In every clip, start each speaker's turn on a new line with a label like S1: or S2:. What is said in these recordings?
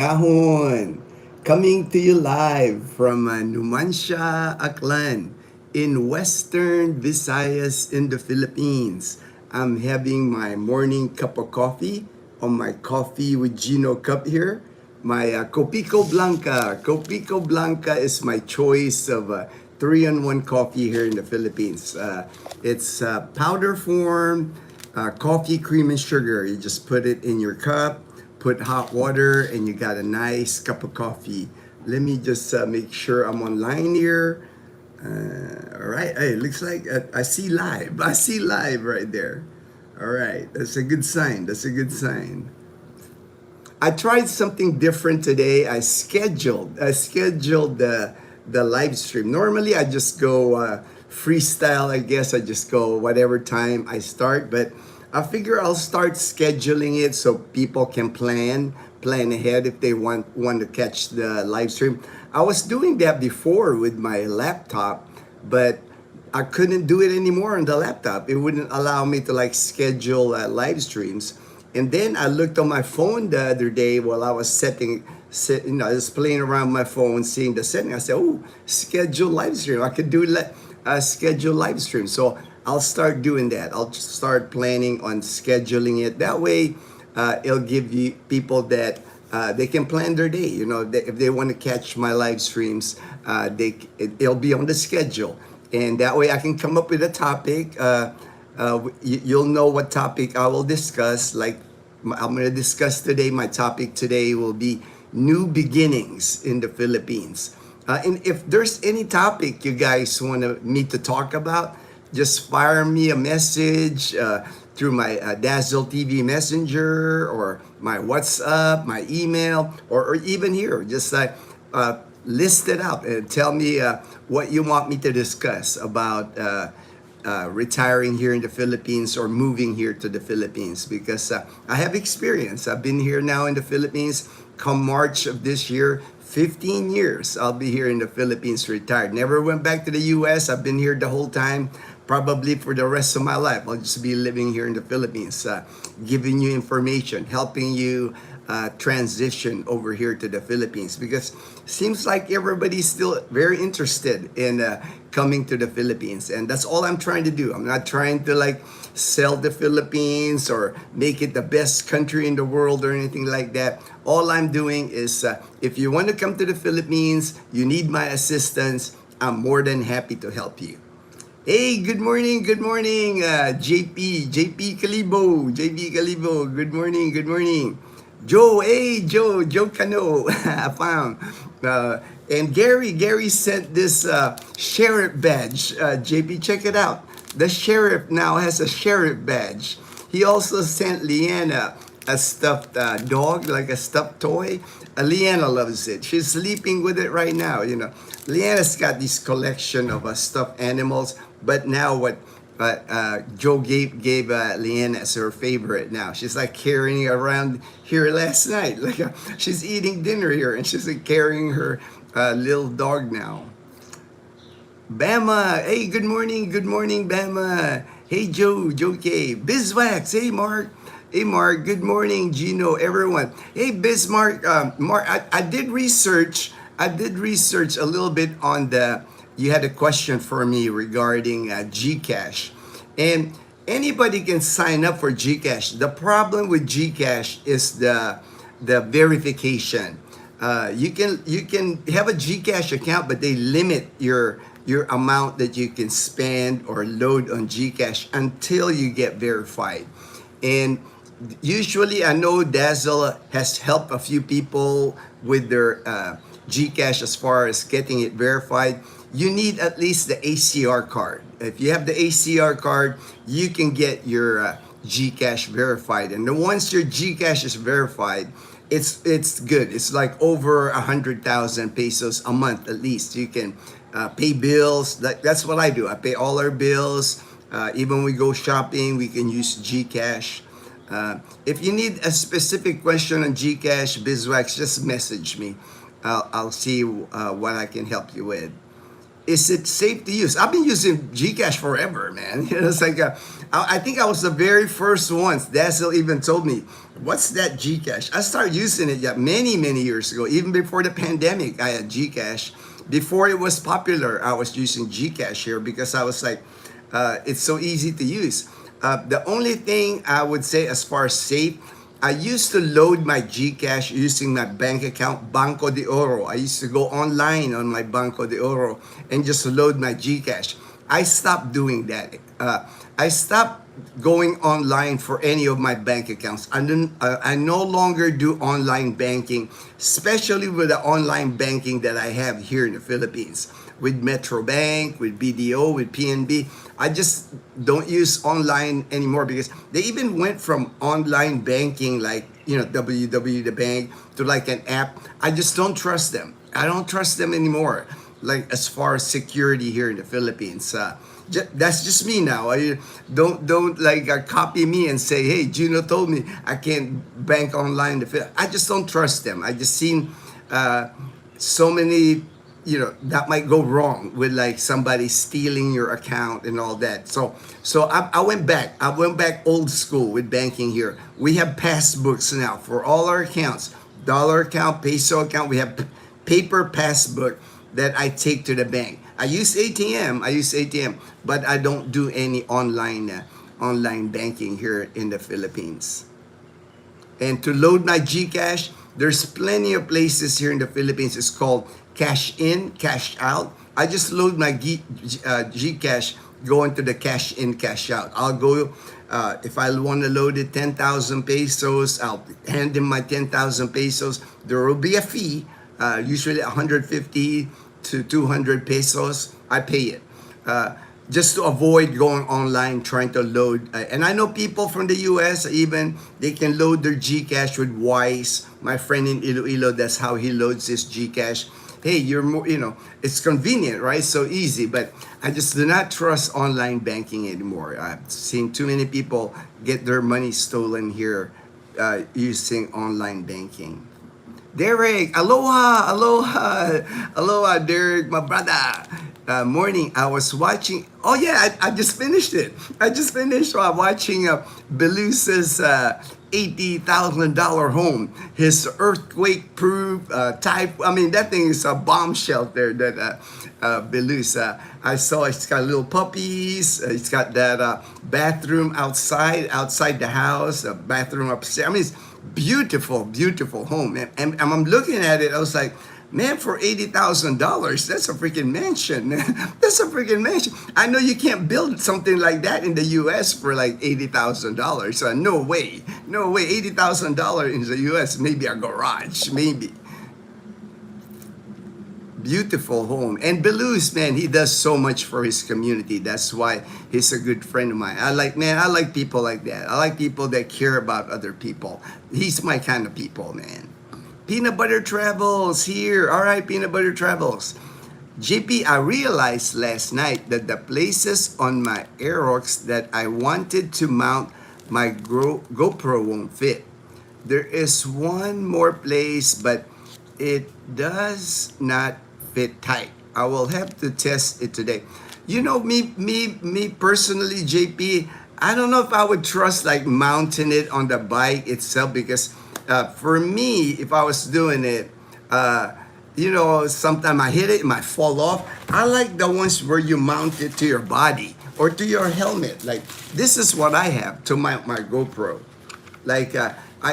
S1: Kahon, coming to you live from Numancia, Aklan, in Western Visayas in the Philippines. I'm having my morning cup of coffee on my coffee with Gino cup here. My Copico Blanca. Copico Blanca is my choice of 3-in-1 coffee here in the Philippines. It's powder form, coffee, cream, and sugar. You just put it in your cup, put hot water, and you got a nice cup of coffee. Let me just make sure I'm online here. All right. Hey, looks like I see live. I see live right there. All right. That's a good sign. That's a good sign. I tried something different today. I scheduled the live stream. Normally I just go freestyle. I guess I just go whatever time I start, but I figure I'll start scheduling it so people can plan ahead if they want to catch the live stream. I was doing that before with my laptop, but I couldn't do it anymore on the laptop. It wouldn't allow me to like schedule live streams. And then I looked on my phone the other day while I was I was playing around my phone, seeing the setting. I said, "Oh, schedule live stream. I could do schedule live stream." So I'll start doing that. I'll just start planning on scheduling it. That way, it'll give you people that they can plan their day. If they want to catch my live streams, it'll be on the schedule, and that way I can come up with a topic. You'll know what topic I will discuss. Like I'm going to discuss today. My topic today will be new beginnings in the Philippines. And if there's any topic you guys want me to talk about, just fire me a message through my Dazzle TV Messenger or my WhatsApp, my email, or even here. Just list it out and tell me what you want me to discuss about retiring here in the Philippines or moving here to the Philippines, because I have experience. I've been here now in the Philippines. Come March of this year, 15 years I'll be here in the Philippines retired. Never went back to the US. I've been here the whole time. Probably for the rest of my life, I'll just be living here in the Philippines, giving you information, helping you transition over here to the Philippines, because seems like everybody's still very interested in coming to the Philippines, and that's all I'm trying to do. I'm not trying to like sell the Philippines or make it the best country in the world or anything like that. All I'm doing is if you want to come to the Philippines, you need my assistance, I'm more than happy to help you. Hey, good morning, JP Calibo, good morning. Joe, hey, Joe Cano, I found. And Gary sent this sheriff badge. JP, check it out. The sheriff now has a sheriff badge. He also sent Leanna a stuffed dog, like a stuffed toy. Leanna loves it. She's sleeping with it right now. Leanna's got this collection of stuffed animals, but now what Joe gave Leanna as her favorite. Now she's like carrying it around here last night. Like she's eating dinner here, and she's like carrying her little dog now. Bama, hey, good morning, Bama. Hey, Joe K, Bizwax, hey, Mark, good morning, Gino, everyone. Hey, Bismarck, Mark, I did research a little bit on you had a question for me regarding Gcash, and anybody can sign up for Gcash. The problem with Gcash is the verification. You can have a Gcash account, but they limit your amount that you can spend or load on Gcash until you get verified. And usually, I know Dazzle has helped a few people with their Gcash as far as getting it verified. You need at least the ACR card. If you have the ACR card, you can get your Gcash verified. And once your Gcash is verified, it's good. It's like over 100,000 pesos a month at least. You can pay bills. That's what I do. I pay all our bills. Even when we go shopping, we can use Gcash. If you need a specific question on Gcash, Bizwax, just message me. I'll see what I can help you with. is it safe to use? I've been using Gcash forever, man. It's like I think I was the very first ones. Dazzle even told me, "What's that Gcash?" I started using it many years ago, even before the pandemic. I had Gcash. Before it was popular, I was using Gcash here because I was like, it's so easy to use. The only thing I would say as far as safe, I used to load my Gcash using my bank account, Banco de Oro. I used to go online on my Banco de Oro and just load my Gcash. I stopped doing that. I stopped going online for any of my bank accounts. I no longer do online banking, especially with the online banking that I have here in the Philippines. With Metro Bank, with BDO, with PNB. I just don't use online anymore because they even went from online banking like, WW the bank to like an app. I just don't trust them. I don't trust them anymore. Like as far as security here in the Philippines. That's just me now. I don't like copy me and say, "Hey, Gino told me I can't bank online." I just don't trust them. I just seen so many, that might go wrong with like somebody stealing your account and all that. So I went back. I went back old school with banking here. We have passbooks now for all our accounts. Dollar account, peso account. We have paper passbook that I take to the bank. I use ATM, but I don't do any online banking here in the Philippines. And to load my Gcash, there's plenty of places here in the Philippines. It's called Cash In, Cash Out. I just load my Gcash, go into the Cash In, Cash Out. I'll go, if I want to load it 10,000 pesos, I'll hand him my 10,000 pesos. There will be a fee, usually 150 to 200 pesos. I pay it. Just to avoid going online trying to load. And I know people from the US, even they can load their Gcash with Wise. My friend in Iloilo, that's how he loads his Gcash. Hey, you're more, it's convenient, right? So easy, but I just do not trust online banking anymore. I've seen too many people get their money stolen here using online banking. Derek, aloha, Derek, my brother. Morning, I was watching. Oh yeah, I just finished it. I just finished watching Belusa's $80,000 home. His earthquake-proof type. I mean, that thing is a bomb shelter. That Belusa. I saw it's got little puppies. It's got that bathroom outside the house. A bathroom upstairs. I mean, it's beautiful home. And I'm looking at it. I was like, man, for $80,000, that's a freaking mansion. That's a freaking mansion. I know you can't build something like that in the U.S. for like $80,000. No way. $80,000 in the U.S. Maybe a garage, maybe. Beautiful home. And Belus, man, he does so much for his community. That's why he's a good friend of mine. I like people like that. I like people that care about other people. He's my kind of people, man. Peanut Butter Travels here. All right, Peanut Butter Travels. JP, I realized last night that the places on my Aerox that I wanted to mount my GoPro won't fit. There is one more place, but it does not fit tight. I will have to test it today. Me personally, JP, I don't know if I would trust like mounting it on the bike itself because for me, if I was doing it, sometimes I hit it, it might fall off. I like the ones where you mount it to your body or to your helmet. Like this is what I have to my GoPro. Like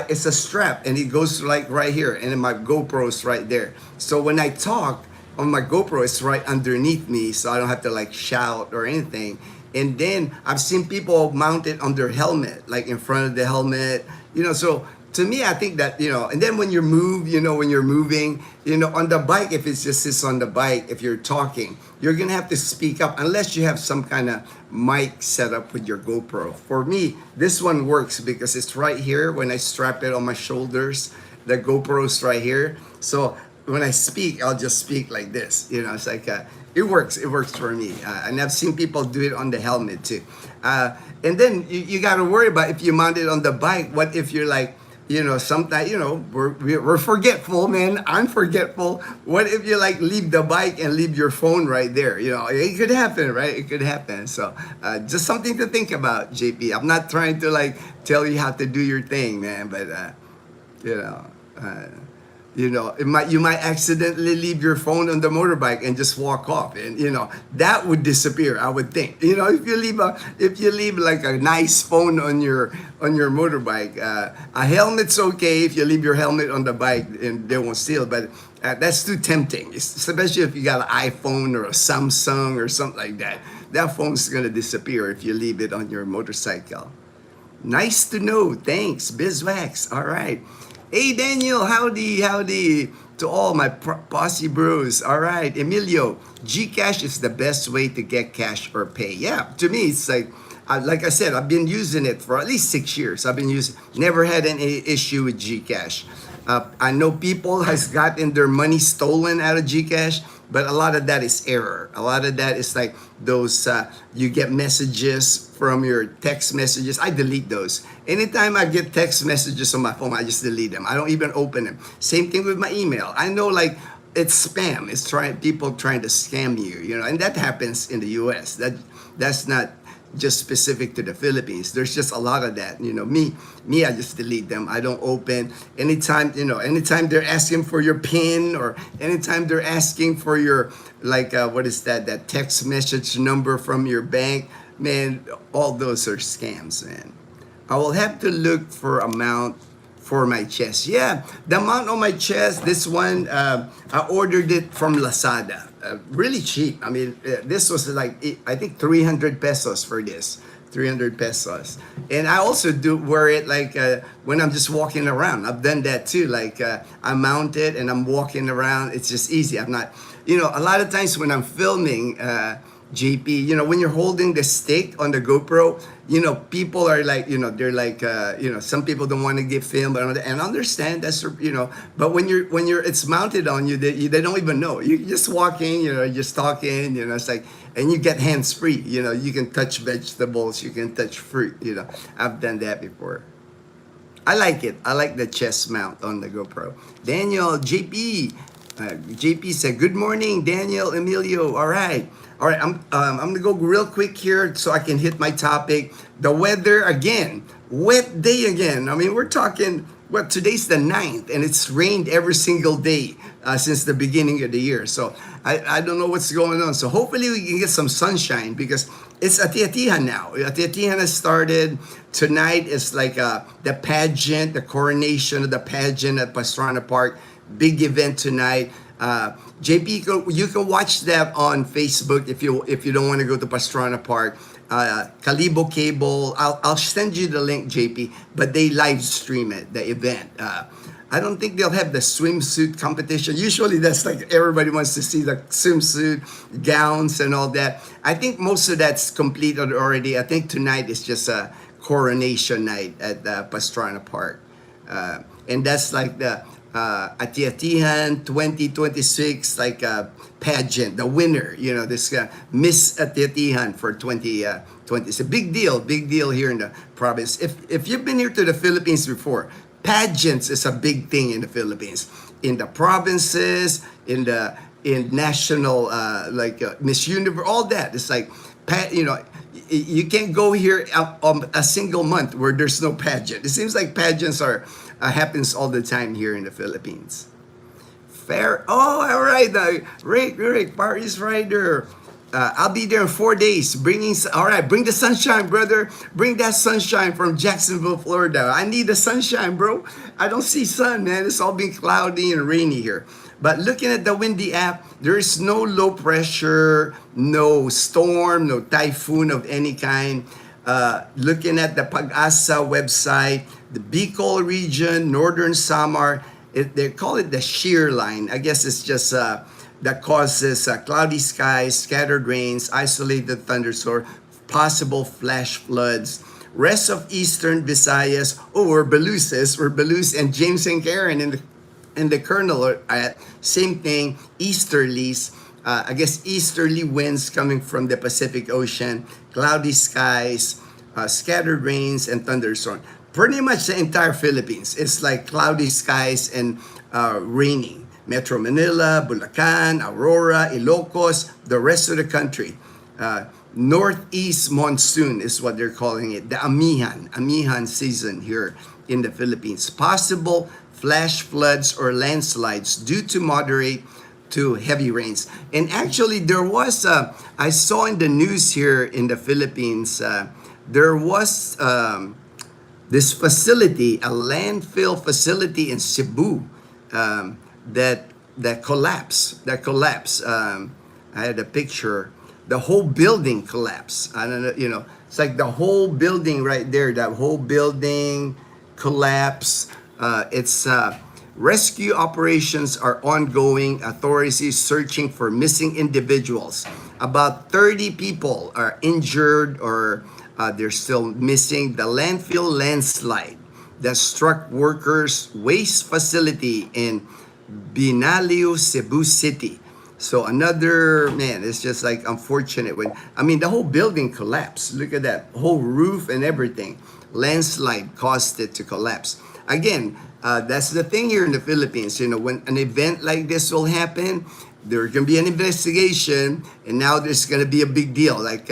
S1: it's a strap and it goes like right here, and then my GoPro is right there. So when I talk on my GoPro, it's right underneath me, so I don't have to like shout or anything. And then I've seen people mount it on their helmet, like in front of the helmet. So to me, I think that, and then when you move, when you're moving, on the bike, if it's just sits on the bike, if you're talking, you're going to have to speak up unless you have some kind of mic set up with your GoPro. For me, this one works because it's right here when I strap it on my shoulders. The GoPro's right here. So when I speak, I'll just speak like this. It's like, it works for me. And I've seen people do it on the helmet too. And then you got to worry about if you mount it on the bike, what if you're like sometimes, we're forgetful, man. I'm forgetful. What if you like leave the bike and leave your phone right there? It could happen, right? It could happen. So just something to think about, JP. I'm not trying to like tell you how to do your thing, man, but you know. Uh, you might accidentally leave your phone on the motorbike and just walk off, and that would disappear. I would think. If you leave like a nice phone on your motorbike, a helmet's okay if you leave your helmet on the bike and they won't steal, but that's too tempting, especially if you got an iPhone or a Samsung or something like that. That phone's gonna disappear if you leave it on your motorcycle. Nice to know. Thanks, Bizwax. All right. Hey, Daniel. Howdy to all my posse bros. All right, Emilio. Gcash is the best way to get cash or pay. Yeah, to me, it's like I said, I've been using it for at least 6 years. Never had any issue with Gcash. I know people has gotten their money stolen out of Gcash, but a lot of that is error. A lot of that is like those, you get messages from your text messages. I delete those. Anytime I get text messages on my phone, I just delete them. I don't even open them. Same thing with my email. I know like it's spam. It's people trying to scam you, and that happens in the US. That's not just specific to the Philippines. There's just a lot of that. Me, I just delete them. I don't open. Anytime they're asking for your PIN, or anytime they're asking for your, like, what is that text message number from your bank, man, all those are scams, man. I will have to look for amount for my chest. Yeah, the amount on my chest, this one, I ordered it from Lazada. Really cheap. I mean, this was like, I think 300 pesos for this. 300 pesos. And I also do wear it like when I'm just walking around. I've done that too. Like I mount it and I'm walking around. It's just easy. I'm not, a lot of times when I'm filming, JP, when you're holding the stick on the GoPro, people are like, they're like, some people don't want to get filmed, and understand that's, but when it's mounted on you, they don't even know. You're just walking, just talking, it's like, and you get hands free, you can touch vegetables, you can touch fruit, I've done that before. I like it. I like the chest mount on the GoPro. Daniel, JP, JP said, good morning, Daniel, Emilio. All right, I'm gonna go real quick here so I can hit my topic. The weather again, wet day again. I mean, we're talking, today's the 9th, and it's rained every single day since the beginning of the year. So I don't know what's going on. So hopefully we can get some sunshine, because it's Ati-Atihan now. Ati-Atihan has started. Tonight is like the pageant, the coronation of the pageant at Pastrana Park. Big event tonight. JP, you can watch that on Facebook if you don't want to go to Pastrana Park. Kalibo Cable, I'll send you the link, JP, but they live stream it, the event. I don't think they'll have the swimsuit competition. Usually that's like everybody wants to see the swimsuit gowns and all that. I think most of that's completed already. I think tonight is just a coronation night at Pastrana Park. And that's like the Ati-Atihan 2026, like a pageant, the winner, this Miss Ati-Atihan for 2020. It's a big deal here in the province. If you've been here to the Philippines before, pageants is a big thing in the Philippines, in the provinces, in national, Miss Universe, all that. It's like, you can't go here a single month where there's no pageant. It seems like pageants happens all the time here in the Philippines. Fair. Oh, all right. Rick, Paris Rider. I'll be there in 4 days. Bring the sunshine, brother. Bring that sunshine from Jacksonville, Florida. I need the sunshine, bro. I don't see sun, man. It's all been cloudy and rainy here. But looking at the Windy app, there is no low pressure, no storm, no typhoon of any kind. Looking at the Pag-asa website, the Bicol region, Northern Samar, they call it the shear line. I guess it's just that causes cloudy skies, scattered rains, isolated thunderstorms, possible flash floods. Rest of Eastern Visayas, we're Belus and James and Karen in the kernel are at same thing, easterlies. I guess easterly winds coming from the Pacific Ocean, cloudy skies, scattered rains, and thunderstorms. pretty much the entire Philippines. It's like cloudy skies and raining. Metro Manila, Bulacan, Aurora, Ilocos, the rest of the country. Northeast monsoon is what they're calling it. The Amihan season here in the Philippines. Possible flash floods or landslides due to moderate to heavy rains. And actually, there was, I saw in the news here in the Philippines, there was this facility, a landfill facility in Cebu, that collapsed. I had a picture. The whole building collapsed. I don't know, it's like the whole building right there. That whole building collapsed. It's rescue operations are ongoing. Authorities searching for missing individuals. About 30 people are injured or they're still missing. The landfill landslide that struck workers' waste facility in Binalio, Cebu City. So another, man, it's just like unfortunate when, the whole building collapsed. Look at that, whole roof and everything. Landslide caused it to collapse. Again, that's the thing here in the Philippines. When an event like this will happen, there's going to be an investigation, and now there's going to be a big deal, like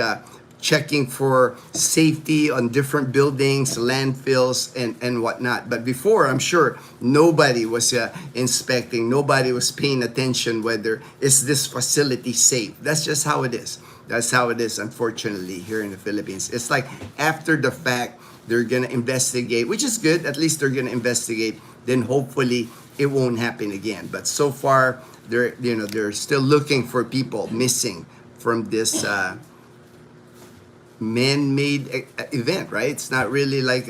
S1: checking for safety on different buildings, landfills, and whatnot. But before, I'm sure nobody was inspecting, nobody was paying attention whether is this facility safe. That's just how it is. That's how it is, unfortunately, here in the Philippines. It's like after the fact, they're gonna investigate, which is good. At least they're gonna investigate. Then hopefully it won't happen again. But so far, they're still looking for people missing from this man-made event, right? It's not really like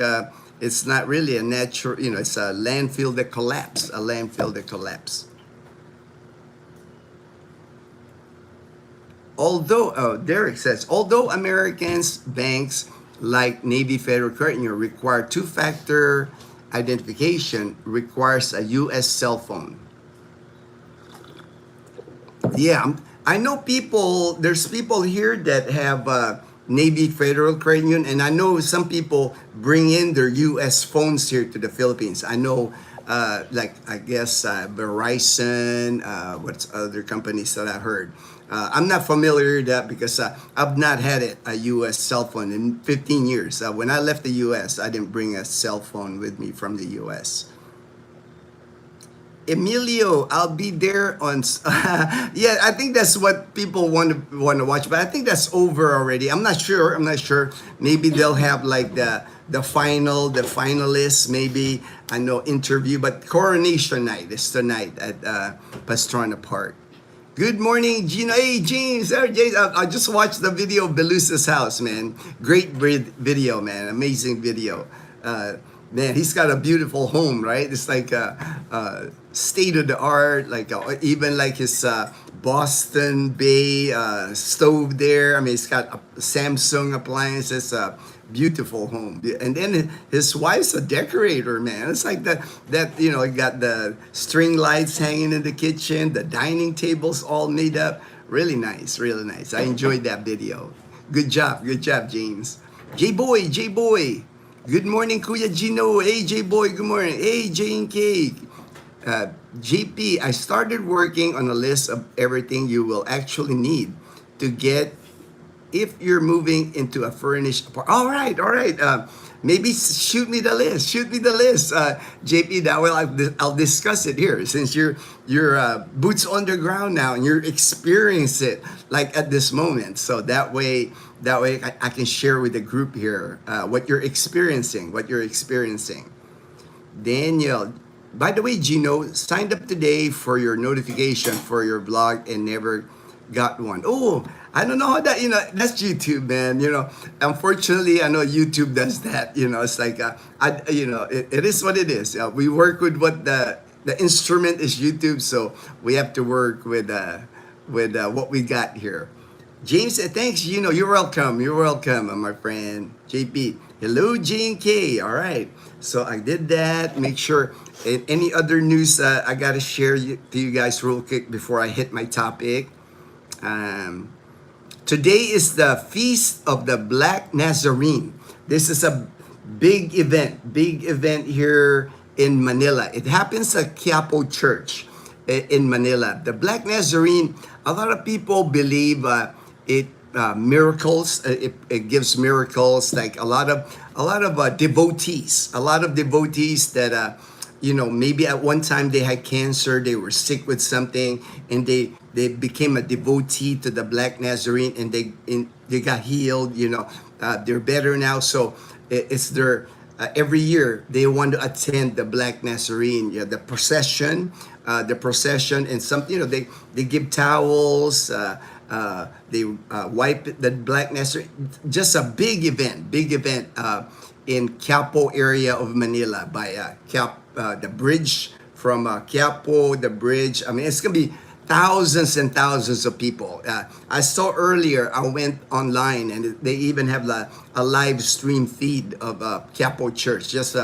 S1: it's not really a natural, it's a landfill that collapsed. A landfill that collapsed. Although, Derek says, although Americans, banks like Navy Federal Credit Union require two-factor identification, requires a U.S. cell phone. Yeah, I know there's people here that have Navy Federal Credit Union, and I know some people bring in their U.S. phones here to the Philippines. I know, like, I guess Verizon, what's other companies that I heard. I'm not familiar with that because I've not had a U.S. cell phone in 15 years. When I left the U.S., I didn't bring a cell phone with me from the U.S. Emilio, I'll be there on. Yeah, I think that's what people want to watch, but I think that's over already. I'm not sure. Maybe they'll have like the finalists. Maybe I know interview, but coronation night is tonight at Pastrana Park. Good morning, Gino. Hey, James. I just watched the video of Belusa's house, man. Great video, man. Amazing video. Man, he's got a beautiful home, right? It's like state of the art, like even like his Boston Bay stove there. He's got Samsung appliances. Beautiful home. And then his wife's a decorator, man. It's like that got the string lights hanging in the kitchen, the dining tables all made up. Really nice, really nice. I enjoyed that video. Good job, James. J-Boy. Good morning, Kuya Gino. Hey, J-Boy, good morning. Hey, Jane K. JP, I started working on a list of everything you will actually need to get if you're moving into a furnished apartment. All right. Maybe shoot me the list. JP, that way I'll discuss it here since you're boots on the ground now and you're experiencing it like at this moment. So that way I can share with the group here what you're experiencing. Daniel, by the way, Gino, signed up today for your notification for your blog and never got one. Oh, I don't know how that, that's YouTube, man. Unfortunately, I know YouTube does that. It's like, it is what it is. We work with what the instrument is YouTube, so we have to work with what we got here. James said, thanks, you're welcome, my friend. JP, hello, Jane K. All right, so I did that. Make sure, any other news I got to share to you guys real quick before I hit my topic. Today is the Feast of the Black Nazarene. This is a Big event here in Manila. It happens at Quiapo Church in Manila. The Black Nazarene, a lot of people believe it miracles. It gives miracles. Like a lot of devotees, that maybe at one time they had cancer, they were sick with something, and they became a devotee to the Black Nazarene, and they got healed. They're better now. So it's their every year they want to attend the Black Nazarene, the procession, and some, they give towels, they wipe the Black Nazarene. Just a big event in Quiapo area of Manila by the bridge from Quiapo, the bridge. I mean, it's gonna be thousands and thousands of people. I saw earlier, I went online, and they even have a live stream feed of Quiapo Church. Just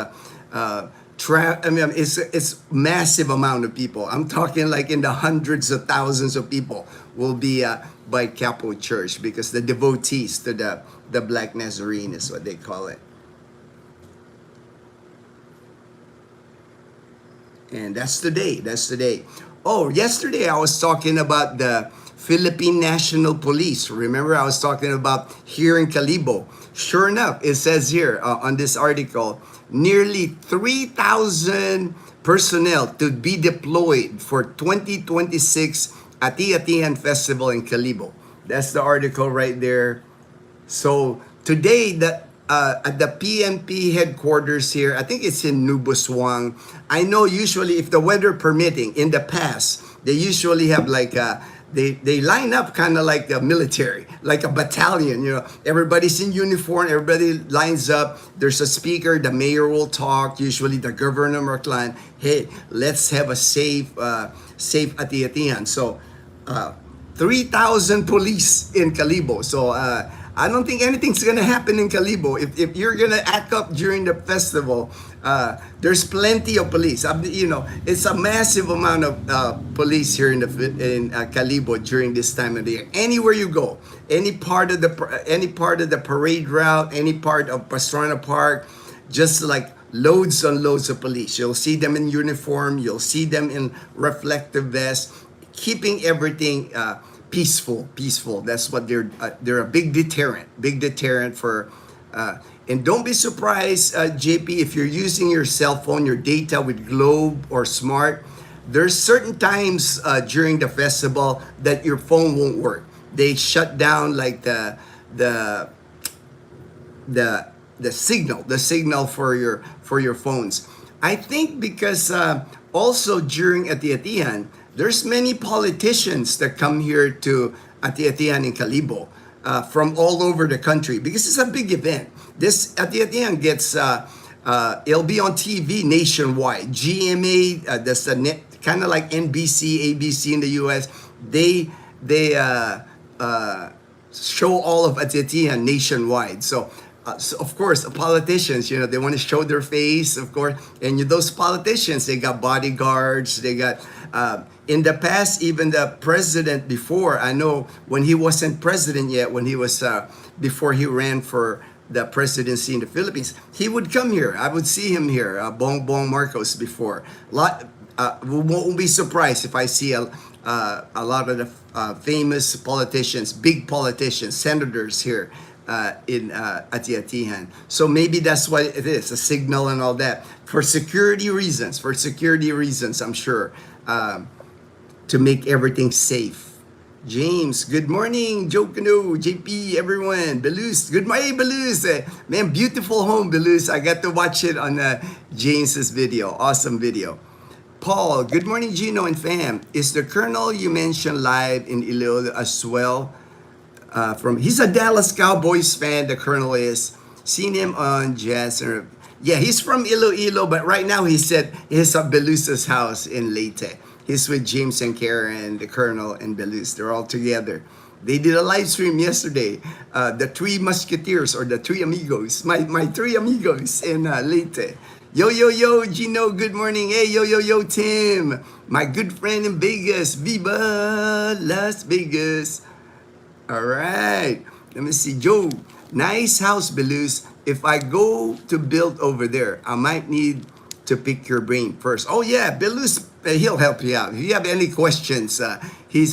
S1: it's massive amount of people. I'm talking like in the hundreds of thousands of people will be by Quiapo Church, because the devotees to the Black Nazarene is what they call it. And that's today. Oh, yesterday I was talking about the Philippine National Police. Remember, I was talking about here in Calibo. Sure enough, it says here on this article, nearly 3,000 personnel to be deployed for 2026 Ati-Atihan Festival in Calibo. That's the article right there. So today, at the PNP headquarters here, I think it's in Nubuswang. I know usually, if the weather permitting, in the past, they usually have like they line up kind of like the military, like a battalion. Everybody's in uniform, everybody lines up. There's a speaker, the mayor will talk, usually the governor or clan. Hey, let's have a safe Ati-Atihan. So 3,000 police in Calibo. So I don't think anything's gonna happen in Calibo. If you're gonna act up during the festival, there's plenty of police. It's a massive amount of police here in Calibo during this time of the year. Anywhere you go, any part of the parade route, any part of Pastrana Park, just like loads and loads of police. You'll see them in uniform. You'll see them in reflective vests, keeping everything peaceful. That's what they're a big deterrent for. And don't be surprised, JP, if you're using your cell phone, your data with Globe or Smart. There's certain times during the festival that your phone won't work. They shut down like the signal for your phones. I think because also during Ati-Atihan, there's many politicians that come here to Ati-Atihan in Calibo from all over the country, because it's a big event. This Ati-Atihan gets it'll be on TV nationwide. GMA, that's kind of like NBC, ABC in the US. They show all of Ati-Atihan nationwide. So of course, politicians, they want to show their face, of course. And those politicians, they got bodyguards, they got, in the past, even the president before, I know when he wasn't president yet, when he was, before he ran for the presidency in the Philippines, he would come here. I would see him here, Bongbong Marcos before. Won't be surprised if I see a lot of the famous politicians, big politicians, senators here in Ati-Atihan. So maybe that's what it is, a signal and all that. For security reasons, I'm sure, to make everything safe. James, good morning. Joe Cano, JP, everyone. Belus, good morning, Belus. Man, beautiful home, Belus. I got to watch it on James's video. Awesome video. Paul, good morning, Gino and fam. Is the Colonel you mentioned live in Iloilo as well? He's a Dallas Cowboys fan, the Colonel is. Seen him on Jazz. Yeah, he's from Iloilo, but right now he's at Belusa's house in Leyte. He's with James and Karen, the Colonel, and Belus. They're all together. They did a live stream yesterday. The Three Musketeers, or the Three Amigos. My three amigos in Leyte. Yo, Gino, good morning. Hey, yo, Tim. My good friend in Vegas. Viva Las Vegas. All right. Let me see. Joe, nice house, Belus. if I go to build over there, I might need to pick your brain first. Oh yeah, Belus, he'll help you out. If you have any questions, he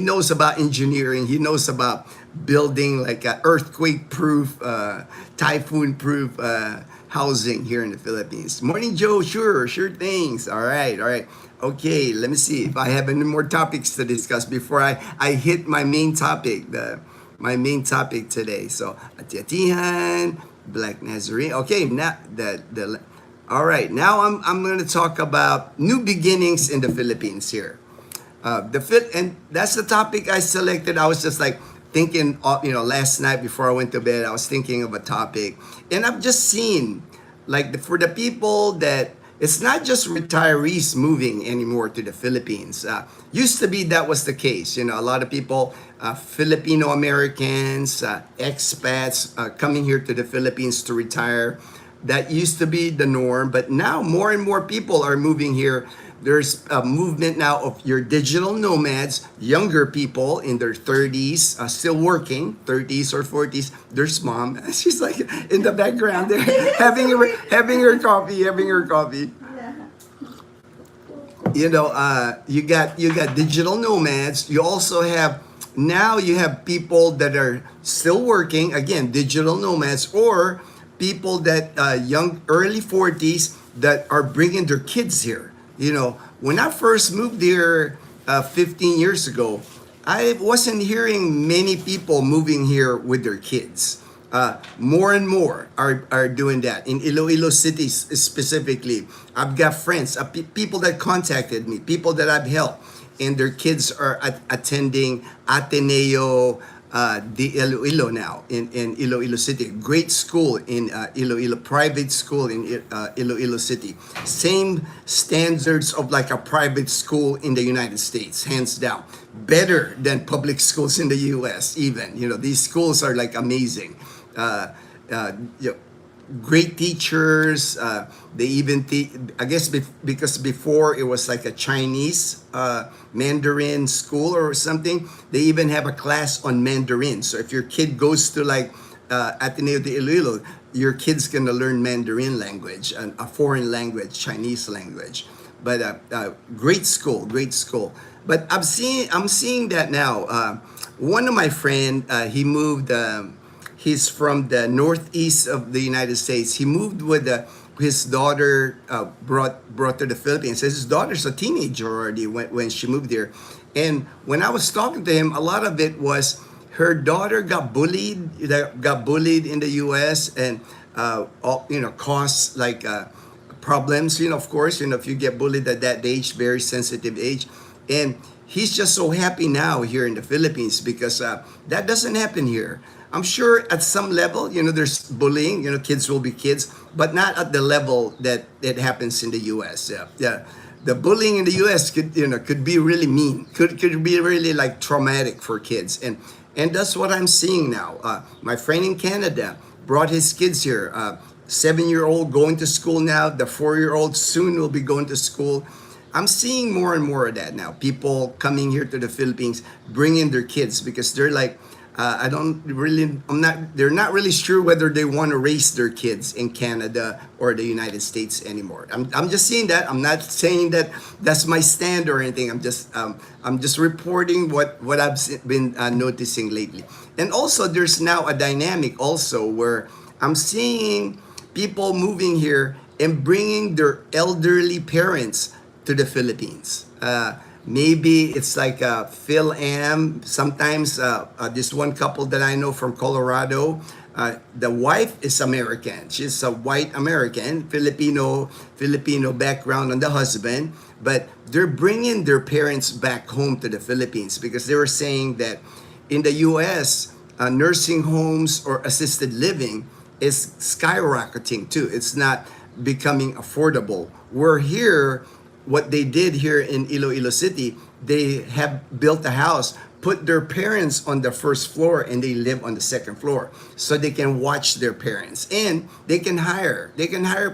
S1: knows about engineering. He knows about building like a earthquake-proof, typhoon-proof housing here in the Philippines. Morning, Joe. Sure things. All right. Okay, let me see if I have any more topics to discuss before I hit my main topic. My main topic today. So, Ati-Atihan, Black Nazarene. Okay, now all right. Now I'm going to talk about new beginnings in the Philippines here. And that's the topic I selected. I was just like thinking, last night before I went to bed, I was thinking of a topic, and I've just seen, like, for the people that it's not just retirees moving anymore to the Philippines. Used to be that was the case. A lot of people, Filipino Americans, expats coming here to the Philippines to retire. That used to be the norm, but now more and more people are moving here. There's a movement now of your digital nomads, younger people in their 30s, still working, 30s or 40s. There's mom. She's like in the background there, having her coffee. You got digital nomads. You also have people that are still working, again, digital nomads, or people that young, early 40s that are bringing their kids here. When I first moved here 15 years ago, I wasn't hearing many people moving here with their kids. More and more are doing that. In Iloilo City specifically, I've got friends, people that contacted me, people that I've helped, and their kids are attending Ateneo de Iloilo now in Iloilo City. Great school in Iloilo, private school in Iloilo City. Same standards of like a private school in the United States, hands down. Better than public schools in the US even. These schools are like amazing. Great teachers. They even I guess because before it was like a Chinese Mandarin school or something. They even have a class on Mandarin. So if your kid goes to like Ateneo de Iloilo, your kid's gonna learn Mandarin language, a foreign language, Chinese language. But great school. But I'm seeing that now. One of my friend, he moved. He's from the northeast of the United States. He moved with his daughter, brought to the Philippines. His daughter's a teenager already when she moved here. And when I was talking to him, a lot of it was her daughter got bullied in the U.S. and caused like problems. Of course, if you get bullied at that age, very sensitive age, and he's just so happy now here in the Philippines because that doesn't happen here. I'm sure at some level, there's bullying, kids will be kids, but not at the level that it happens in the US. Yeah. The bullying in the US could be really mean, could be really like traumatic for kids. And that's what I'm seeing now. My friend in Canada brought his kids here. 7-year-old going to school now. The 4-year-old soon will be going to school. I'm seeing more and more of that now. People coming here to the Philippines, bringing their kids because they're like, they're not really sure whether they want to raise their kids in Canada or the United States anymore. I'm just seeing that. I'm not saying that that's my stand or anything. I'm just reporting what I've been noticing lately. And also there's now a dynamic also where I'm seeing people moving here and bringing their elderly parents to the Philippines. Maybe it's like Phil Am. Sometimes this one couple that I know from Colorado, the wife is American. She's a white American, Filipino background on the husband, but they're bringing their parents back home to the Philippines because they were saying that in the U.S., nursing homes or assisted living is skyrocketing too. It's not becoming affordable. We're here. What they did here in Iloilo City, they have built a house, put their parents on the first floor, and they live on the second floor, so they can watch their parents. And they can hire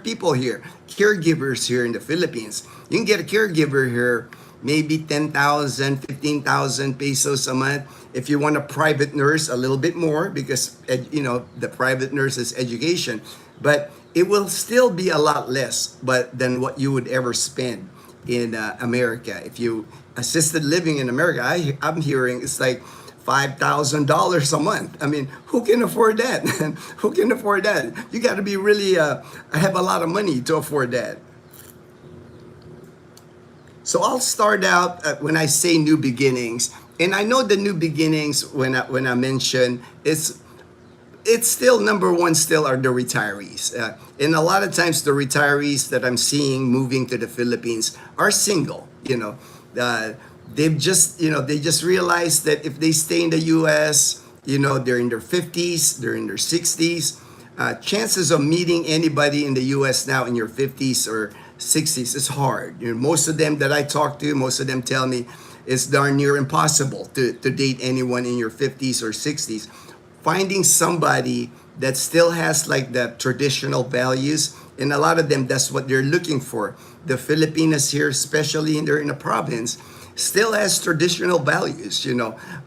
S1: people here, caregivers here in the Philippines. You can get a caregiver here maybe 10,000, 15,000 pesos a month. If you want a private nurse, a little bit more because the private nurse is education, but it will still be a lot less but than what you would ever spend in America. If you assisted living in America, I'm hearing it's like $5,000 a month. I mean, who can afford that? Who can afford that? You got to be really have a lot of money to afford that. So I'll start out when I say new beginnings, and I know the new beginnings when I mention it's still number one. Still are the retirees, and a lot of times the retirees that I'm seeing moving to the Philippines are single. They just realized that if they stay in the U.S., they're in their 50s, they're in their 60s. Chances of meeting anybody in the U.S. now in your 50s or 60s is hard. Most of them that I talk to, most of them tell me it's darn near impossible to date anyone in your 50s or 60s. Finding somebody that still has like the traditional values, and a lot of them, that's what they're looking for. The Filipinas here, especially in the province, still has traditional values.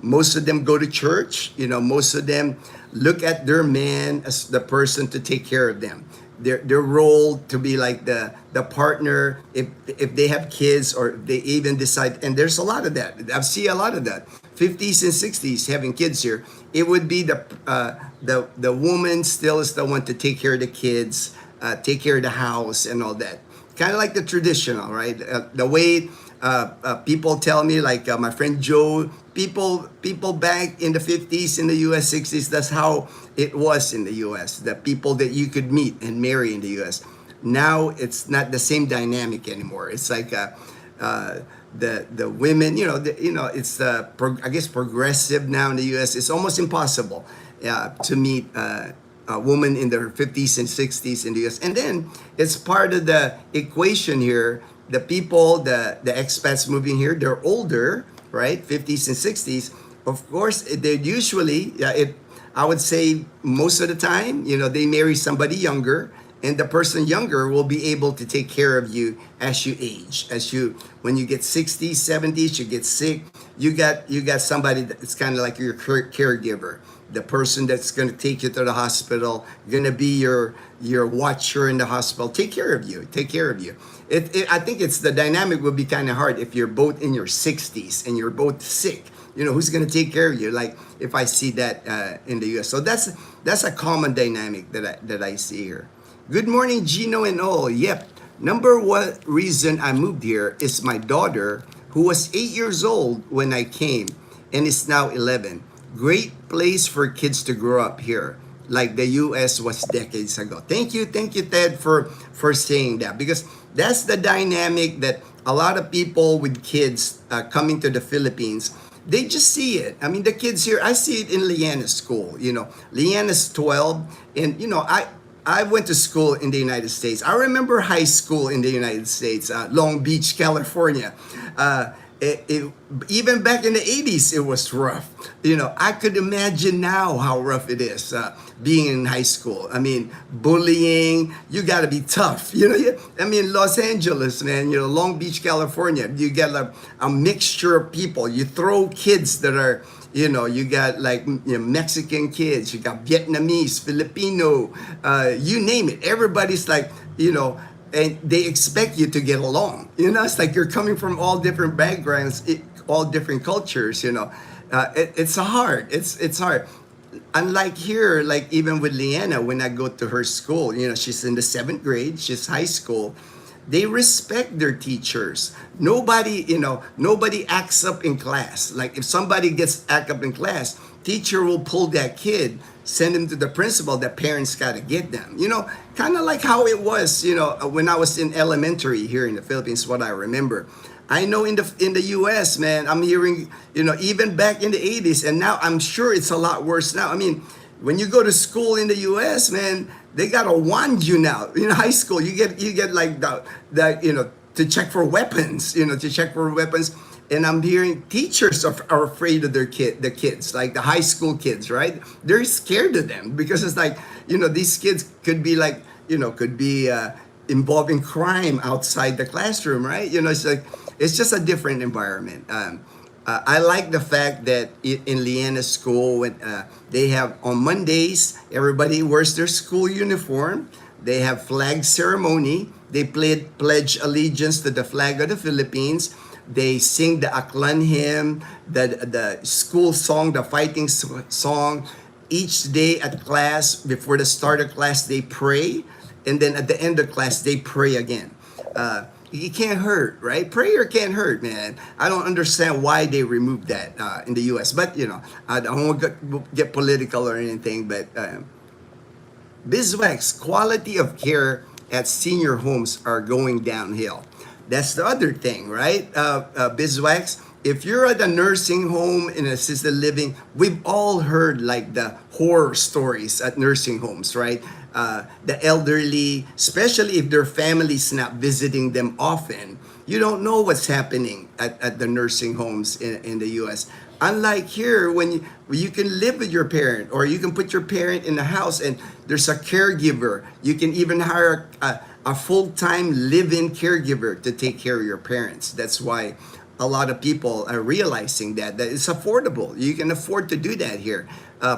S1: Most of them go to church. Most of them look at their man as the person to take care of them. Their role to be like the partner if they have kids, or they even decide, and there's a lot of that. I've seen a lot of that. 50s and 60s having kids here. It would be the woman still is the one to take care of the kids, take care of the house and all that. Kind of like the traditional, right? The way people tell me, like my friend Joe, people back in the 50s, in the US 60s, that's how it was in the US. The people that you could meet and marry in the US. Now it's not the same dynamic anymore. It's like the women, it's I guess progressive now in the U.S. It's almost impossible to meet a woman in their 50s and 60s in the U.S. And then it's part of the equation here. The people, the expats moving here, they're older, right? 50s and 60s. Of course, they usually, I would say most of the time, they marry somebody younger. And the person younger will be able to take care of you as you age. When you get 60s, 70s, you get sick, you got somebody that's kind of like your caregiver. The person that's going to take you to the hospital, going to be your watcher in the hospital, take care of you. I think it's the dynamic will be kind of hard if you're both in your 60s and you're both sick. Who's going to take care of you? Like if I see that in the U.S. So that's a common dynamic that I see here. Good morning, Gino and all. Yep. Number one reason I moved here is my daughter, who was 8 years old when I came and is now 11. Great place for kids to grow up here, like the U.S. was decades ago. Thank you, Ted, for saying that, because that's the dynamic that a lot of people with kids coming to the Philippines, they just see it. I mean, the kids here, I see it in Leanna's school. Leanna's 12, and I went to school in the United States. I remember high school in the United States, Long Beach, California. Even back in the 80s, it was rough. I could imagine now how rough it is being in high school. I mean, bullying, you got to be tough. Los Angeles, man, Long Beach, California, you get a mixture of people. You throw kids that are, you got like Mexican kids, you got Vietnamese, Filipino, you name it. Everybody's like, and they expect you to get along. It's like you're coming from all different backgrounds, all different cultures. It's hard. It's hard. Unlike here, like even with Leanna, when I go to her school, she's in the 7th grade, she's high school. They respect their teachers. Nobody acts up in class. Like if somebody gets act up in class, teacher will pull that kid, send him to the principal. The parents got to get them. Kind of like how it was, when I was in elementary here in the Philippines, what I remember. I know in the U.S., man, I'm hearing, even back in the 80s, and now I'm sure it's a lot worse now. I mean, when you go to school in the U.S., man, they gotta wand you now. In high school, you get like the to check for weapons, And I'm hearing teachers are afraid of the kids, like the high school kids, right? They're scared of them because it's like, these kids could be involved in crime outside the classroom, right? It's like, it's just a different environment. I like the fact that in Leanna school, when they have on Mondays, everybody wears their school uniform. They have flag ceremony. They pledge allegiance to the flag of the Philippines. They sing the Aklan hymn, the school song, the fighting song. Each day at class, before the start of class, they pray. And then at the end of class, they pray again. It can't hurt, right? Prayer can't hurt, man. I don't understand why they removed that in the U.S. But, I don't want to get political or anything, but Biswax, quality of care at senior homes are going downhill. That's the other thing, right? Biswax, if you're at a nursing home in assisted living, we've all heard like the horror stories at nursing homes, right? The elderly, especially if their family's not visiting them often, you don't know what's happening at the nursing homes in the U.S. Unlike here, when you can live with your parent, or you can put your parent in the house and there's a caregiver. You can even hire a full-time live-in caregiver to take care of your parents. That's why a lot of people are realizing that it's affordable. You can afford to do that here.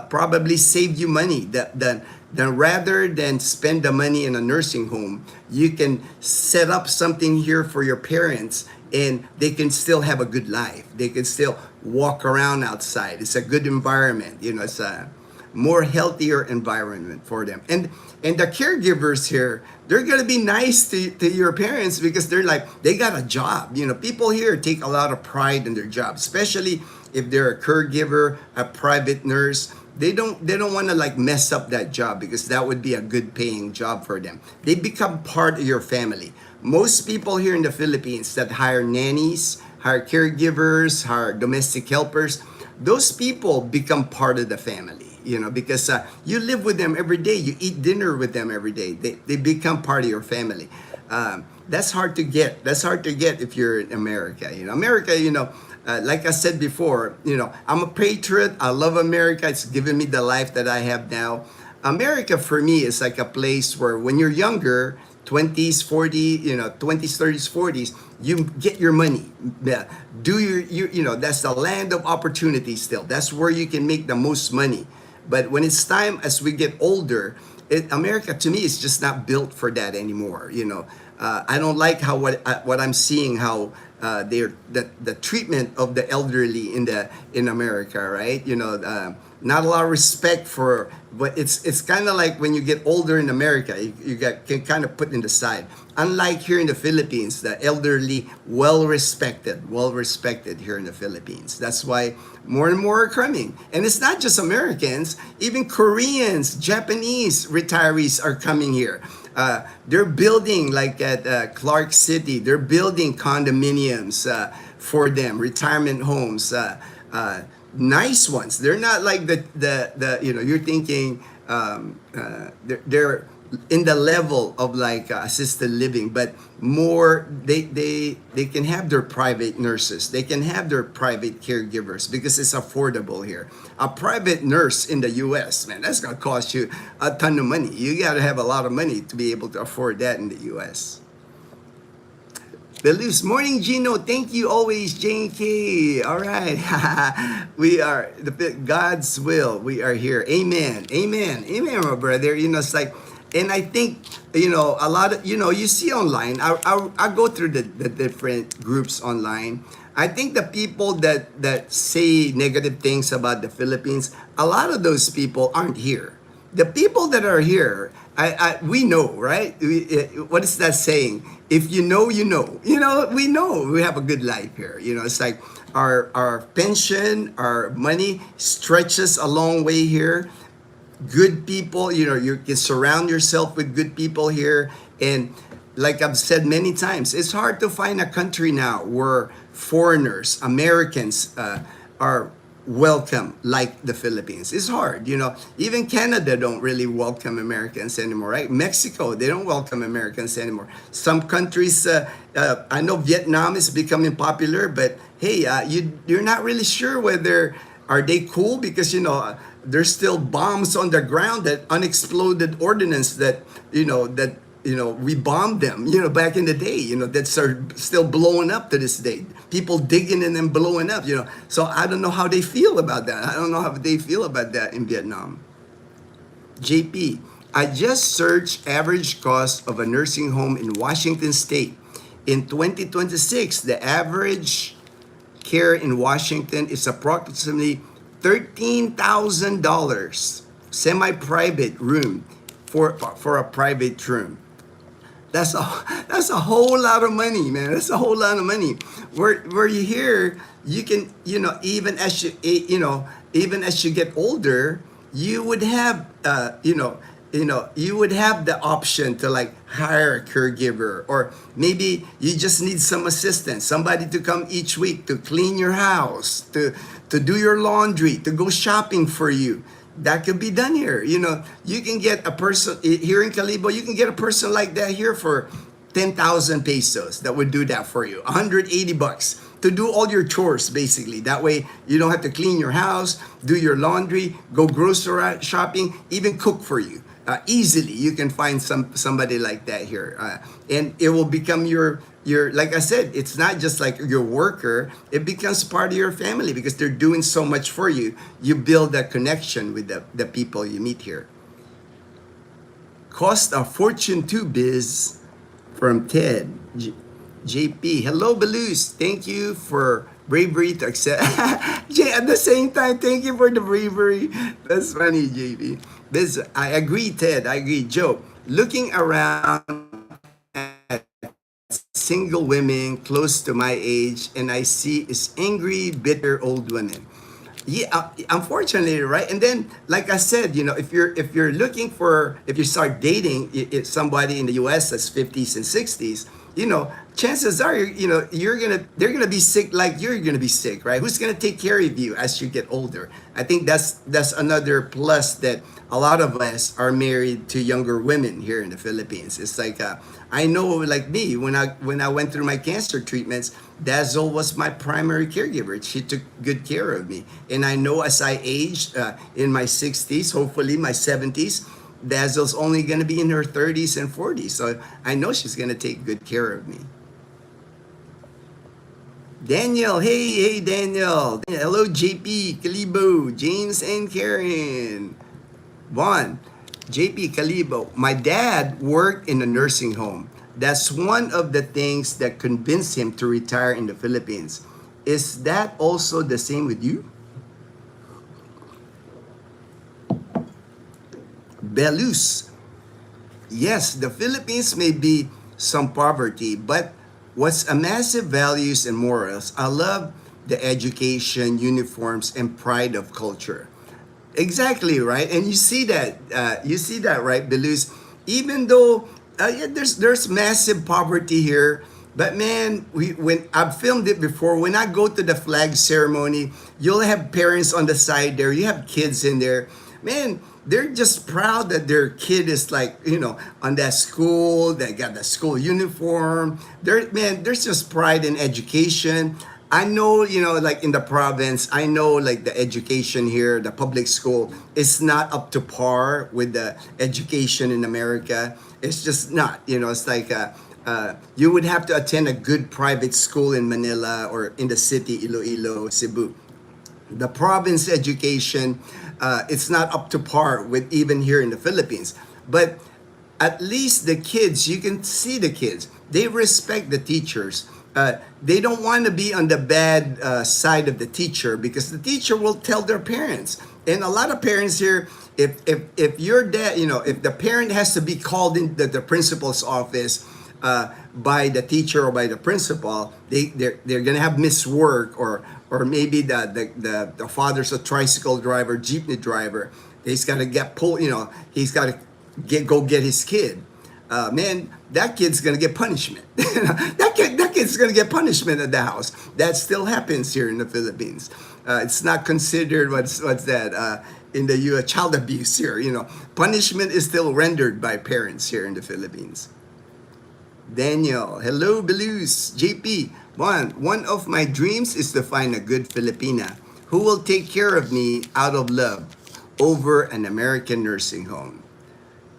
S1: Probably save you money. Then rather than spend the money in a nursing home, you can set up something here for your parents, and they can still have a good life. They can still walk around outside. It's a good environment. It's a more healthier environment for them. And the caregivers here, they're gonna be nice to your parents because they're like, they got a job. People here take a lot of pride in their job, especially if they're a caregiver, a private nurse. They don't want to like mess up that job because that would be a good paying job for them. They become part of your family. Most people here in the Philippines that hire nannies, hire caregivers, hire domestic helpers, those people become part of the family. Because you live with them every day. You eat dinner with them every day. They become part of your family. That's hard to get. That's hard to get if you're in America. America, like I said before, I'm a patriot. I love America. It's given me the life that I have now. America for me is like a place where when you're younger, 20s, 40, 20s, 30s, 40s, you get your money. Do that's the land of opportunity still. That's where you can make the most money. But when it's time, as we get older, America to me is just not built for that anymore. I don't like how what I'm seeing, how the treatment of the elderly in America, right? Not a lot of respect for, but it's kind of like when you get older in America, you can kind of put in the side. Unlike here in the Philippines, the elderly well respected here in the Philippines. That's why more and more are coming. And it's not just Americans, even Koreans, Japanese retirees are coming here. They're building, like at Clark City, they're building condominiums for them, retirement homes, nice ones. They're not like the you're thinking they're in the level of like assisted living, but more they can have their private nurses, they can have their private caregivers because it's affordable here. A private nurse in the US, man, that's gonna cost you a ton of money. You gotta have a lot of money to be able to afford that in the US. Belus, morning Gino, thank you always, JK. All right, we are God's will. We are here. Amen, amen, amen, my brother. It's like, and I think a lot of you see online. I go through the different groups online. I think the people that say negative things about the Philippines, a lot of those people aren't here. The people that are here, we know, right? What is that saying? If you know, you know. We know we have a good life here. It's like our pension, our money stretches a long way here. Good people, you can surround yourself with good people here. And like I've said many times, it's hard to find a country now where foreigners, Americans, are welcome like the Philippines. It's hard, even Canada don't really welcome Americans anymore, right? Mexico, they don't welcome Americans anymore. Some countries, I know Vietnam is becoming popular, but hey, you're not really sure whether are they cool because there's still bombs on the ground, that unexploded ordnance that that we bombed them, back in the day, that's are still blowing up to this day. People digging in and blowing up, So I don't know how they feel about that. I don't know how they feel about that in Vietnam. JP, I just searched average cost of a nursing home in Washington State. In 2026, the average care in Washington is approximately $13,000, semi-private room for a private room. That's a whole lot of money, man. That's a whole lot of money. Where you hear you can, even as even as you get older, you would have you would have the option to like hire a caregiver, or maybe you just need some assistance, somebody to come each week to clean your house, to do your laundry, to go shopping for you. That could be done here. You can get a person here in Kalibo, you can get a person like that here for 10,000 pesos that would do that for you. 180 bucks to do all your chores, basically. That way you don't have to clean your house, do your laundry, go grocery shopping, even cook for you. Easily you can find somebody like that here, and it will become your like I said, it's not just like your worker, it becomes part of your family because they're doing so much for you. You build that connection with the people you meet here. Cost a fortune to Biz from Ted. JP, hello Belus, thank you for bravery to accept. At the same time, thank you for the bravery. That's funny, JP. This, I agree, Ted. I agree, Joe. Looking around at single women close to my age, and I see is angry, bitter old women. Yeah, unfortunately, right? And then, like I said, if you're looking for, if you start dating somebody in the U.S. that's 50s and 60s, chances are, they're gonna be sick like you're gonna be sick, right? Who's gonna take care of you as you get older? I think that's another plus, that a lot of us are married to younger women here in the Philippines. It's like, I know, like me, when I went through my cancer treatments, Dazzle was my primary caregiver. She took good care of me. And I know as I aged in my 60s, hopefully my 70s, Dazzle's only going to be in her 30s and 40s. So I know she's going to take good care of me. Daniel, hey Daniel. Hello JP, Kalibo, James and Karen. Vaughn, JP Kalibo. My dad worked in a nursing home. That's one of the things that convinced him to retire in the Philippines. Is that also the same with you? Belus. Yes, the Philippines may be some poverty, but what's a massive values and morals. I love the education, uniforms, and pride of culture. Exactly, right? And you see that, right, Belus? Even though there's massive poverty here, but man, when I've filmed it before, when I go to the flag ceremony, you'll have parents on the side there, you have kids in there, man. They're just proud that their kid is like, on that school, they got the school uniform. There's just pride in education. I know, like in the province, I know like the education here, the public school is not up to par with the education in America. It's just not, it's like, you would have to attend a good private school in Manila or in the city, Iloilo, Cebu. The province education, it's not up to par with even here in the Philippines. But at least the kids, you can see the kids, they respect the teachers. They don't want to be on the bad side of the teacher, because the teacher will tell their parents. And a lot of parents here, if your dad, if the parent has to be called in the principal's office by the teacher or by the principal, they're gonna have missed work, or maybe the father's a tricycle driver, jeepney driver. He's got to get pulled. He's got to go get his kid. Man, that kid's gonna get punishment. that kid's gonna get punishment at the house. That still happens here in the Philippines. It's not considered what's that in the U.S. child abuse here. Punishment is still rendered by parents here in the Philippines. Daniel, hello Belus, JP. One of my dreams is to find a good Filipina who will take care of me out of love over an American nursing home.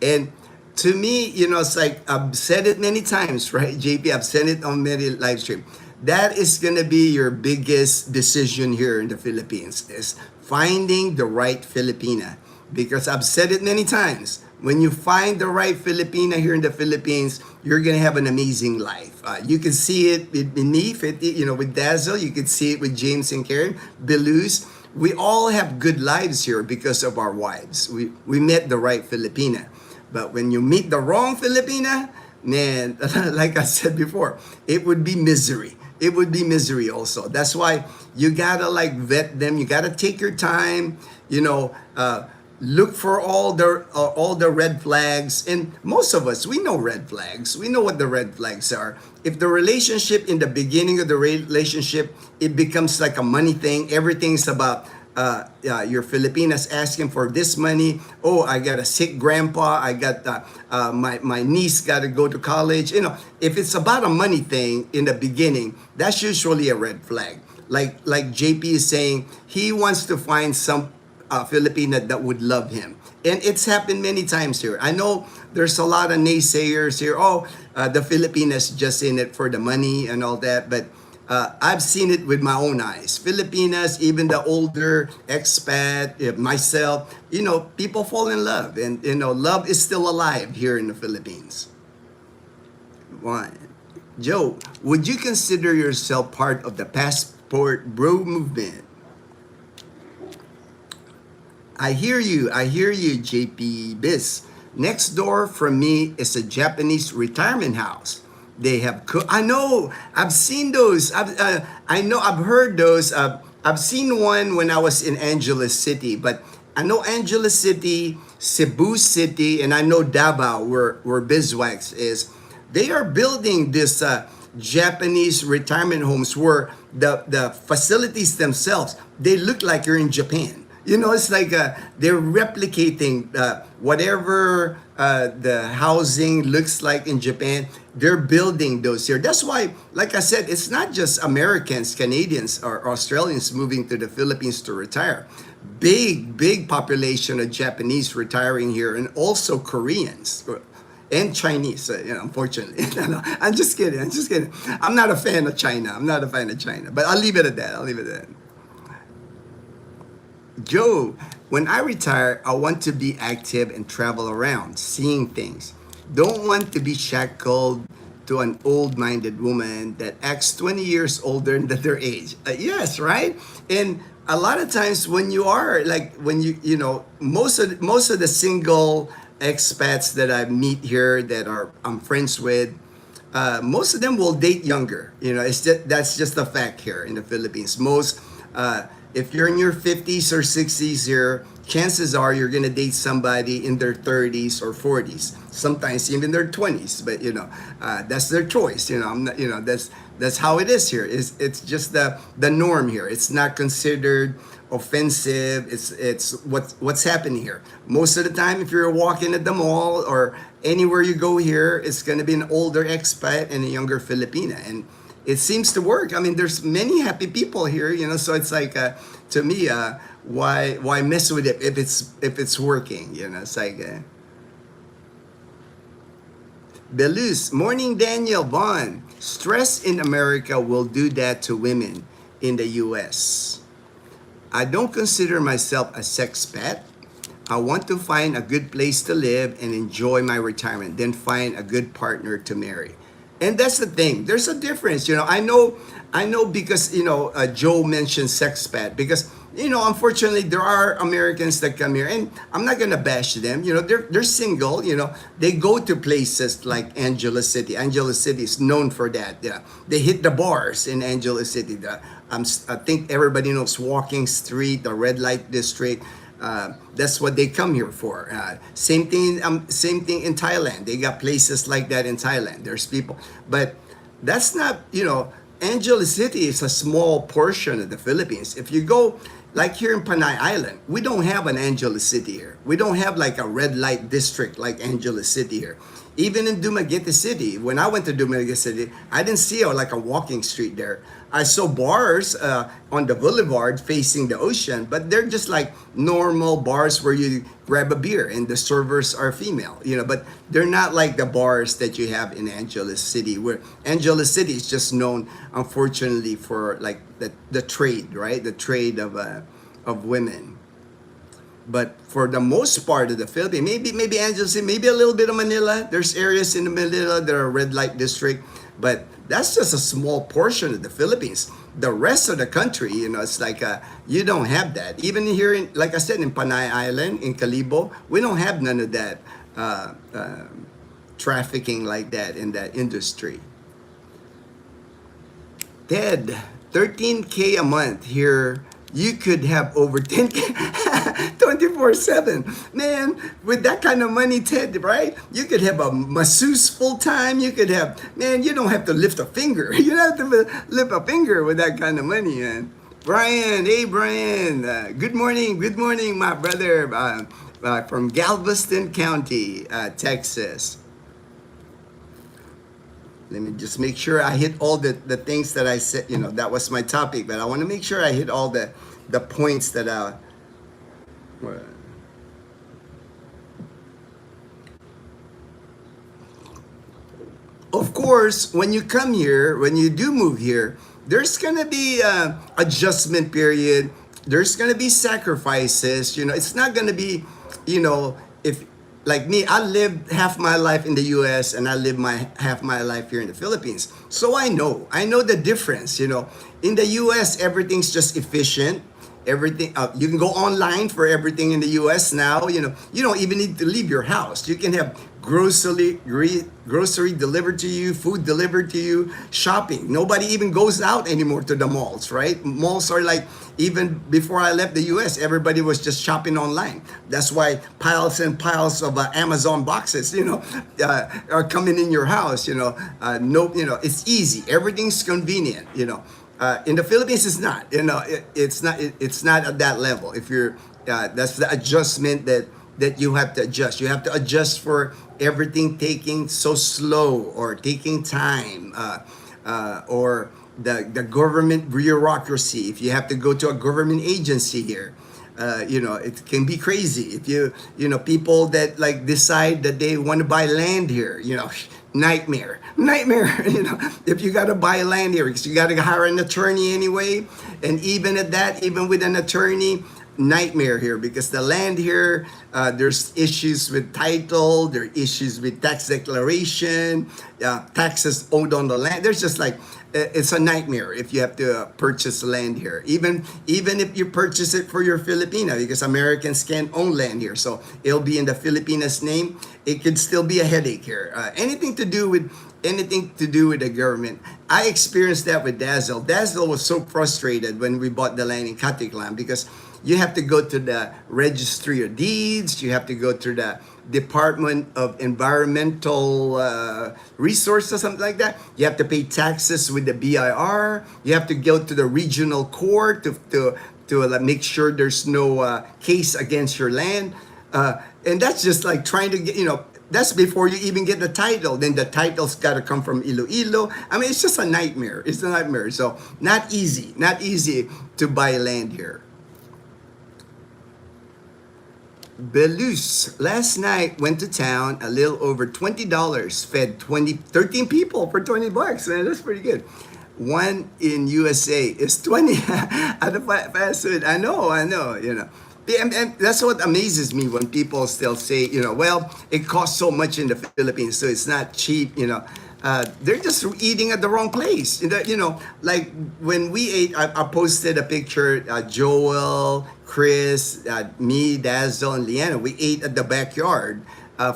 S1: And to me, it's like I've said it many times, right, JP? I've said it on many live stream. That is gonna be your biggest decision here in the Philippines is finding the right Filipina. Because I've said it many times. When you find the right Filipina here in the Philippines, you're gonna have an amazing life. You can see it with me, with Dazzle. You can see it with James and Karen, Belus. We all have good lives here because of our wives. We met the right Filipina. But when you meet the wrong Filipina, man, like I said before, it would be misery. It would be misery also. That's why you gotta like vet them. You gotta take your time. Look for all the red flags. And most of us, we know red flags. We know what the red flags are. If the relationship in the beginning of the relationship, it becomes like a money thing. Everything's about your Filipinas asking for this money. Oh, I got a sick grandpa. I got my niece got to go to college. If it's about a money thing in the beginning, that's usually a red flag. Like JP is saying, he wants to find some Filipina that would love him. And it's happened many times here. I know there's a lot of naysayers here. Oh, the Filipinas just in it for the money and all that. But I've seen it with my own eyes. Filipinas, even the older expat, myself, people fall in love. And, love is still alive here in the Philippines. One. Joe, would you consider yourself part of the Passport Bro movement? I hear you, JP Biz. Next door from me is a Japanese retirement house. They have I know, I've seen those. I've heard those. I've seen one when I was in Angeles City, but I know Angeles City, Cebu City, and I know Davao, where Bizwax is. They are building this Japanese retirement homes where the facilities themselves, they look like you're in Japan. It's like they're replicating whatever the housing looks like in Japan. They're building those here. That's why, like I said, it's not just Americans, Canadians, or Australians moving to the Philippines to retire. Big population of Japanese retiring here, and also Koreans and Chinese. Unfortunately, I'm just kidding. I'm not a fan of China. But I'll leave it at that. Joe, when I retire, I want to be active and travel around, seeing things. Don't want to be shackled to an old-minded woman that acts 20 years older than their age. Yes, right? And a lot of times when you are most of the single expats that I meet here that I'm friends with, most of them will date younger. That's just a fact here in the Philippines. Most if you're in your 50s or 60s here, chances are you're gonna date somebody in their 30s or 40s, sometimes even their 20s. But that's their choice. I'm not. That's how it is here. It's just the norm here. It's not considered offensive. It's what's happening here. Most of the time, if you're walking at the mall or anywhere you go here, it's gonna be an older expat and a younger Filipina, and it seems to work. I mean, there's many happy people here, so it's like, to me, why mess with it if it's working, it's like, Belus, morning Daniel Vaughn. Stress in America will do that to women in the US. I don't consider myself a sexpat. I want to find a good place to live and enjoy my retirement, then find a good partner to marry. And that's the thing. There's a difference, I know because Joe mentioned sexpat because unfortunately there are Americans that come here, and I'm not gonna bash them. They're single. They go to places like Angeles City. Angeles City is known for that. Yeah, they hit the bars in Angeles City. I think everybody knows Walking Street, the red light district. That's what they come here for. Same thing in Thailand. They got places like that in Thailand. There's people, but that's not. Angeles City is a small portion of the Philippines. If you go, like here in Panay Island, we don't have an Angeles City here. We don't have like a red light district like Angeles City here. Even in Dumaguete City, when I went to Dumaguete City, I didn't see like a walking street there. I saw bars on the boulevard facing the ocean, but they're just like normal bars where you grab a beer and the servers are female, but they're not like the bars that you have in Angeles City, where Angeles City is just known, unfortunately, for like the trade, right? The trade of women. But for the most part of the Philippines, maybe Angeles City, maybe a little bit of Manila. There's areas in Manila that are red light district, but that's just a small portion of the Philippines. The rest of the country, it's like you don't have that. Even here, like I said, in Panay Island, in Calibo, we don't have none of that trafficking like that in that industry. Ted, 13K a month here. You could have over 10K 24/7. Man, with that kind of money, Ted, right? You could have a masseuse full time. You could have, man, you don't have to lift a finger. You don't have to lift a finger with that kind of money, man. Brian, hey, Brian. Good morning, my brother from Galveston County, Texas. Let me just make sure I hit all the things that I said. That was my topic, but I want to make sure I hit all the points that I. Of course, when you come here, when you do move here, there's gonna be adjustment period. There's gonna be sacrifices. It's not gonna be, if like me, I lived half my life in the U.S. and I live half my life here in the Philippines. So I know the difference. In the U.S., everything's just efficient. Everything you can go online for everything in the U.S. now. You don't even need to leave your house. You can have grocery delivered to you, food delivered to you, shopping. Nobody even goes out anymore to the malls, right? Malls are like, even before I left the U.S., everybody was just shopping online. That's why piles and piles of Amazon boxes, are coming in your house. It's easy. Everything's convenient. In the Philippines, it's not. It's not. It's not at that level. If you're, that's the adjustment that you have to adjust. You have to adjust for everything taking so slow or taking time, or the government bureaucracy. If you have to go to a government agency here, it can be crazy. If people that like decide that they want to buy land here, nightmare. If you got to buy land here, because you got to hire an attorney anyway, and even at that, even with an attorney, nightmare here, because the land here, there's issues with title, there are issues with tax declaration, taxes owed on the land. There's just like, it's a nightmare if you have to purchase land here. Even if you purchase it for your Filipino, because Americans can't own land here, so it'll be in the Filipinas name. It could still be a headache here. Anything to do with the government. I experienced that with Dazzle. Dazzle was so frustrated when we bought the land in Katiklan, because you have to go to the Registry of Deeds, you have to go to the Department of Environmental Resources, something like that. You have to pay taxes with the BIR. You have to go to the regional court to make sure there's no case against your land. And that's just like trying to get, that's before you even get the title. Then the title's got to come from Iloilo. I mean, it's just a nightmare. It's a nightmare. So not easy to buy land here. Belus, last night went to town, a little over $20, fed 13 people for $20, man, that's pretty good. One in USA is 20 at the fast food. I know, and that's what amazes me when people still say, well, it costs so much in the Philippines, so it's not cheap, they're just eating at the wrong place. Like when we ate, I posted a picture, Joel, Chris, me, Dazzle, and Leanna, we ate at the backyard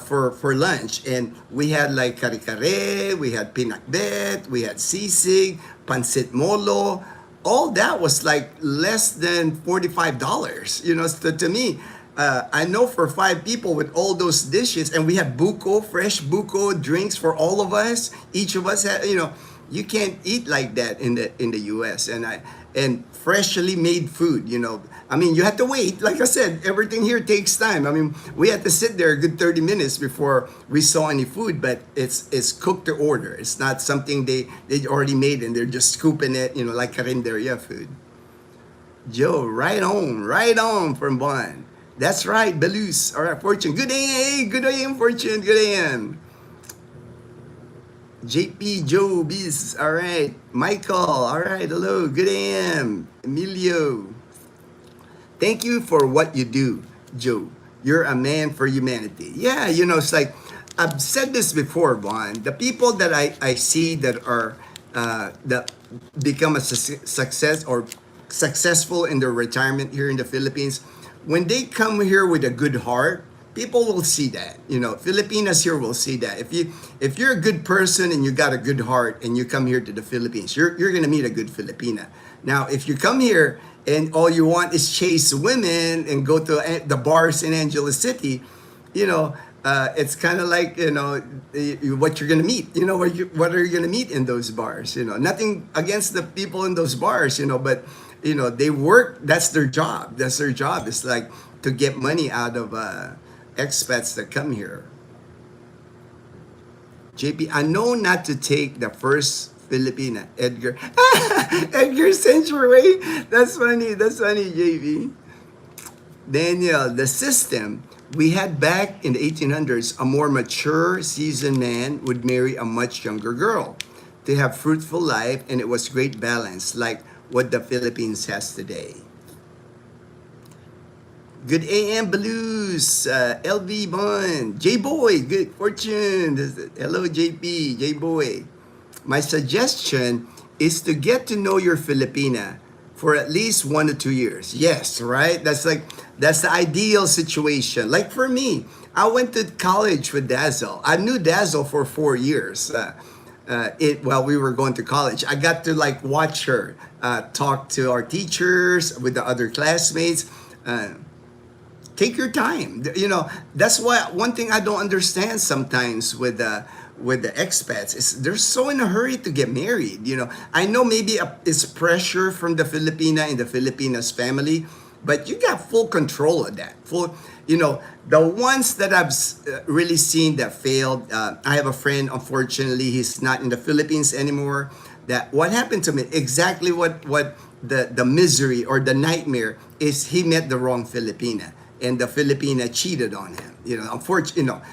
S1: for lunch. And we had like kare-kare, we had pinakbet, we had sisig, pancit molo. All that was like less than $45. So to me, I know for 5 people with all those dishes, and we had buko, fresh buko drinks for all of us. Each of us had, you can't eat like that in the U.S. And freshly made food, I mean, you have to wait. Like I said, everything here takes time. I mean, we had to sit there a good 30 minutes before we saw any food, but it's cooked to order. It's not something they already made and they're just scooping it, like karinderya food. Joe, right on from Bon. That's right, Belus. All right, Fortune. Good AM, good AM, Fortune, good AM. JP, Joe, Biz, all right. Michael, all right, hello, good AM. Emilio. Thank you for what you do, Joe. You're a man for humanity. Yeah, it's like, I've said this before, Vaughn. The people that I see that are, that become a success or successful in their retirement here in the Philippines, when they come here with a good heart, people will see that. Filipinas here will see that. If you're a good person and you got a good heart and you come here to the Philippines, you're gonna meet a good Filipina. Now, if you come here and all you want is chase women and go to the bars in Angeles City, it's kind of like what you're gonna meet. What are you gonna meet in those bars? Nothing against the people in those bars, but they work. That's their job. It's like to get money out of expats that come here. JP, I know not to take the first Filipina. Edgar. Edgar Century. That's funny, JP. Daniel, the system we had back in the 1800s, a more mature, seasoned man would marry a much younger girl to have fruitful life, and it was great balance, like what the Philippines has today. Good AM Blues, LV Bond, J-Boy, good fortune. Hello JP, J-Boy. My suggestion is to get to know your Filipina for at least 1 to 2 years. Yes, right? That's the ideal situation. Like for me, I went to college with Dazzle. I knew Dazzle for 4 years. While we were going to college, I got to watch her talk to our teachers, with the other classmates. Take your time. That's why one thing I don't understand sometimes with the expats is they're so in a hurry to get married. I know maybe it's pressure from the Filipina and the Filipinas family, but you got full control of that. The ones that I've really seen that failed. I have a friend, unfortunately, he's not in the Philippines anymore. That what happened to me, exactly what the misery or the nightmare is, he met the wrong Filipina. And the Filipina cheated on him. Unfortunately,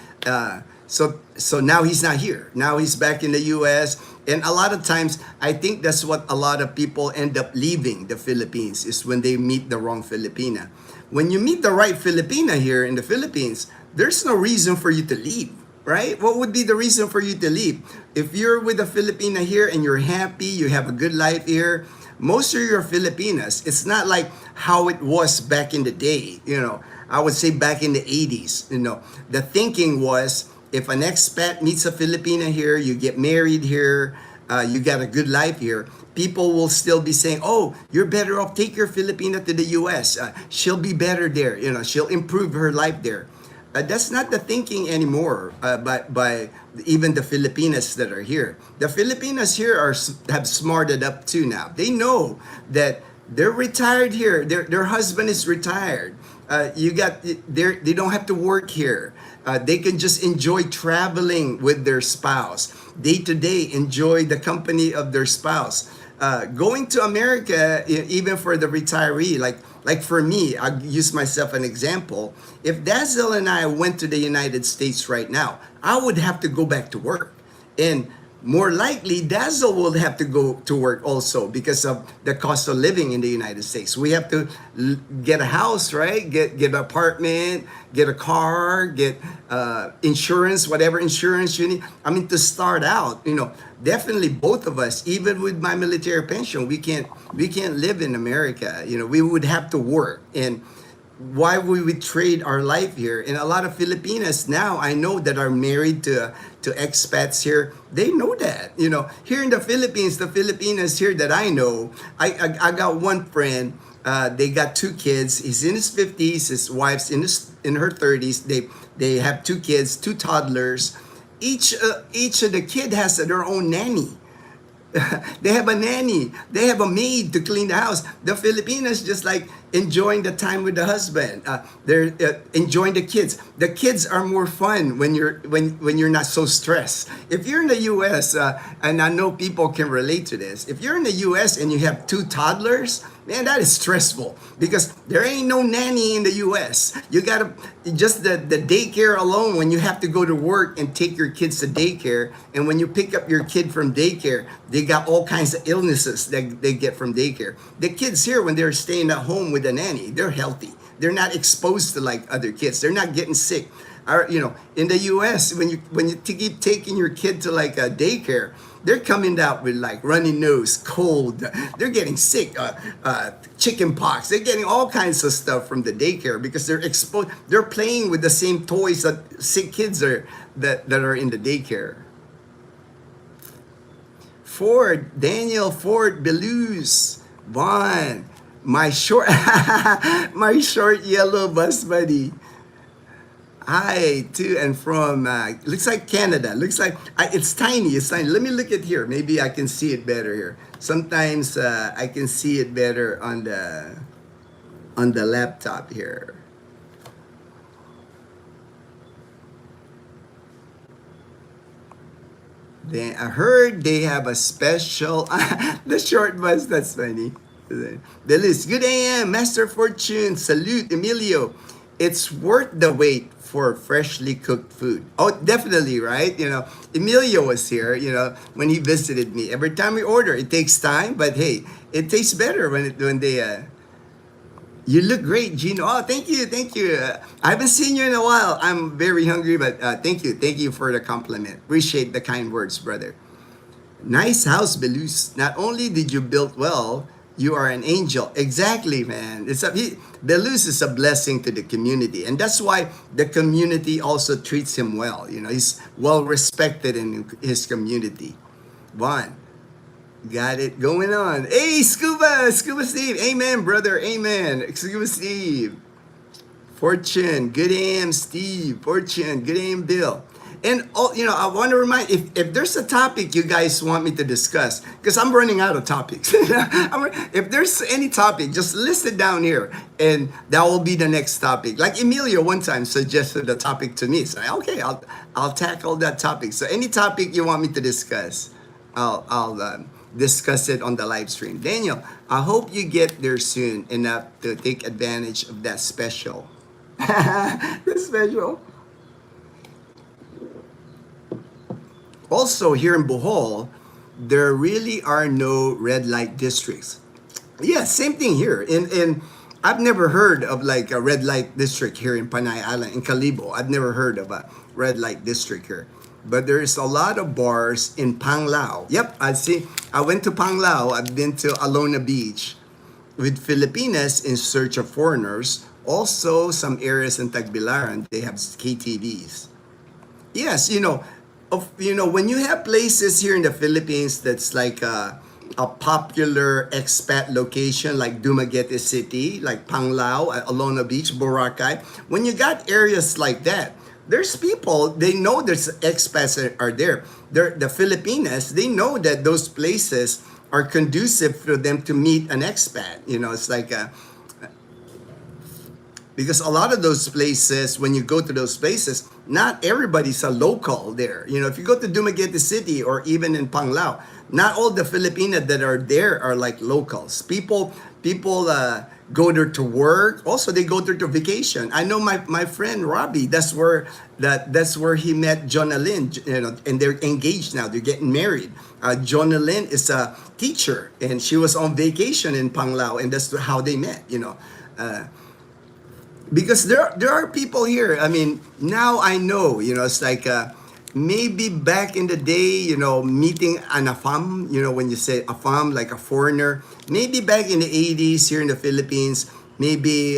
S1: so now he's not here. Now he's back in the U.S. And a lot of times, I think that's what a lot of people end up leaving the Philippines, is when they meet the wrong Filipina. When you meet the right Filipina here in the Philippines, there's no reason for you to leave, right? What would be the reason for you to leave? If you're with a Filipina here and you're happy, you have a good life here, most of your Filipinas, it's not like how it was back in the day. I would say back in the 80s, the thinking was, if an expat meets a Filipina here, you get married here, you got a good life here, people will still be saying, oh, you're better off, take your Filipina to the US. She'll be better there. She'll improve her life there. That's not the thinking anymore by even the Filipinas that are here. The Filipinas here have smarted up too now. They know that they're retired here. Their husband is retired. They don't have to work here. They can just enjoy traveling with their spouse. Day to day, enjoy the company of their spouse. Going to America, even for the retiree, like for me, I'll use myself an example. If Dazzle and I went to the United States right now, I would have to go back to work. And more likely, Dazzle will have to go to work also because of the cost of living in the United States. We have to get a house, right? Get an apartment, get a car, get insurance, whatever insurance you need. I mean, to start out, definitely both of us, even with my military pension, we can't live in America. We would have to work. And why we would trade our life here? And a lot of Filipinas now, I know, that are married to expats here, they know that. Here in the Philippines, the Filipinas here that I know, I got one friend. They got 2 kids. He's in his 50s. His wife's in her 30s. They have 2 kids, 2 toddlers. Each of the kid has their own nanny. They have a nanny. They have a maid to clean the house. The Filipinos just like enjoying the time with the husband. They're enjoying the kids. The kids are more fun when you're not so stressed. If you're in the U.S. And I know people can relate to this. If you're in the U.S. and you have two toddlers, man, that is stressful because there ain't no nanny in the U.S. You gotta just the daycare alone. When you have to go to work and take your kids to daycare, and when you pick up your kid from daycare, they got all kinds of illnesses that they get from daycare. The kids here, when they're staying at home with a nanny, they're healthy. They're not exposed to like other kids. They're not getting sick. Or, in the U.S., when you keep taking your kid to like a daycare, they're coming out with like runny nose, cold. They're getting sick, chicken pox. They're getting all kinds of stuff from the daycare because they're exposed. They're playing with the same toys that sick kids are that are in the daycare. Daniel Ford Belus, Vaughn, my short, my short yellow bus buddy. Hi, to and from, looks like Canada. Looks like, it's tiny, it's tiny. Let me look at here. Maybe I can see it better here. Sometimes I can see it better on the laptop here. Then I heard they have a special, the short bus, that's funny. The list, good AM, Master Fortune, salute, Emilio. It's worth the wait for freshly cooked food. Oh, definitely, right? Emilio was here, when he visited me. Every time we order, it takes time, but hey, it tastes better when they, you look great, Gino. Oh, thank you, thank you. I haven't seen you in a while. I'm very hungry, but thank you for the compliment. Appreciate the kind words, brother. Nice house, Belus. Not only did you build well, you are an angel. Exactly, man. Belus is a blessing to the community. And that's why the community also treats him well. He's well respected in his community. Vaughn, got it going on. Hey, Scuba Steve. Amen, brother. Amen. Scuba Steve. Fortune, good aim, Steve. Fortune, good aim, Bill. And I want to remind if there's a topic you guys want me to discuss, because I'm running out of topics. If there's any topic, just list it down here, and that will be the next topic. Like Emilio one time suggested a topic to me, so okay, I'll tackle that topic. So any topic you want me to discuss, I'll discuss it on the live stream. Daniel, I hope you get there soon enough to take advantage of that special. The special. Also, here in Bohol, there really are no red light districts. Yeah, same thing here. In I've never heard of like a red light district here in Panay Island, in Calibo. I've never heard of a red light district here. But there's a lot of bars in Panglao. Yep, I went to Panglao. I've been to Alona Beach with Filipinas in search of foreigners. Also, some areas in Tagbilaran, they have KTVs. Yes, when you have places here in the Philippines that's like a popular expat location like Dumaguete City, like Panglao, Alona Beach, Boracay, when you got areas like that, there's people, they know there's expats that are there. The Filipinas, they know that those places are conducive for them to meet an expat. It's like because a lot of those places, when you go to those places, not everybody's a local there. If you go to Dumaguete City or even in Panglao, not all the Filipinos that are there are like locals. People go there to work. Also, they go there to vacation. I know my friend Robbie. That's where he met Jonalyn. And they're engaged now. They're getting married. Jonalyn is a teacher, and she was on vacation in Panglao, and that's how they met. Because there are people here. I mean, now I know, it's like maybe back in the day, meeting an AFAM, when you say AFAM, like a foreigner, maybe back in the 80s here in the Philippines, maybe,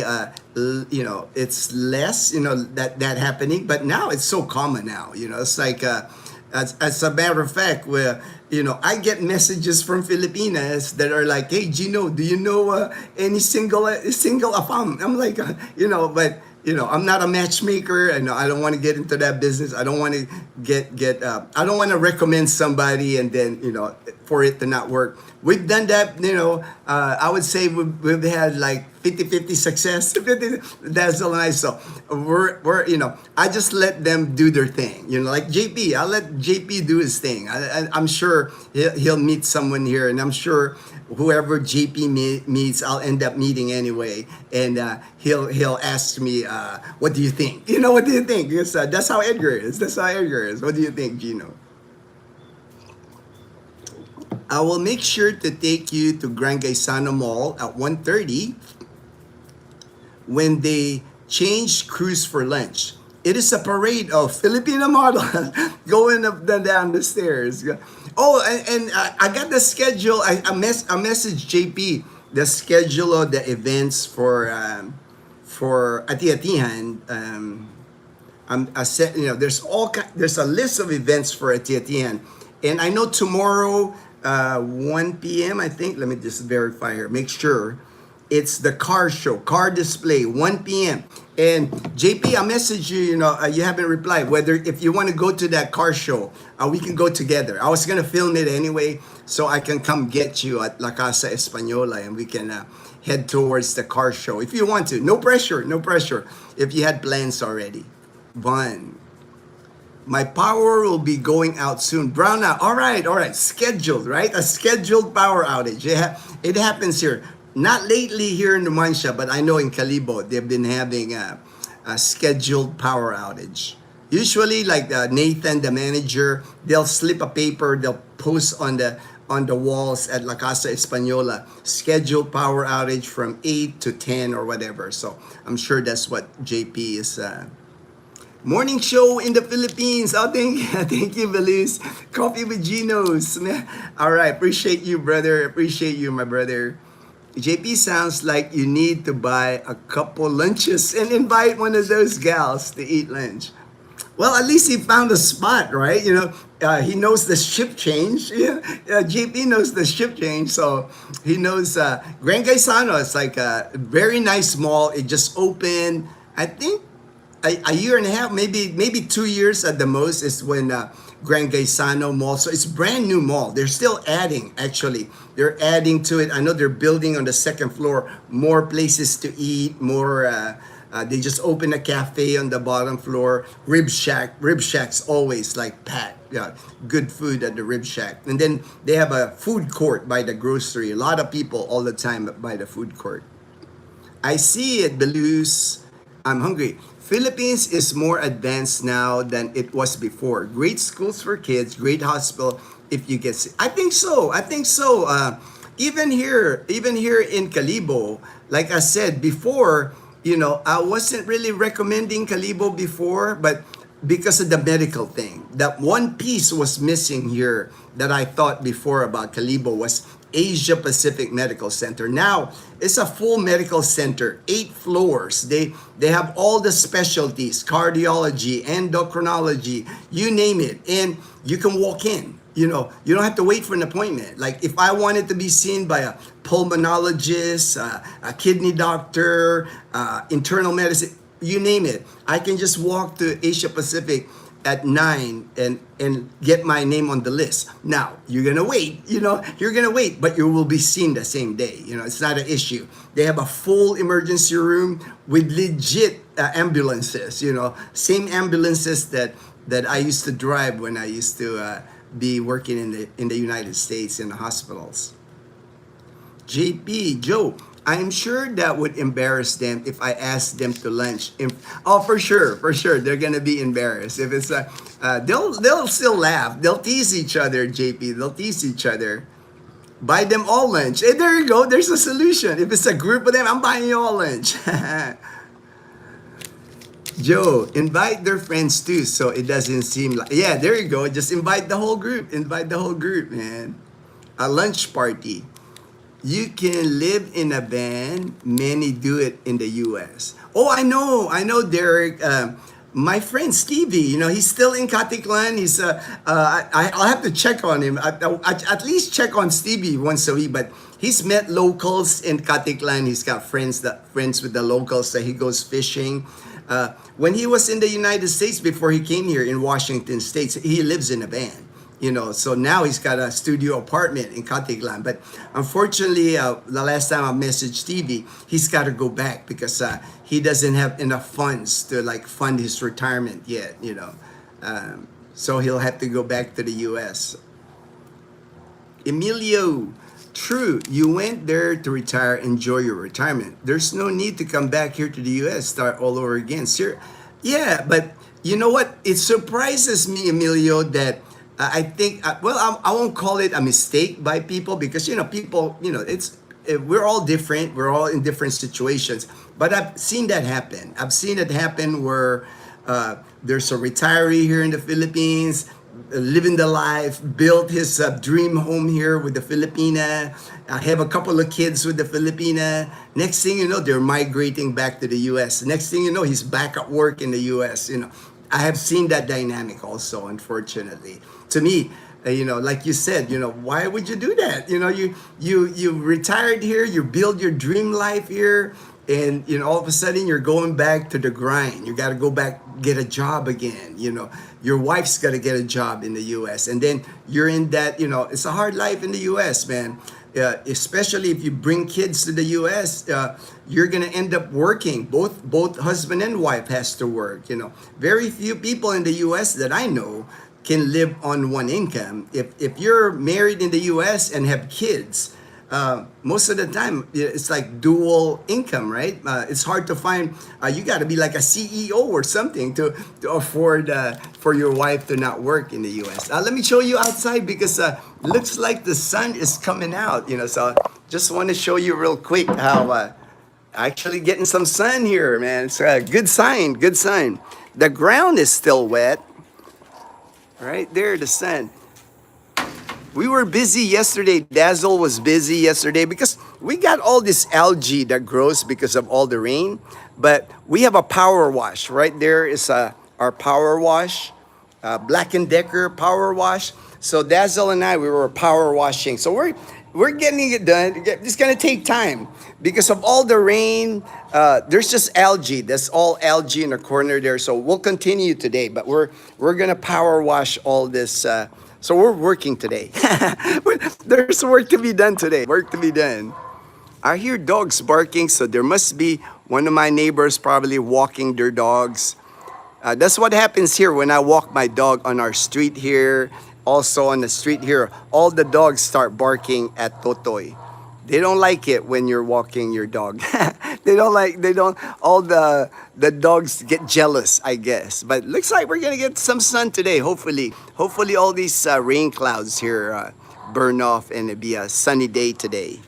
S1: it's less, that happening. But now it's so common now, it's like, as a matter of fact, where I get messages from Filipinas that are like, "Hey, Gino, do you know any single AFAM?" I'm like, but I'm not a matchmaker, and I don't want to get into that business. I don't want to I don't want to recommend somebody and then for it to not work. We've done that. I would say we've had like 50-50 success. That's so nice. So we're I just let them do their thing. Like JP, I'll let JP do his thing. I'm sure he'll meet someone here, and I'm sure whoever JP meets, I'll end up meeting anyway, and he'll ask me, "What do you think? What do you think?" Because that's how Edgar is. That's how Edgar is. What do you think, Gino? I will make sure to take you to Grand Gaisano Mall at 1:30 when they change crews for lunch. It is a parade of Filipino models going up and down the stairs. Oh, and I got the schedule. I messaged JP the schedule of the events for Ati-Atihan. I said, there's a list of events for Ati-Atihan, and I know tomorrow 1 p.m. I think. Let me just verify here. Make sure. It's the car show, car display, 1 p.m. And JP, I messaged you, you haven't replied. Whether if you want to go to that car show, we can go together. I was going to film it anyway, so I can come get you at La Casa Española, and we can head towards the car show. If you want to. No pressure, no pressure. If you had plans already. One. My power will be going out soon. Brownout. All right. Scheduled, right? A scheduled power outage. It happens here. Not lately here in Numancia, but I know in Calibo, they've been having a scheduled power outage. Usually, like Nathan, the manager, they'll slip a paper, they'll post on the walls at La Casa Española, scheduled power outage from 8 to 10 or whatever. So I'm sure that's what JP is. Morning show in the Philippines. Oh, thank you, Belize. Coffee with Geno's. All right, appreciate you, brother. Appreciate you, my brother. JP sounds like you need to buy a couple lunches and invite one of those gals to eat lunch. Well, at least he found a spot, right? He knows the shift change. JP knows the shift change, so he knows Grand Gaisano. It's like a very nice mall. It just opened, I think, a year and a half, maybe 2 years at the most is when Grand Gaisano Mall. So it's brand new mall. They're still adding, actually. They're adding to it. I know they're building on the second floor more places to eat, more. They just opened a cafe on the bottom floor. Rib Shack. Rib Shack's always like packed. Yeah, good food at the Rib Shack. And then they have a food court by the grocery. A lot of people all the time by the food court. I see it, Belu's. I'm hungry. Philippines is more advanced now than it was before. Great schools for kids, great hospital if you get sick. I think so. Even here in Calibo, like I said before, I wasn't really recommending Calibo before, but because of the medical thing, that one piece was missing here that I thought before about Calibo was Asia Pacific Medical Center. Now it's a full medical center, 8 floors. They have all the specialties, cardiology, endocrinology, you name it, and you can walk in. You don't have to wait for an appointment. Like if I wanted to be seen by a pulmonologist, a kidney doctor, internal medicine, you name it, I can just walk to Asia Pacific at 9 and get my name on the list. Now, you're gonna wait, but you will be seen the same day. It's not an issue. They have a full emergency room with legit ambulances, same ambulances that I used to drive when I used to be working in the United States in the hospitals. JP, Joe, I'm sure that would embarrass them if I asked them to lunch. For sure, they're gonna be embarrassed. If it's they'll still laugh. They'll tease each other, JP. They'll tease each other. Buy them all lunch. Hey, there you go. There's a solution. If it's a group of them, I'm buying you all lunch. Joe, invite their friends too, so it doesn't seem like. Yeah, there you go. Just invite the whole group. Invite the whole group, man. A lunch party. You can live in a van. Many do it in the U.S. Oh, I know, Derek. My friend Stevie, he's still in Caticlan. He's I'll have to check on him. I at least check on Stevie once a week. But he's met locals in Caticlan. He's got friends with the locals that he goes fishing. When he was in the United States before he came here in Washington State, he lives in a van. So now he's got a studio apartment in Catiglan. But unfortunately, the last time I messaged Stevie, he's got to go back because he doesn't have enough funds to like fund his retirement yet. So he'll have to go back to the U.S. Emilio, true, you went there to retire, enjoy your retirement. There's no need to come back here to the U.S., start all over again. Yeah, but you know what? It surprises me, Emilio, that I think, I won't call it a mistake by people because, people, we're all different. We're all in different situations. But I've seen that happen. I've seen it happen where there's a retiree here in the Philippines, living the life, built his dream home here with the Filipina, have a couple of kids with the Filipina. Next thing you know, they're migrating back to the U.S. Next thing you know, he's back at work in the U.S. I have seen that dynamic also, unfortunately. To me, like you said, why would you do that? You retired here, you build your dream life here, and all of a sudden you're going back to the grind. You got to go back, get a job again. Your wife's got to get a job in the U.S. and then you're in that. It's a hard life in the U.S., man. Especially if you bring kids to the U.S., you're gonna end up working. Both husband and wife has to work. Very few people in the U.S. that I know can live on one income. If you're married in the U.S. and have kids, most of the time it's like dual income, right? It's hard to find. You got to be like a CEO or something to afford for your wife to not work in the U.S. Let me show you outside because looks like the sun is coming out. So just want to show you real quick how actually getting some sun here, man. It's a good sign. Good sign. The ground is still wet. Right there, the sun. We were busy yesterday. Dazzle was busy yesterday because we got all this algae that grows because of all the rain. But we have a power wash. Right there is our power wash, Black & Decker power wash. So Dazzle and I, we were power washing. So we're getting it done. It's gonna take time because of all the rain. There's just algae. That's all algae in the corner there. So we'll continue today, but we're gonna power wash all this. So we're working today. There's work to be done today. Work to be done. I hear dogs barking, so there must be one of my neighbors probably walking their dogs. That's what happens here when I walk my dog on our street here. Also on the street here, all the dogs start barking at Totoy. They don't like it when you're walking your dog. All the dogs get jealous, I guess. But looks like we're gonna get some sun today, hopefully. Hopefully all these rain clouds here burn off and it'll be a sunny day today.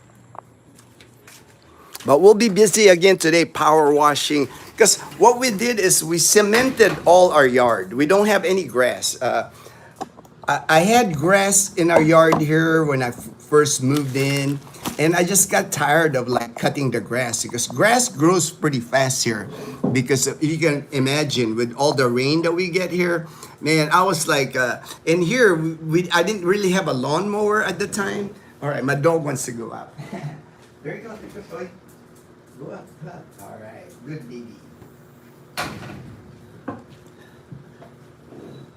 S1: But we'll be busy again today power washing because what we did is we cemented all our yard. We don't have any grass. I had grass in our yard here when I first moved in, and I just got tired of like cutting the grass because grass grows pretty fast here. Because you can imagine with all the rain that we get here, man, I was like, and here I didn't really have a lawnmower at the time. All right, my dog wants to go out. There you go, toy. Go up. All right, good baby.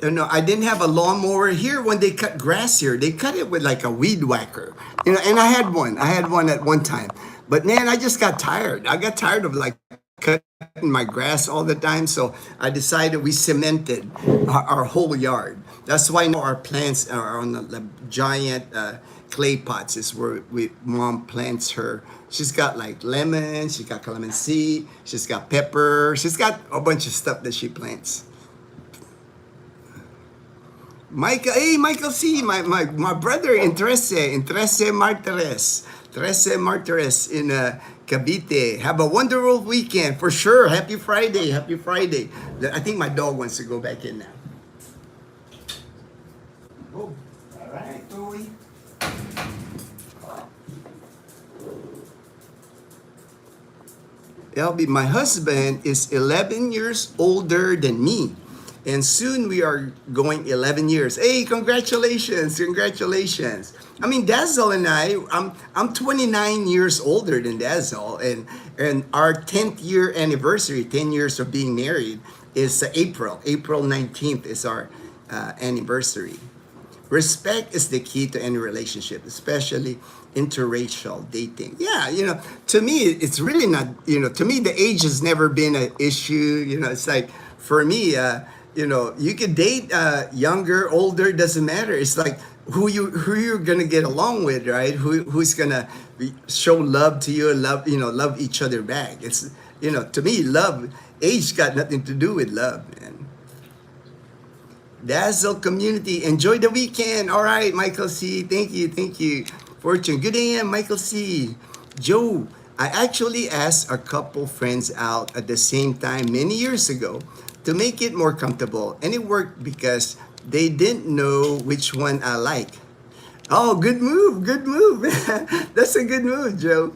S1: I didn't have a lawnmower here when they cut grass here. They cut it with like a weed whacker. And I had one. I had one at one time. But man, I just got tired. I got tired of like cutting my grass all the time. So I decided we cemented our whole yard. That's why now our plants are on the giant clay pots. Is where mom plants her. She's got like lemon. She's got calamansi. She's got pepper. She's got a bunch of stuff that she plants. Michael, hey, Michael C., my brother in Trece Martires in Cavite. Have a wonderful weekend, for sure. Happy Friday. I think my dog wants to go back in now. Oh, all right, Toy. LB, my husband is 11 years older than me. And soon we are going 11 years. Hey, congratulations, congratulations. I mean, Dazzle and I'm 29 years older than Dazzle, and our 10th year anniversary, 10 years of being married, is April 19th is our anniversary. Respect is the key to any relationship, especially interracial dating. Yeah, to me, it's really not, to me, the age has never been an issue. It's like, for me, you could date younger, older, doesn't matter. It's like who you're gonna get along with, right? Who's gonna show love to you, love each other back. It's, to me, love, age got nothing to do with love, man. Dazzle community, enjoy the weekend. All right, Michael C. Thank you. Fortune, good AM, Michael C. Joe, I actually asked a couple friends out at the same time many years ago to make it more comfortable, and it worked because they didn't know which one I like. Oh, good move. That's a good move, Joe.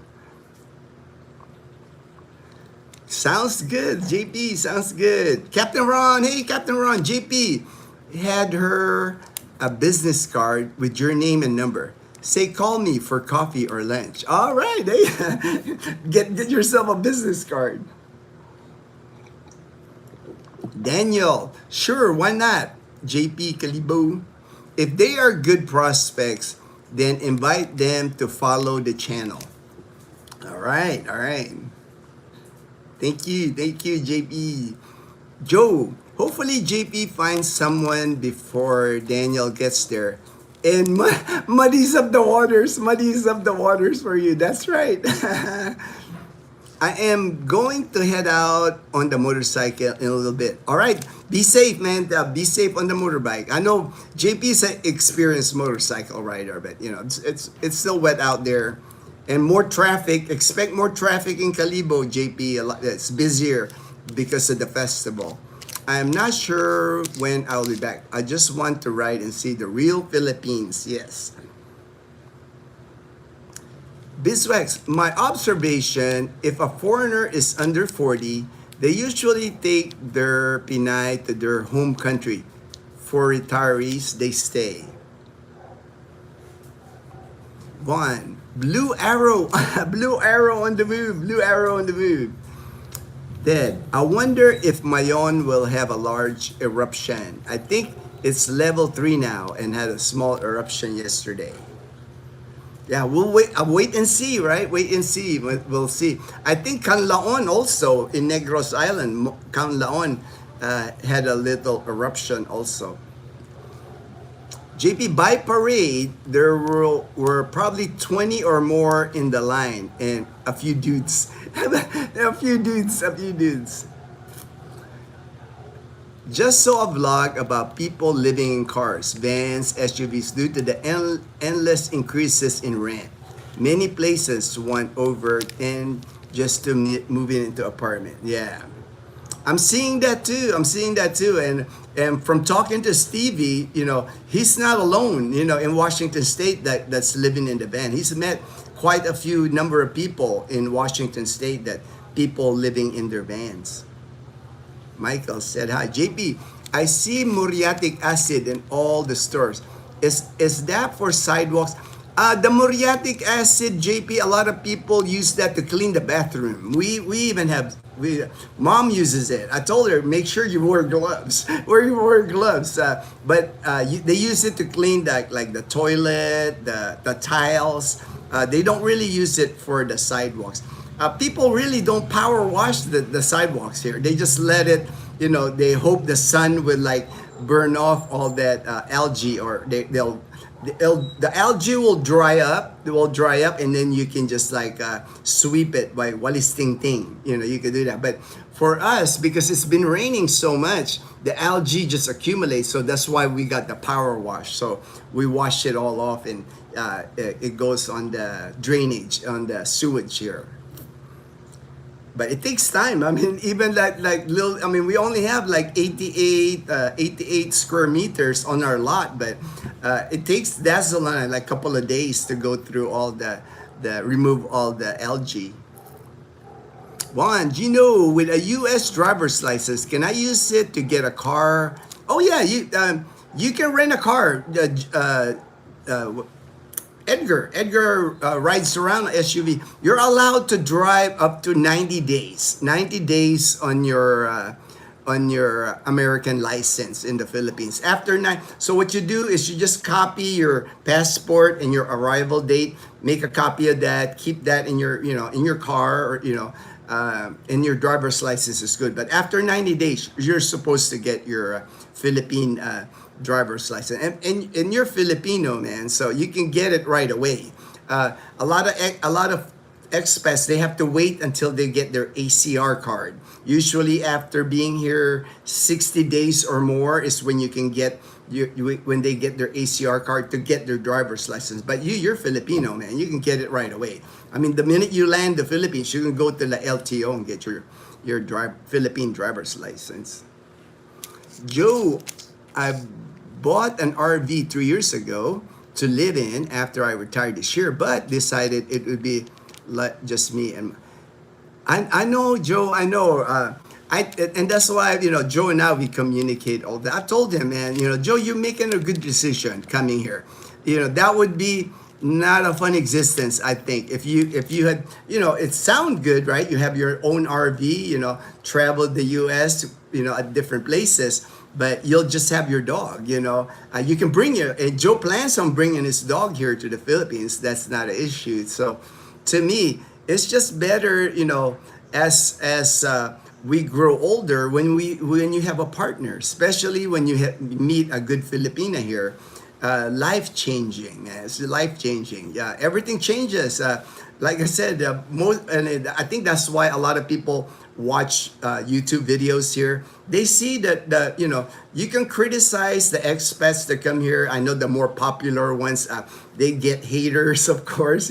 S1: Sounds good, JP. Sounds good. Captain Ron, hey, Captain Ron, JP had her a business card with your name and number. Say, call me for coffee or lunch. All right, hey, get yourself a business card. Daniel, sure, why not? JP Kalibo. If they are good prospects, then invite them to follow the channel. All right. Thank you, JP. Joe, hopefully JP finds someone before Daniel gets there and muddies up the waters for you. That's right. I am going to head out on the motorcycle in a little bit. All right, be safe, man. Be safe on the motorbike. I know JP is an experienced motorcycle rider, but it's still wet out there, and more traffic. Expect more traffic in Kalibo, JP. It's busier because of the festival. I am not sure when I'll be back. I just want to ride and see the real Philippines. Yes. Biswax, my observation, if a foreigner is under 40, they usually take their Pinay to their home country. For retirees, they stay. One, Blue Arrow, Blue Arrow on the move. Dead. I wonder if Mayon will have a large eruption. I think it's level 3 now and had a small eruption yesterday. Yeah, we'll wait and see, right? Wait and see. We'll see. I think Canlaon also in Negros Island, Canlaon had a little eruption also. JP, by parade, there were probably 20 or more in the line and a few dudes. a few dudes. Just saw a vlog about people living in cars, vans, SUVs due to the endless increases in rent. Many places want over 10 just to move into apartment. Yeah. I'm seeing that too. And from talking to Stevie, he's not alone, in Washington State that's living in the van. He's met quite a few number of people in Washington State that people living in their vans. Michael said, hi. JP, I see muriatic acid in all the stores. Is that for sidewalks? The muriatic acid, JP, a lot of people use that to clean the bathroom. We even have, mom uses it. I told her, make sure you wear gloves. They use it to clean the toilet, the tiles. They don't really use it for the sidewalks. People really don't power wash the sidewalks here. They just let it, they hope the sun will burn off all that algae, or the algae will dry up. And then you can just sweep it by walis ting ting. You can do that. But for us, because it's been raining so much, the algae just accumulates. So that's why we got the power wash. So we wash it all off, and it goes on the drainage, on the sewage here. But it takes time. I mean, even we only have 88 square meters on our lot, but it takes Dazzle a couple of days to go through all remove all the algae. Juan, Gino, with a U.S. driver's license, can I use it to get a car? Oh yeah, you can rent a car. Edgar rides around SUV. You're allowed to drive up to 90 days. 90 days on your American license in the Philippines. After nine, so what you do is you just copy your passport and your arrival date. Make a copy of that. Keep that in your in your car, or in your driver's license is good. But after 90 days, you're supposed to get your Philippine driver's license, and you're Filipino, man, so you can get it right away. A lot of expats, they have to wait until they get their ACR card. Usually after being here 60 days or more is when you can get when they get their ACR card to get their driver's license. But you're Filipino, man, you can get it right away. I mean, the minute you land the Philippines, you can go to the LTO and get your Philippine driver's license. Joe, I bought an RV 3 years ago to live in after I retired this year, but decided it would be just me and I know, Joe. I know. And that's why Joe and I, we communicate all that. I told him, man, Joe, you're making a good decision coming here. That would be not a fun existence, I think, if you had, it sound good, right? You have your own RV, travel the U.S., at different places, but you'll just have your dog. You can bring and Joe plans on bringing his dog here to the Philippines. That's not an issue. So, to me, it's just better, as we grow older, when you have a partner, especially when you meet a good Filipina here. Life changing. It's life changing. Yeah, everything changes. Like I said, and I think that's why a lot of people watch YouTube videos here. They see that you can criticize the expats that come here. I know the more popular ones, they get haters, of course.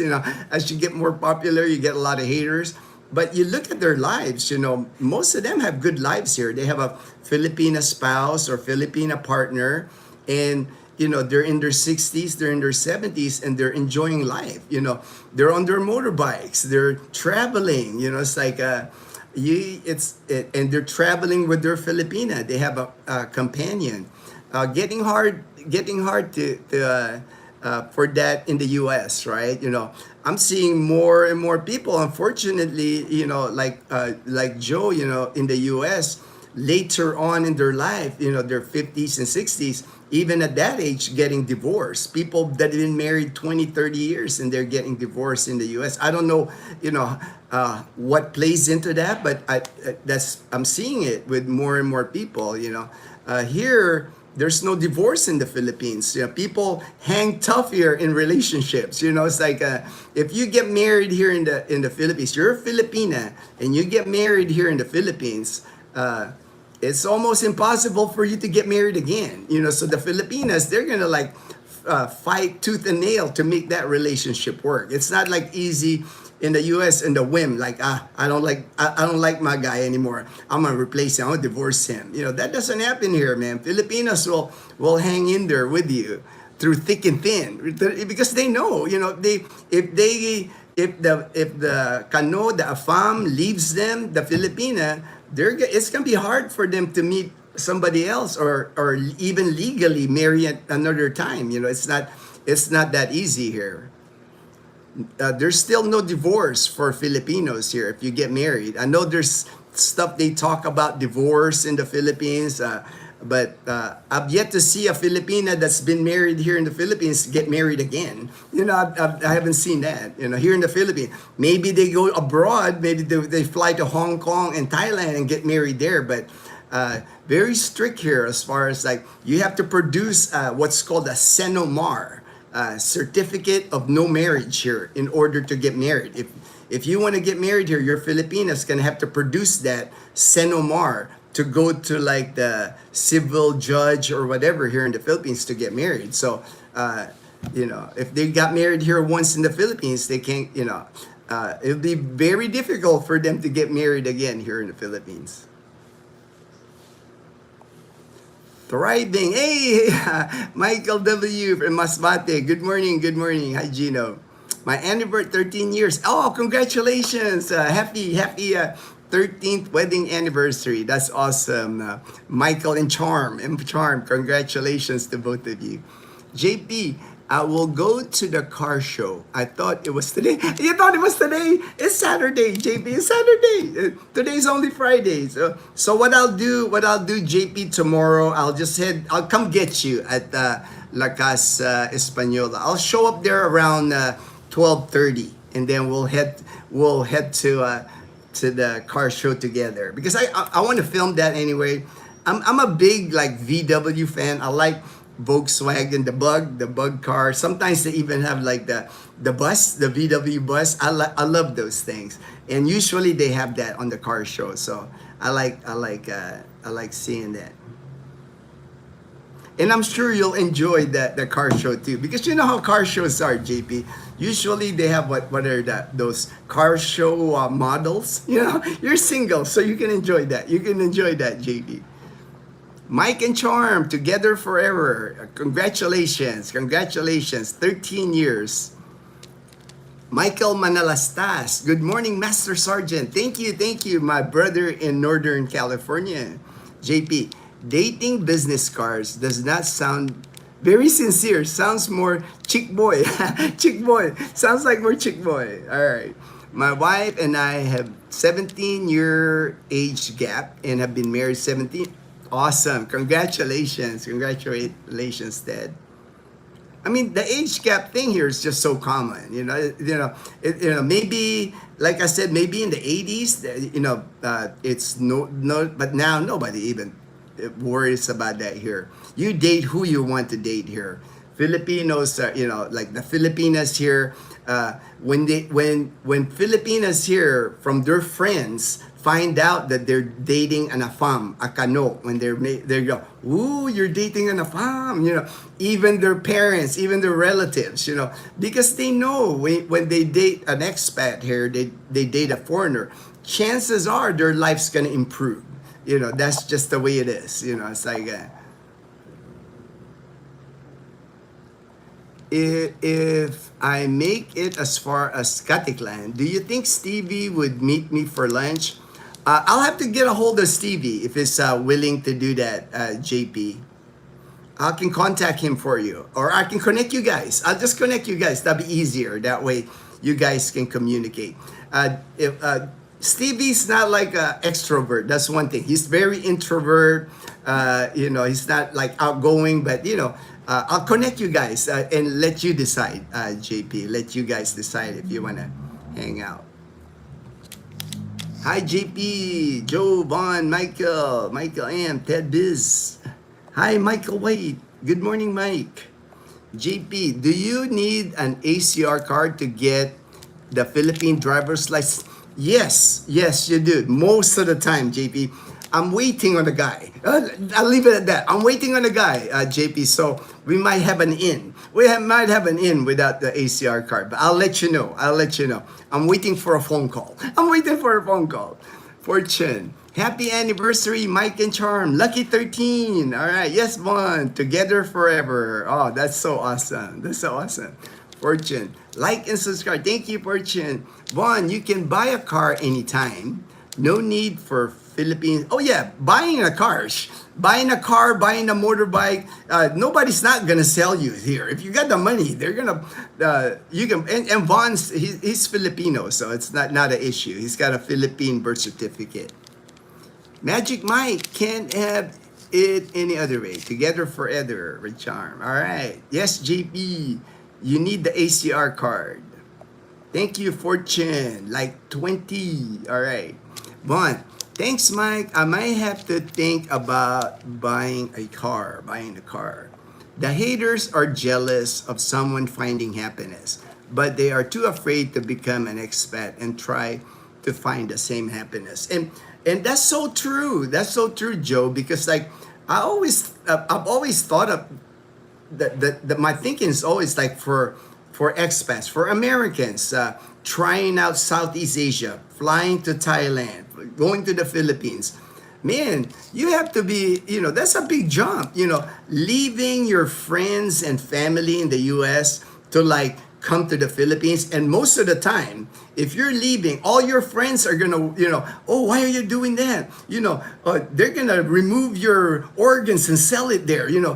S1: As you get more popular, you get a lot of haters. But you look at their lives. Most of them have good lives here. They have a Filipina spouse or Filipina partner, and they're in their 60s, they're in their 70s, and they're enjoying life. They're on their motorbikes, they're traveling. It's like and they're traveling with their Filipina. They have a companion. Getting hard to for that in the U.S., right? I'm seeing more and more people, unfortunately, like Joe, in the U.S. later on in their life, their 50s and 60s, even at that age, getting divorced. People that have been married 20, 30 years and they're getting divorced in the U.S. I don't know, what plays into that, but I'm seeing it with more and more people. Here, there's no divorce in the Philippines. People hang tough here in relationships. It's like if you get married here in the Philippines, you're a Filipina, and you get married here in the Philippines. It's almost impossible for you to get married again. So the Filipinas, they're gonna fight tooth and nail to make that relationship work. It's not like easy in the U.S. and the whim, like I don't like my guy anymore. I'm gonna replace him. I'm gonna divorce him. That doesn't happen here, man. Filipinos will hang in there with you through thick and thin because they know. If the Kano, the Afam leaves them, the Filipina, it's gonna be hard for them to meet somebody else or even legally marry at another time. It's not that easy here. There's still no divorce for Filipinos here if you get married. I know there's stuff they talk about divorce in the Philippines, but I've yet to see a Filipina that's been married here in the Philippines get married again. I haven't seen that. Here in the Philippines, maybe they go abroad, maybe they fly to Hong Kong and Thailand and get married there, but very strict here as far as you have to produce what's called a Senomar. Certificate of no marriage here in order to get married. If you want to get married here, your Filipinas gonna have to produce that Senomar to go to the civil judge or whatever here in the Philippines to get married. So, if they got married here once in the Philippines, they can't. It'll be very difficult for them to get married again here in the Philippines. Thriving. Hey, Michael W. from Masbate. Good morning. Hi, Gino. My anniversary, 13 years. Oh, congratulations. Happy 13th wedding anniversary. That's awesome. Michael and Charm. Congratulations to both of you. JP, I will go to the car show. I thought it was today. You thought it was today? It's Saturday, JP. It's Saturday. Today's only Friday. So what I'll do, JP, tomorrow, I'll come get you at La Casa Española. I'll show up there around 12:30, and then we'll head to the car show together, because I want to film that anyway. I'm a big like VW fan. I like Volkswagen, the bug car. Sometimes they even have like the bus, the VW bus. I love those things, and usually they have that on the car show. So I like seeing that. And I'm sure you'll enjoy the car show too, because you know how car shows are, JP. Usually they have what are those car show models. You know, you're single, so you can enjoy that. You can enjoy that, JP. Mike and Charm, together forever. Congratulations, 13 years. Michael Manalastas, good morning, Master Sergeant. Thank you, my brother in Northern California. JP, dating business cards does not sound very sincere. Sounds more chick boy. Chick boy. Sounds like more chick boy. All right. My wife and I have 17-year age gap and have been married 17. Awesome. Congratulations, Ted. I mean, the age gap thing here is just so common. Maybe, like I said, maybe in the 80s, it's no, but now nobody even worries about that here. You date who you want to date here. Filipinos, like the Filipinas here, when Filipinas here from their friends find out that they're dating an AFAM, a Kano, when they go, ooh, you're dating an AFAM, even their parents, even their relatives, because they know when they date an expat here, they date a foreigner, chances are their life's gonna improve. That's just the way it is. It's like, if I make it as far as Katiklan, do you think Stevie would meet me for lunch? I'll have to get a hold of Stevie if he's willing to do that, JP. I can contact him for you, or I can connect you guys. I'll just connect you guys. That'll be easier. That way you guys can communicate. Stevie's not like an extrovert. That's one thing. He's very introvert. He's not like outgoing, but I'll connect you guys and let you decide, JP. Let you guys decide if you want to hang out. Hi, JP, Joe, Vaughn, Michael M, Ted Biz. Hi, Michael White. Good morning, Mike. JP, do you need an ACR card to get the Philippine driver's license? Yes, you do. Most of the time, JP. I'm waiting on a guy. I'll leave it at that. I'm waiting on a guy, JP. So we might have an in. Might have an in without the ACR card, but I'll let you know. I'm waiting for a phone call. Fortune. Happy anniversary, Mike and Charm. Lucky 13. All right. Yes, Vaughn. Together forever. Oh, that's so awesome. Fortune. Like and subscribe. Thank you, Fortune. Vaughn, you can buy a car anytime. No need for Philippines. Oh yeah, buying a car, buying a motorbike. Nobody's not gonna sell you here. If you got the money, they're gonna. You can. And Vaughn's he's Filipino, so it's not an issue. He's got a Philippine birth certificate. Magic Mike can't have it any other way. Together forever with Charm. All right. Yes, JP, you need the ACR card. Thank you, Fortune. Like 20. All right. Vaughn, thanks, Mike. I might have to think about buying a car. The haters are jealous of someone finding happiness, but they are too afraid to become an expat and try to find the same happiness. And that's so true. Joe, because like I've always thought of that my thinking is always like for expats, for Americans, trying out Southeast Asia, flying to Thailand, going to the Philippines. Man, you have to be, that's a big jump, leaving your friends and family in the US to like come to the Philippines. And most of the time, if you're leaving, all your friends are gonna, oh, why are you doing that? They're gonna remove your organs and sell it there. You're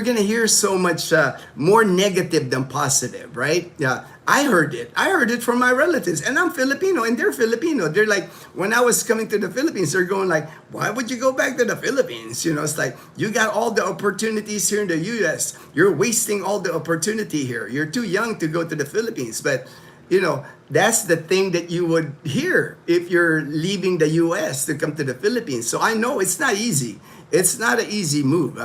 S1: gonna hear so much more negative than positive, right? Yeah, I heard it. I heard it from my relatives, and I'm Filipino, and they're Filipino. They're like, when I was coming to the Philippines, they're going like, why would you go back to the Philippines? It's like, you got all the opportunities here in the U.S. You're wasting all the opportunity here. You're too young to go to the Philippines, but that's the thing that you would hear if you're leaving the U.S. to come to the Philippines. So I know it's not easy. It's not an easy move.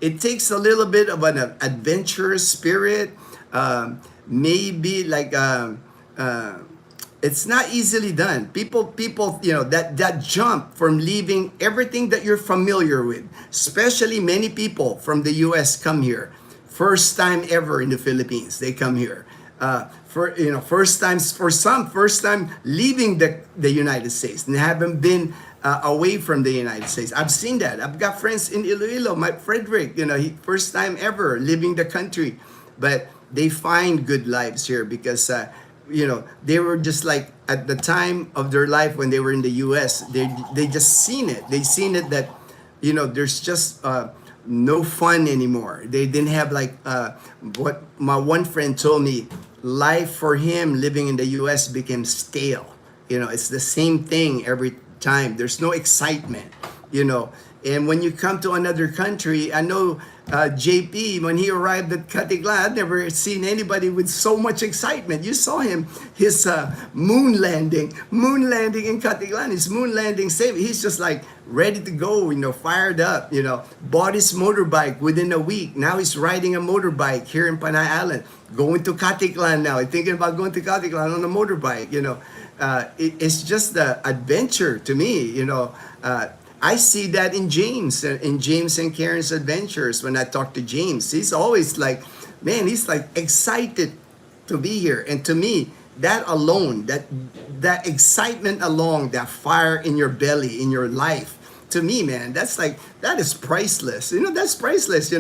S1: It takes a little bit of an adventurous spirit. Maybe like it's not easily done. People, that jump from leaving everything that you're familiar with, especially many people from the U.S. come here, first time ever in the Philippines. They come here. First time leaving the United States and haven't been away from the United States. I've seen that. I've got friends in Iloilo, my Frederick, he first time ever leaving the country, but they find good lives here because, they were just like at the time of their life when they were in the U.S., they just seen it. They seen it that, there's just no fun anymore. They didn't have like what my one friend told me, life for him living in the U.S. became stale. It's the same thing every time. There's no excitement, And when you come to another country, I know JP, when he arrived at Catiglan, I've never seen anybody with so much excitement. You saw him, his moon landing in Catiglan, his moon landing save. He's just like ready to go, fired up, bought his motorbike within a week. Now he's riding a motorbike here in Panay Island, going to Catiglan now, thinking about going to Catiglan on a motorbike, it's just the adventure to me, I see that in James and Karen's adventures. When I talk to James, he's always like, man, he's like excited to be here. And to me, that alone, that excitement alone, that fire in your belly, in your life, to me, man, that is priceless. That's priceless.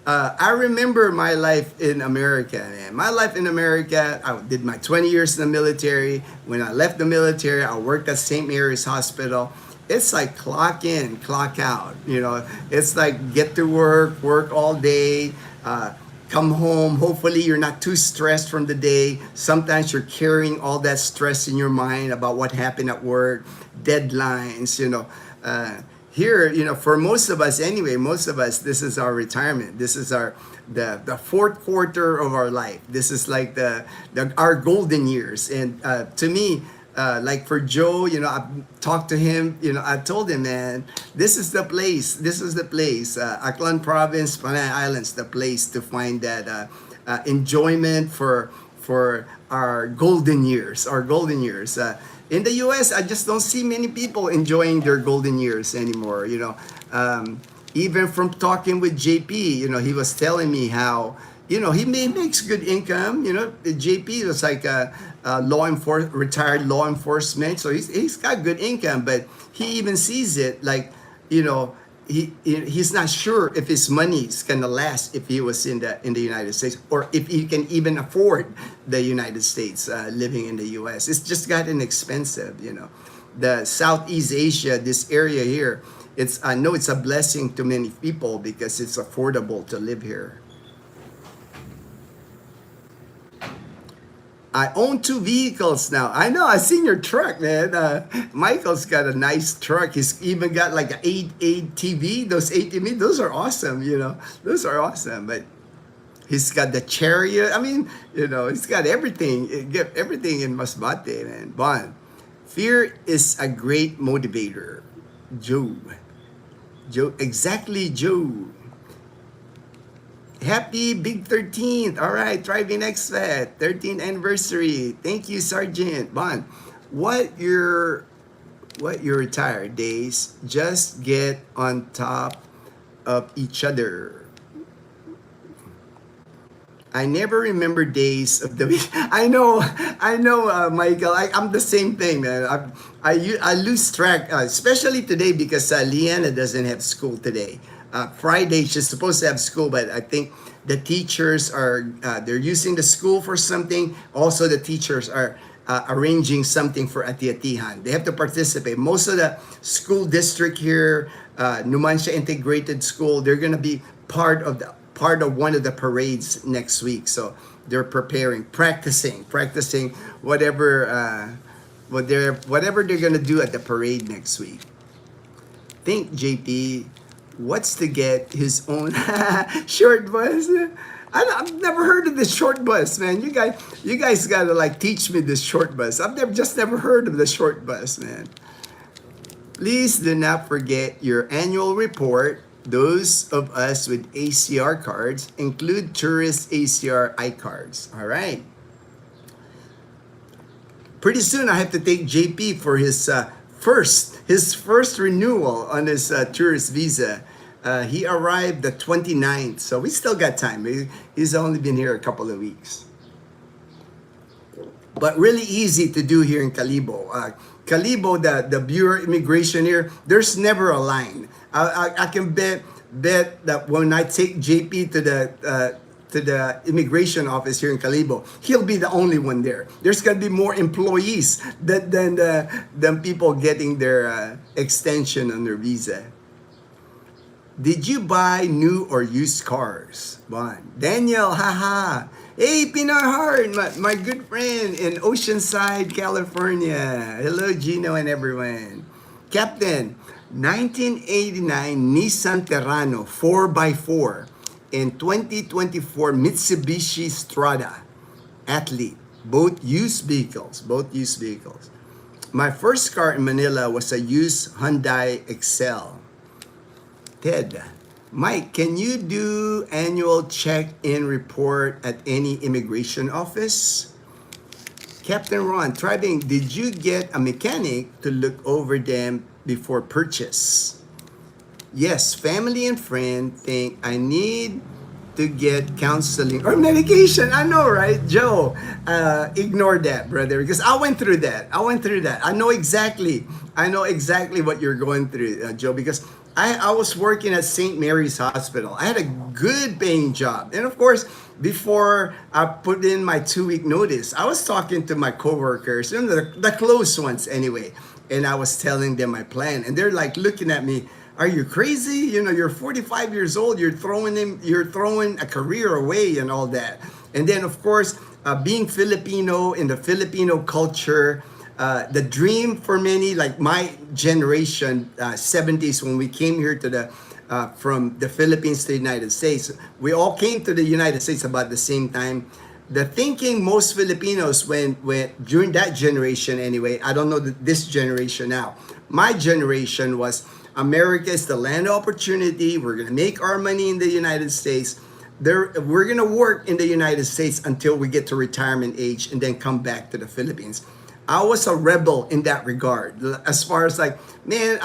S1: I remember my life in America, man. My life in America, I did my 20 years in the military. When I left the military, I worked at St. Mary's Hospital. It's like clock in, clock out. It's like get to work all day, come home. Hopefully you're not too stressed from the day. Sometimes you're carrying all that stress in your mind about what happened at work, deadlines, Here, for most of us anyway, this is our retirement. This is the fourth quarter of our life. This is like our golden years. And to me, like for Joe, I talked to him, I told him, man, this is the place. Aklan Province, Panay Islands, the place to find that enjoyment for our golden years. In the U.S., I just don't see many people enjoying their golden years anymore. Even from talking with JP, he was telling me how, he makes good income. JP was like a retired law enforcement, so he's got good income, but he even sees it like, he's not sure if his money is gonna last if he was in the United States, or if he can even afford the United States living in the U.S. It's just gotten expensive. The Southeast Asia, this area here, I know it's a blessing to many people because it's affordable to live here. I own 2 vehicles now. I know, I seen your truck, man. Michael's got a nice truck. He's even got like an 8 ATV. Those ATV, those are awesome, Those are awesome. But he's got the chariot. I mean, he's got everything. Everything in Masbate, man. Bon. Fear is a great motivator. Joe, exactly, Joe. Happy Big 13th. All right, Thriving Expat, 13th anniversary. Thank you, Sergeant. Bon, what your retired days, just get on top of each other. I never remember days of the week. I know, Michael. I'm the same thing, man. I lose track, especially today because Leanna doesn't have school today. Friday she's supposed to have school, but I think The teachers are they're using the school for something. Also, the teachers are arranging something for Ati-Atihan. They have to participate. Most of the school district here, Numancia Integrated School, they're gonna be part of one of the parades next week. So they're preparing, practicing whatever they're gonna do at the parade next week. Think, JP, what's to get his own short bus? I've never heard of this short bus, man. You guys gotta like teach me this short bus. I've never heard of the short bus, man. Please do not forget your annual report. Those of us with ACR cards include tourist ACR iCards. All right. Pretty soon I have to take JP for his first renewal on his tourist visa. He arrived the 29th, so we still got time. He's only been here a couple of weeks. But really easy to do here in Kalibo. Kalibo, the Bureau of Immigration here, there's never a line. I can bet that when I take JP to the immigration office here in Kalibo, he'll be the only one there. There's gonna be more employees than people getting their extension on their visa. Did you buy new or used cars? One. Daniel, haha. Hey, Pinoy Heart, my good friend in Oceanside, California. Hello, Gino and everyone. Captain, 1989 Nissan Terrano 4x4 and 2024 Mitsubishi Strada Athlete. Both used vehicles. My first car in Manila was a used Hyundai Excel. Ted, Mike, can you do annual check-in report at any immigration office? Captain Ron, Tribing, did you get a mechanic to look over them before purchase? Yes, family and friend think I need to get counseling or medication. I know, right, Joe? Ignore that, brother, because I went through that. I know exactly what you're going through, Joe, because I was working at St. Mary's Hospital. I had a good paying job. And of course, before I put in my 2-week notice, I was talking to my coworkers, the close ones anyway. And I was telling them my plan. And they're like looking at me, are you crazy? You're 45 years old. You're throwing a career away and all that. And then of course, being Filipino in the Filipino culture, the dream for many, like my generation, 70s, when we came here from the Philippines to the United States, we all came to the United States about the same time. The thinking most Filipinos when during that generation anyway, I don't know this generation now. My generation was America is the land of opportunity. We're gonna make our money in the United States. We're gonna work in the United States until we get to retirement age and then come back to the Philippines. I was a rebel in that regard. As far as like, man,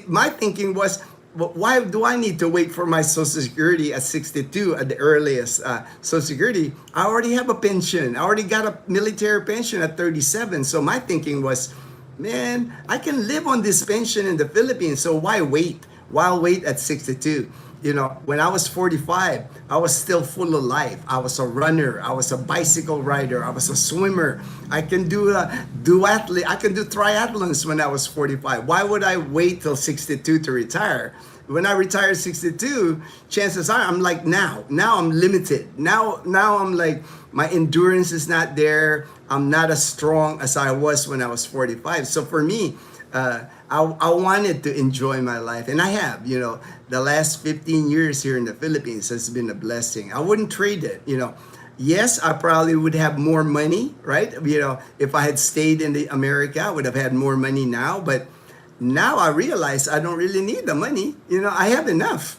S1: my thinking was, why do I need to wait for my Social Security at 62 at the earliest Social Security? I already have a pension. I already got a military pension at 37. So my thinking was, man, I can live on this pension in the Philippines. So why wait? Why wait at 62? When I was 45, I was still full of life. I was a runner. I was a bicycle rider. I was a swimmer. I can do triathlons when I was 45. Why would I wait till 62 to retire? When I retire 62, chances are I'm like now I'm limited. Now I'm like, my endurance is not there. I'm not as strong as I was when I was 45. So for me, I wanted to enjoy my life, and I have. The last 15 years here in the Philippines has been a blessing. I wouldn't trade it. Yes, I probably would have more money, right? If I had stayed in America, I would have had more money now. But now I realize I don't really need the money. I have enough.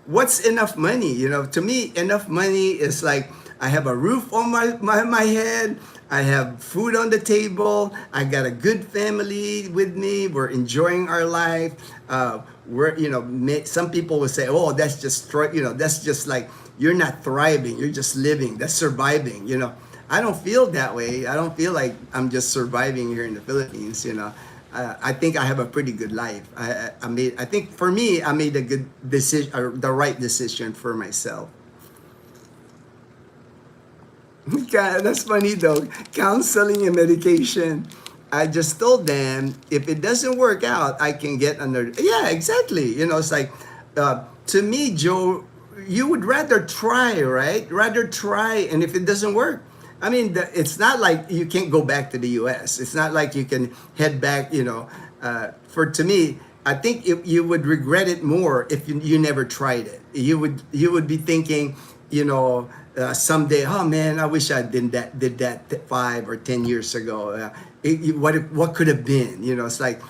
S1: What's enough money? To me, enough money is like I have a roof on my head. I have food on the table. I got a good family with me. We're enjoying our life. Some people will say, "Oh, that's just like you're not thriving. You're just living. That's surviving." I don't feel that way. I don't feel like I'm just surviving here in the Philippines. I think I have a pretty good life. I think for me, I made a good decision, or the right decision for myself. That's funny though. Counseling and medication. I just told them if it doesn't work out, I can get another. Yeah, exactly. It's like to me, Joe, you would rather try, right? Rather try, and if it doesn't work, I mean, it's not like you can't go back to the U.S. It's not like you can head back. For to me, I think if you would regret it more if you never tried it. You would be thinking, someday, oh man, I wish I did that 5 or 10 years ago. What could have been? It's like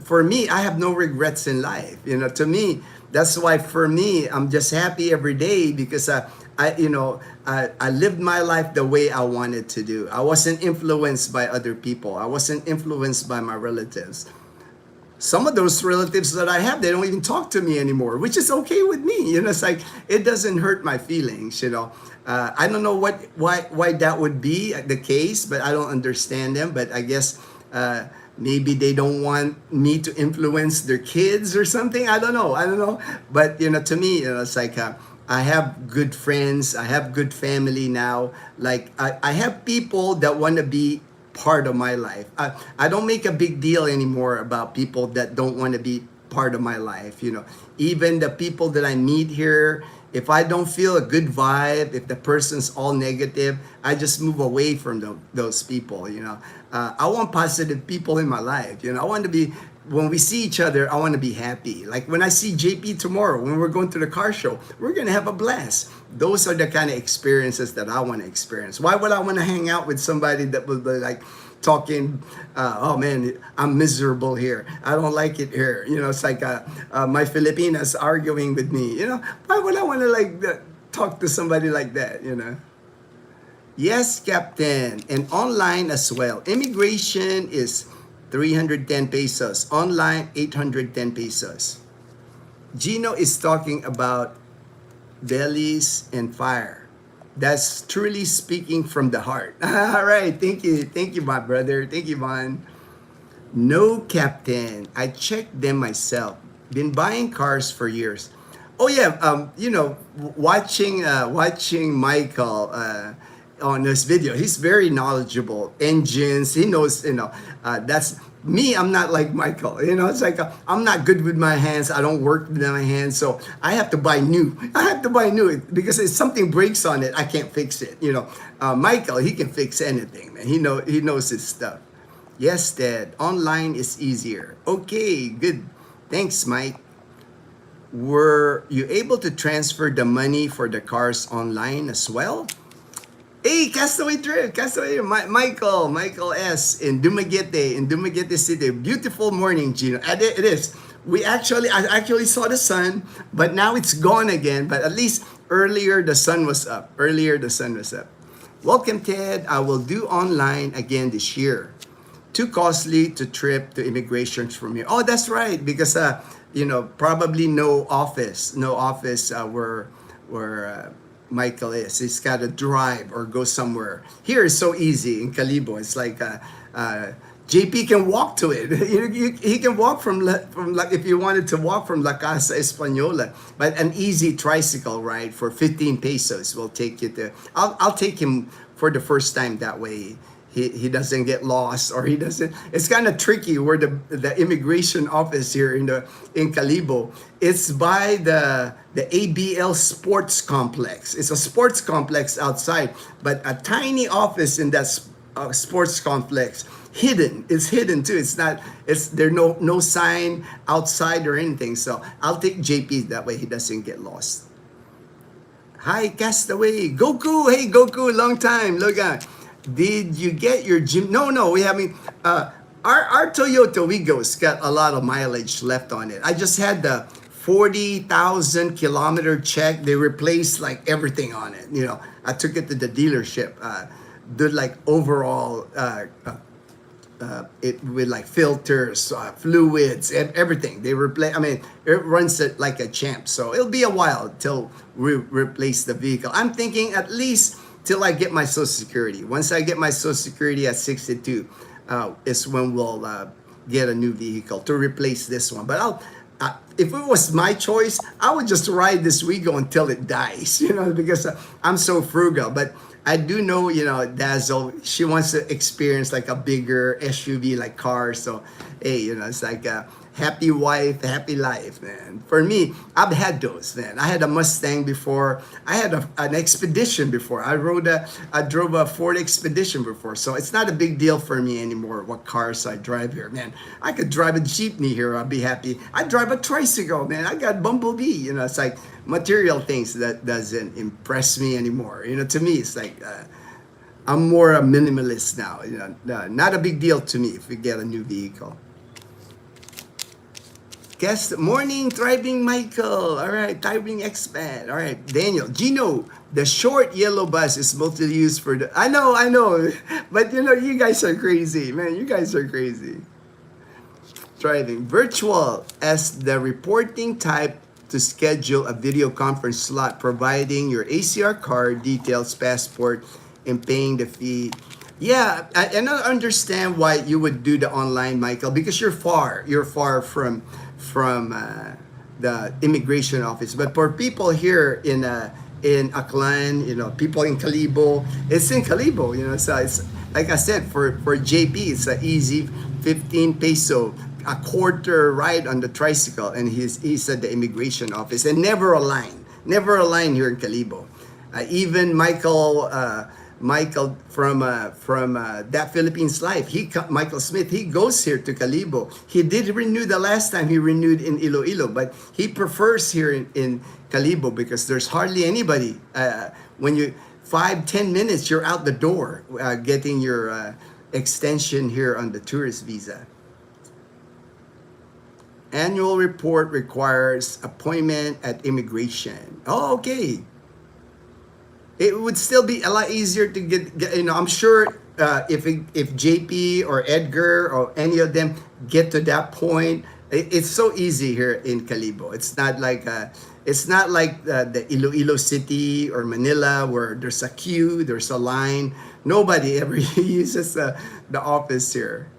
S1: for me, I have no regrets in life. To me, that's why for me, I'm just happy every day because I lived my life the way I wanted to do. I wasn't influenced by other people. I wasn't influenced by my relatives. Some of those relatives that I have, they don't even talk to me anymore, which is okay with me. It's like it doesn't hurt my feelings. I don't know why that would be the case, but I don't understand them. But I guess maybe they don't want me to influence their kids or something. I don't know. But to me, it's like I have good friends. I have good family now. Like I have people that want to be part of my life. I don't make a big deal anymore about people that don't want to be part of my life. Even the people that I meet here, if I don't feel a good vibe, if the person's all negative, I just move away from those people. I want positive people in my life. I want to be, when we see each other, I want to be happy. Like when I see JP tomorrow, when we're going to the car show, we're going to have a blast. Those are the kind of experiences that I want to experience. Why would I want to hang out with somebody that would be like talking, oh man, I'm miserable here. I don't like it here. It's like my Filipinas arguing with me. Why would I want to talk to somebody like that, Yes, Captain. And online as well. Immigration is 310 pesos. Online, 810 pesos. Gino is talking about bellies and fire. That's truly speaking from the heart. All right. Thank you. Thank you, my brother. Thank you, Von. No, Captain. I checked them myself. Been buying cars for years. Oh, yeah. Watching Michael on this video, he's very knowledgeable. Engines, he knows, that's me. I'm not like Michael. It's like I'm not good with my hands. I don't work with my hands, so I have to buy new. Because if something breaks on it, I can't fix it. Michael, he can fix anything, man. He knows his stuff. Yes, Dad. Online is easier. Okay, good. Thanks, Mike. Were you able to transfer the money for the cars online as well? Hey, Castaway Trip, Michael S. in Dumaguete City. Beautiful morning, Gino. And it is. I actually saw the sun, but now it's gone again. But at least earlier the sun was up. Welcome, Ted. I will do online again this year. Too costly to trip to immigration from here. Oh, that's right. Because probably no office where Michael is. He's got to drive or go somewhere. Here is so easy in Calibo. It's like JP can walk to it. He can walk from if you wanted to walk from La Casa Española. But an easy tricycle ride for 15 pesos will take you to. I'll take him for the first time that way. He doesn't get lost, or he doesn't. It's kind of tricky where the immigration office here in Calibo. It's by the ABL Sports Complex. It's a sports complex outside, but a tiny office in that sports complex. Hidden. It's hidden too. It's not. There's no sign outside or anything. So I'll take JP that way he doesn't get lost. Hi, Castaway. Goku. Hey, Goku. Long time. Look at. Did you get your gym? No, we haven't. Our Toyota Wigos got a lot of mileage left on it. I just had the 40,000 kilometer check. They replaced like everything on it. I took it to the dealership. Did like overall it with like filters, fluids, and everything. They replace. I mean, it runs it like a champ. So it'll be a while till we replace the vehicle. I'm thinking at least till I get my Social Security. Once I get my Social Security at 62, is when we'll get a new vehicle to replace this one. But if it was my choice, I would just ride this Wigo until it dies, because I'm so frugal. But I do know, Dazzle, she wants to experience like a bigger SUV like car. So, hey, it's like a happy wife, happy life, man. For me, I've had those, man. I had a Mustang before. I had an Expedition before. I drove a Ford Expedition before. So it's not a big deal for me anymore what cars I drive here, man. I could drive a Jeepney here. I'll be happy. I drive a tricycle, man. I got Bumblebee. It's like material things that doesn't impress me anymore. To me, it's like I'm more a minimalist now. Not a big deal to me if we get a new vehicle. Guest morning, Thriving Michael. All right, Thriving Expat. All right, Daniel, Gino. The short yellow bus is mostly used for the. I know, but you guys are crazy, man. You guys are crazy. Thriving virtual as the reporting type to schedule a video conference slot, providing your ACR card, details, passport, and paying the fee. Yeah, I don't understand why you would do the online, Michael, because you're far. You're far from the immigration office. But for people here in Aklan, people in Kalibo, it's in Kalibo. So it's like I said, for JP, it's an easy 15 peso, a quarter ride on the tricycle, and he's at the immigration office, and never a line here in Kalibo. Even Michael from That Philippines Life, Michael Smith, he goes here to Kalibo. He did renew the last time he renewed in Iloilo, but he prefers here in Kalibo because there's hardly anybody. When you 5-10 minutes, you're out the door getting your extension here on the tourist visa. Annual report requires appointment at immigration. Oh, okay. It would still be a lot easier to get I'm sure if JP or Edgar or any of them get to that point, it's so easy here in Kalibo. It's not like the Iloilo City or Manila where there's a queue, there's a line. Nobody ever uses the office here.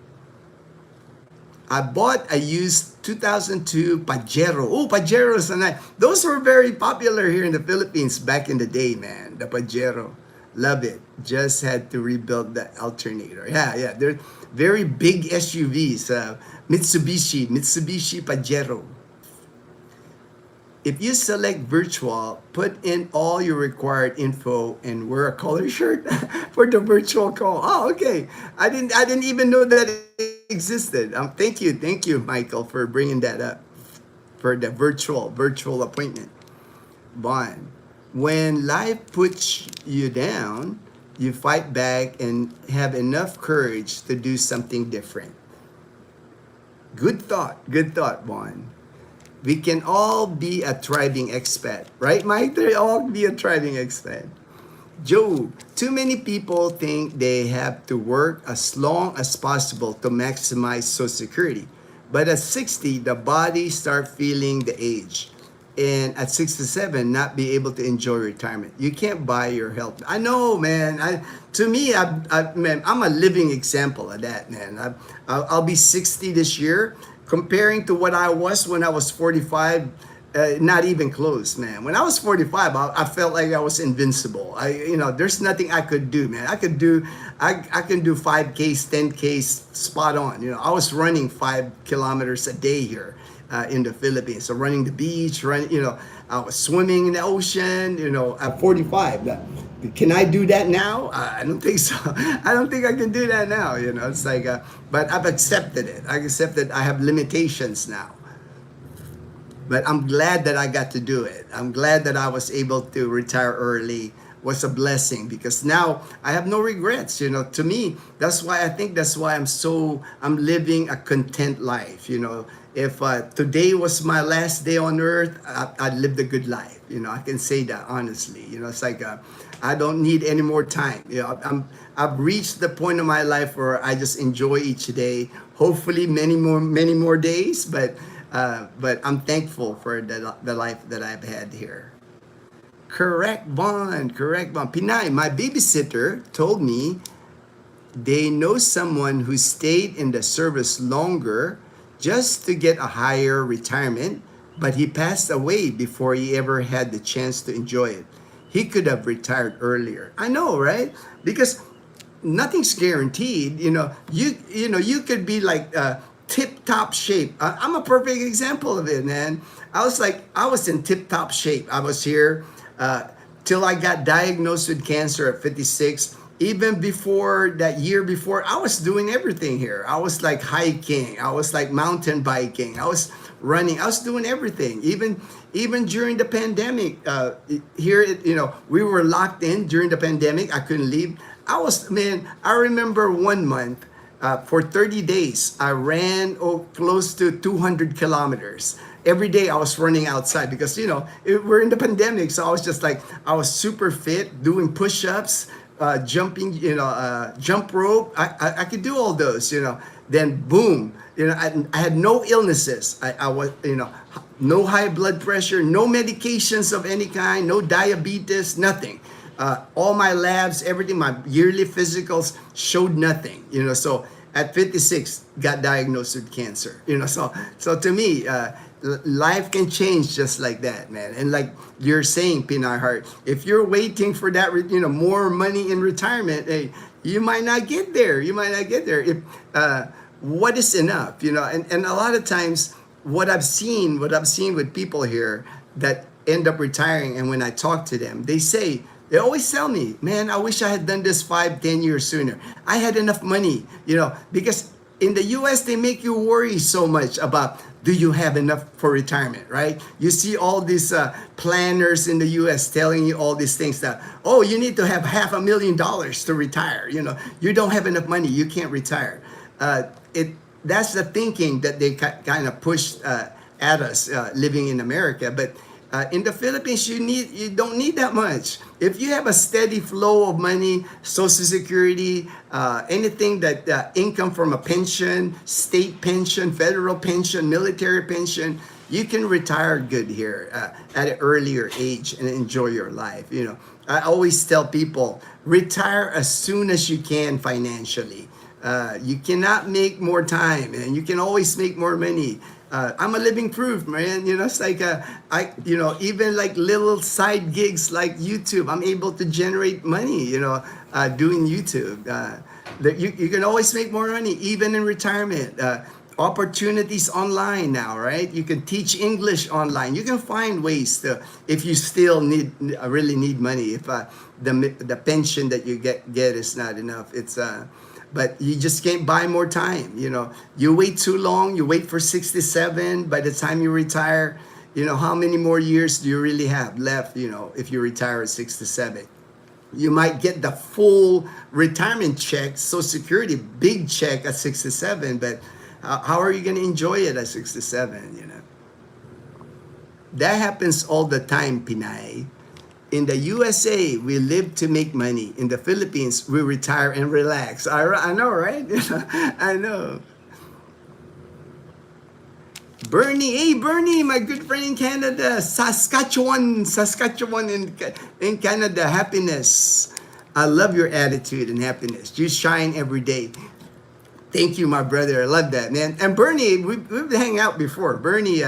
S1: I bought a used 2002 Pajero. Oh, Pajeros are nice. Those were very popular here in the Philippines back in the day, man. The Pajero. Love it. Just had to rebuild the alternator. Yeah. They're very big SUVs. Mitsubishi Pajero. If you select virtual, put in all your required info and wear a color shirt for the virtual call. Oh, okay. I didn't even know that it existed. Thank you, Michael, for bringing that up for the virtual appointment. Bond. When life puts you down, you fight back and have enough courage to do something different. Good thought, Bond. We can all be a thriving expat. Right, Mike? They all be a thriving expat. Joe, too many people think they have to work as long as possible to maximize Social Security. But at 60, the body start feeling the age. And at 67, not be able to enjoy retirement. You can't buy your health. I know, man. Man, I'm a living example of that, man. I'll be 60 this year. Comparing to what I was when I was 45, not even close, man. When I was 45, I felt like I was invincible. There's nothing I could do, man. I can do 5Ks, 10Ks spot on. I was running 5 kilometers a day here in the Philippines. So running the beach, I was swimming in the ocean, at 45. Can I do that now? I don't think so. I don't think I can do that now. It's like, but I've accepted it. I accepted I have limitations now. But I'm glad that I got to do it. I'm glad that I was able to retire early. Was a blessing because now I have no regrets. To me, that's why I'm living a content life. If today was my last day on earth, I lived a good life. I can say that honestly. It's like I don't need any more time. I've reached the point of my life where I just enjoy each day. Hopefully, many more days. But I'm thankful for the life that I've had here. Correct, Bond. Pinay, my babysitter told me they know someone who stayed in the service longer just to get a higher retirement, but he passed away before he ever had the chance to enjoy it. He could have retired earlier. I know, right? Because nothing's guaranteed. You could be like tip top shape. I'm a perfect example of it, man. I was in tip top shape. I was here till I got diagnosed with cancer at 56. Even before that, year before, I was doing everything here. I was like hiking, I was like mountain biking, I was running, I was doing everything. Even during the pandemic, here, we were locked in during the pandemic. I couldn't leave. I remember one month, for 30 days, I ran close to 200 kilometers. Every day I was running outside because, we're in the pandemic. So I was just like, I was super fit, doing push-ups, jumping, jump rope. I could do all those, Then boom, I had no illnesses. I was, no high blood pressure, no medications of any kind, no diabetes, nothing. All my labs, everything, my yearly physicals showed nothing, So at 56, got diagnosed with cancer, So to me, life can change just like that, man. And like you're saying, Pinay Heart, if you're waiting for that, more money in retirement, hey, you might not get there. You might not get there. If what is enough, And a lot of times, what I've seen with people here that end up retiring, and when I talk to them, they always tell me, man, I wish I had done this 5, 10 years sooner. I had enough money, because in the US, they make you worry so much about, do you have enough for retirement, right? You see all these planners in the US telling you all these things that, oh, you need to have $500,000 to retire. You don't have enough money, you can't retire. That's the thinking that they kind of push at us living in America. But in the Philippines, you don't need that much. If you have a steady flow of money, Social Security, anything that income from a pension, state pension, federal pension, military pension, you can retire good here at an earlier age and enjoy your life. I always tell people, retire as soon as you can financially. You cannot make more time, and you can always make more money. I'm a living proof, man. It's like even like little side gigs like YouTube, I'm able to generate money. Doing YouTube. You can always make more money, even in retirement. Opportunities online now, right? You can teach English online. You can find ways to, if you still really need money. If the pension that you get is not enough, but you just can't buy more time. You wait too long, you wait for 67. By the time you retire, how many more years do you really have left, if you retire at 67? You might get the full retirement check, Social Security, big check at 67, but how are you going to enjoy it at 67, That happens all the time, Pinay. In the USA, we live to make money. In the Philippines, we retire and relax. I know, right? I know. Bernie, my good friend in Canada, Saskatchewan in Canada, happiness. I love your attitude and happiness. You shine every day. Thank you, my brother. I love that, man. And Bernie, we've hung out before. Bernie,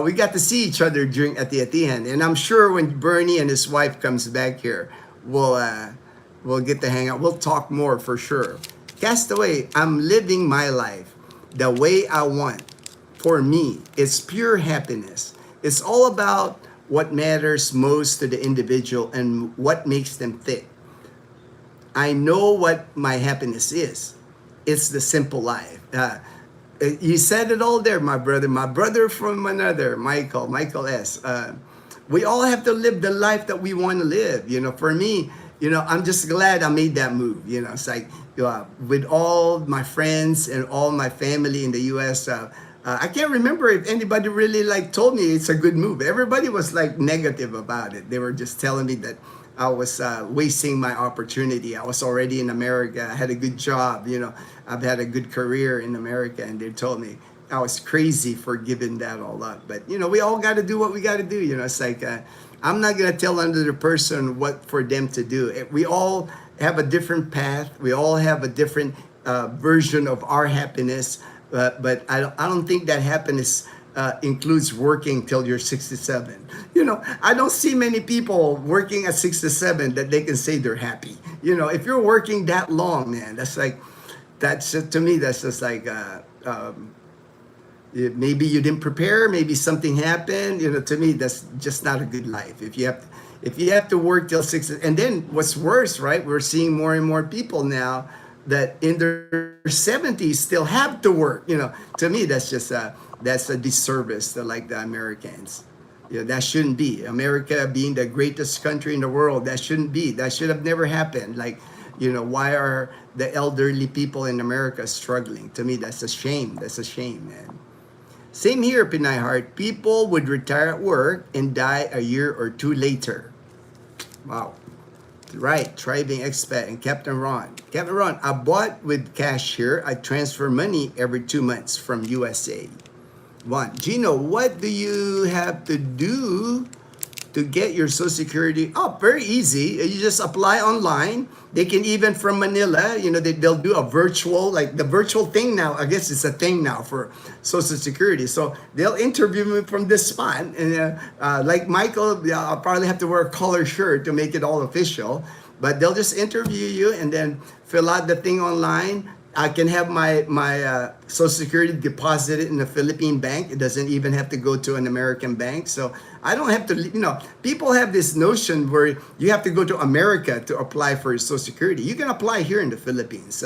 S1: we got to see each other during Ati-Atihan, and I'm sure when Bernie and his wife comes back here, we'll get to hang out. We'll talk more for sure. Castaway, I'm living my life the way I want. For me, it's pure happiness. It's all about what matters most to the individual and what makes them tick. I know what my happiness is. It's the simple life. You said it all there, my brother from another, Michael S. We all have to live the life that we want to live. For me, I'm just glad I made that move. It's like with all my friends and all my family in the U.S., I can't remember if anybody really told me it's a good move. Everybody was negative about it. They were just telling me that I was wasting my opportunity. I was already in America. I had a good job. I've had a good career in America, and they told me I was crazy for giving that all up. But we all got to do what we got to do. It's like I'm not gonna tell another person what for them to do. We all have a different path. We all have a different version of our happiness. But I don't think that happiness includes working till you're 67. I don't see many people working at 67 that they can say they're happy. If you're working that long, man, that's just, to me, that's just like, maybe you didn't prepare, maybe something happened. To me, that's just not a good life. If you have to work till 60, and then what's worse, right? We're seeing more and more people now that in their 70s still have to work. To me, that's a disservice to like the Americans. That shouldn't be. America being the greatest country in the world, that shouldn't be. That should have never happened. Why are the elderly people in America struggling? To me, that's a shame. That's a shame, man. Same here, Pinay Heart. People would retire at work and die a year or two later. Wow. Right, Thriving Expat and Captain Ron. Captain Ron, I bought with cash here. I transfer money every 2 months from USA. One, Gino, what do you have to do to get your Social Security? Oh, very easy. You just apply online. They can even from Manila, they'll do a virtual, like the virtual thing now. I guess it's a thing now for Social Security. So they'll interview me from this spot. And like Michael, I'll probably have to wear a collar shirt to make it all official. But they'll just interview you and then fill out the thing online. I can have my Social Security deposited in a Philippine bank. It doesn't even have to go to an American bank. So I don't have to, people have this notion where you have to go to America to apply for your Social Security. You can apply here in the Philippines.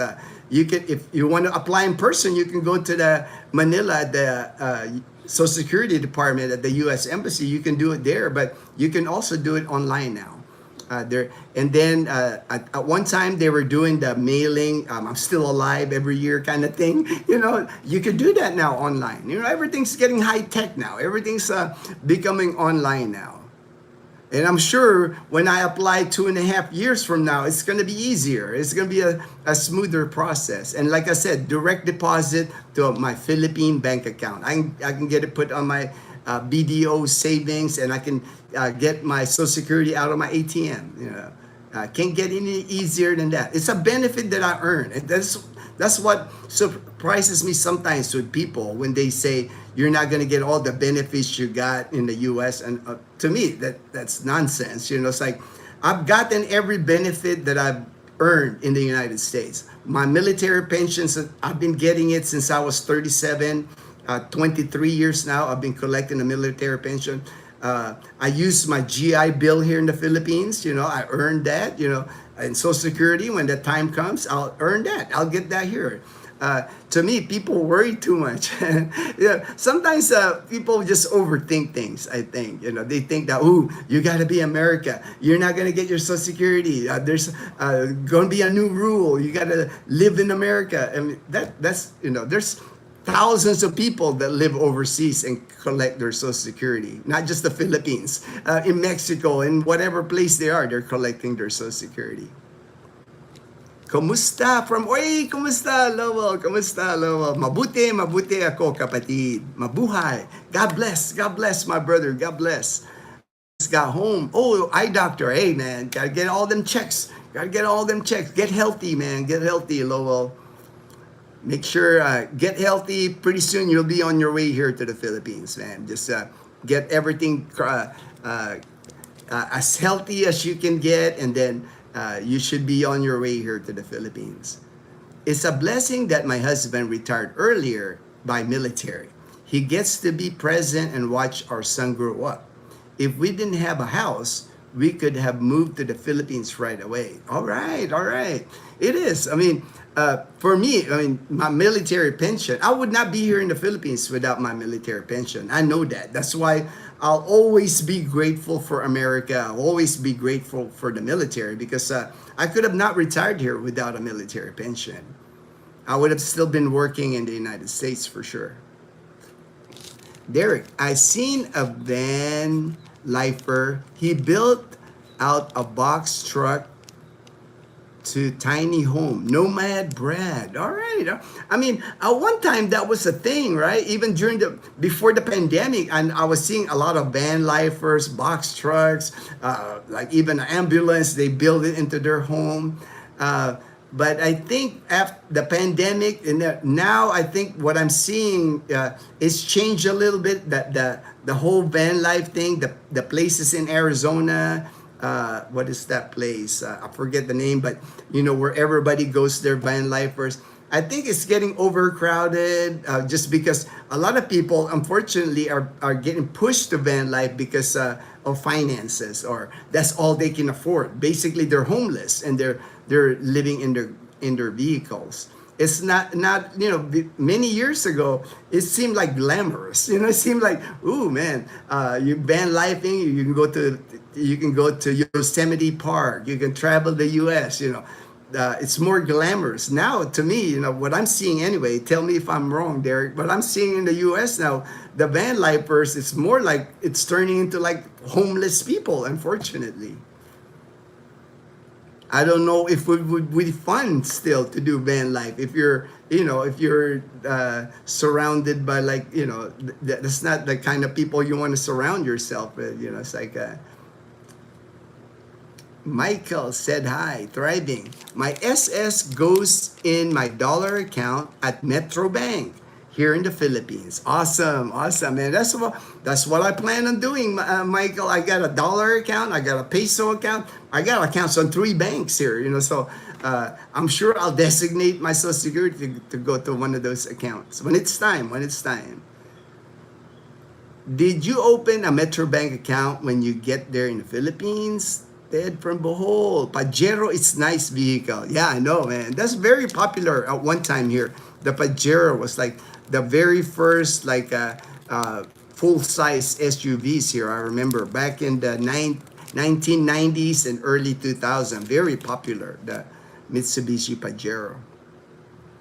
S1: If you want to apply in person, you can go to the Manila, the Social Security Department at the U.S. Embassy. You can do it there, but you can also do it online now. And then at one time they were doing the mailing, I'm still alive every year kind of thing. You could do that now online. Everything's getting high tech now. Everything's becoming online now. And I'm sure when I apply 2.5 years from now, it's going to be easier. It's going to be a smoother process. And like I said, direct deposit to my Philippine bank account. I can get it put on my BDO savings, and I can get my Social Security out of my ATM. Can't get any easier than that. It's a benefit that I earn. That's what surprises me sometimes with people when they say you're not going to get all the benefits you got in the U.S. And to me, that's nonsense. It's like I've gotten every benefit that I've earned in the United States. My military pensions, I've been getting it since I was 37. 23 years now, I've been collecting a military pension. I use my GI Bill here in the Philippines. I earned that. And Social Security, when the time comes, I'll earn that. I'll get that here. To me, people worry too much. Sometimes people just overthink things. I think they think that you got to be America. You're not gonna get your Social Security. There's going to be a new rule. You got to live in America. I mean, that's there's thousands of people that live overseas and collect their Social Security, not just the Philippines. In Mexico, in whatever place they are, they're collecting their Social Security. Kumusta? Kumusta, Lowell? Kumusta, Lowell? Mabuti ako, kapatid. Mabuhay. God bless, my brother. God bless. Just got home. Oh, eye doctor. Hey, man, gotta get all them checks. Get healthy, man. Get healthy, Lowell. Make sure, get healthy. Pretty soon you'll be on your way here to the Philippines, man. Just get everything as healthy as you can get, and then you should be on your way here to the Philippines. It's a blessing that my husband retired earlier by military. He gets to be present and watch our son grow up. If we didn't have a house, we could have moved to the Philippines right away. All right. It is. I mean, for me, my military pension, I would not be here in the Philippines without my military pension. I know that. That's why I'll always be grateful for America. I'll always be grateful for the military, because I could have not retired here without a military pension. I would have still been working in the United States for sure. Derek, I seen a van lifer. He built out a box truck to tiny home. Nomad Brad. All right. I mean, at one time that was a thing, right? Even before the pandemic, and I was seeing a lot of van lifers, box trucks, like even an ambulance, they build it into their home. But I think after the pandemic, and now I think what I'm seeing is changed a little bit. That the whole van life thing, the places in Arizona, what is that place? I forget the name, but where everybody goes their van lifers. I think it's getting overcrowded just because a lot of people, unfortunately, are getting pushed to van life because of finances, or that's all they can afford. Basically, they're homeless and they're living in their vehicles. It's not many years ago it seemed like glamorous. It seemed like, ooh man, you van lifing, you can go to Yosemite Park, you can travel the U.S. It's more glamorous now to me. What I'm seeing anyway. Tell me if I'm wrong, Derek. But I'm seeing in the U.S. now, the van lifers, it's more like it's turning into like homeless people. Unfortunately, I don't know if it would be fun still to do van life if you're surrounded by that's not the kind of people you want to surround yourself with. It's like. Michael said hi, thriving. My SS goes in my dollar account at Metro Bank here in the Philippines. Awesome, man. That's what I plan on doing, Michael. I got a dollar account, I got a peso account, I got accounts on 3 banks here. So I'm sure I'll designate my Social Security to go to one of those accounts when it's time. Did you open a Metro Bank account when you get there in the Philippines? Ted from Bohol. Pajero is nice vehicle. Yeah, I know, man. That's very popular at one time here. The Pajero was like the very first full-size SUVs here. I remember back in the 1990s and early 2000. Very popular, the Mitsubishi Pajero.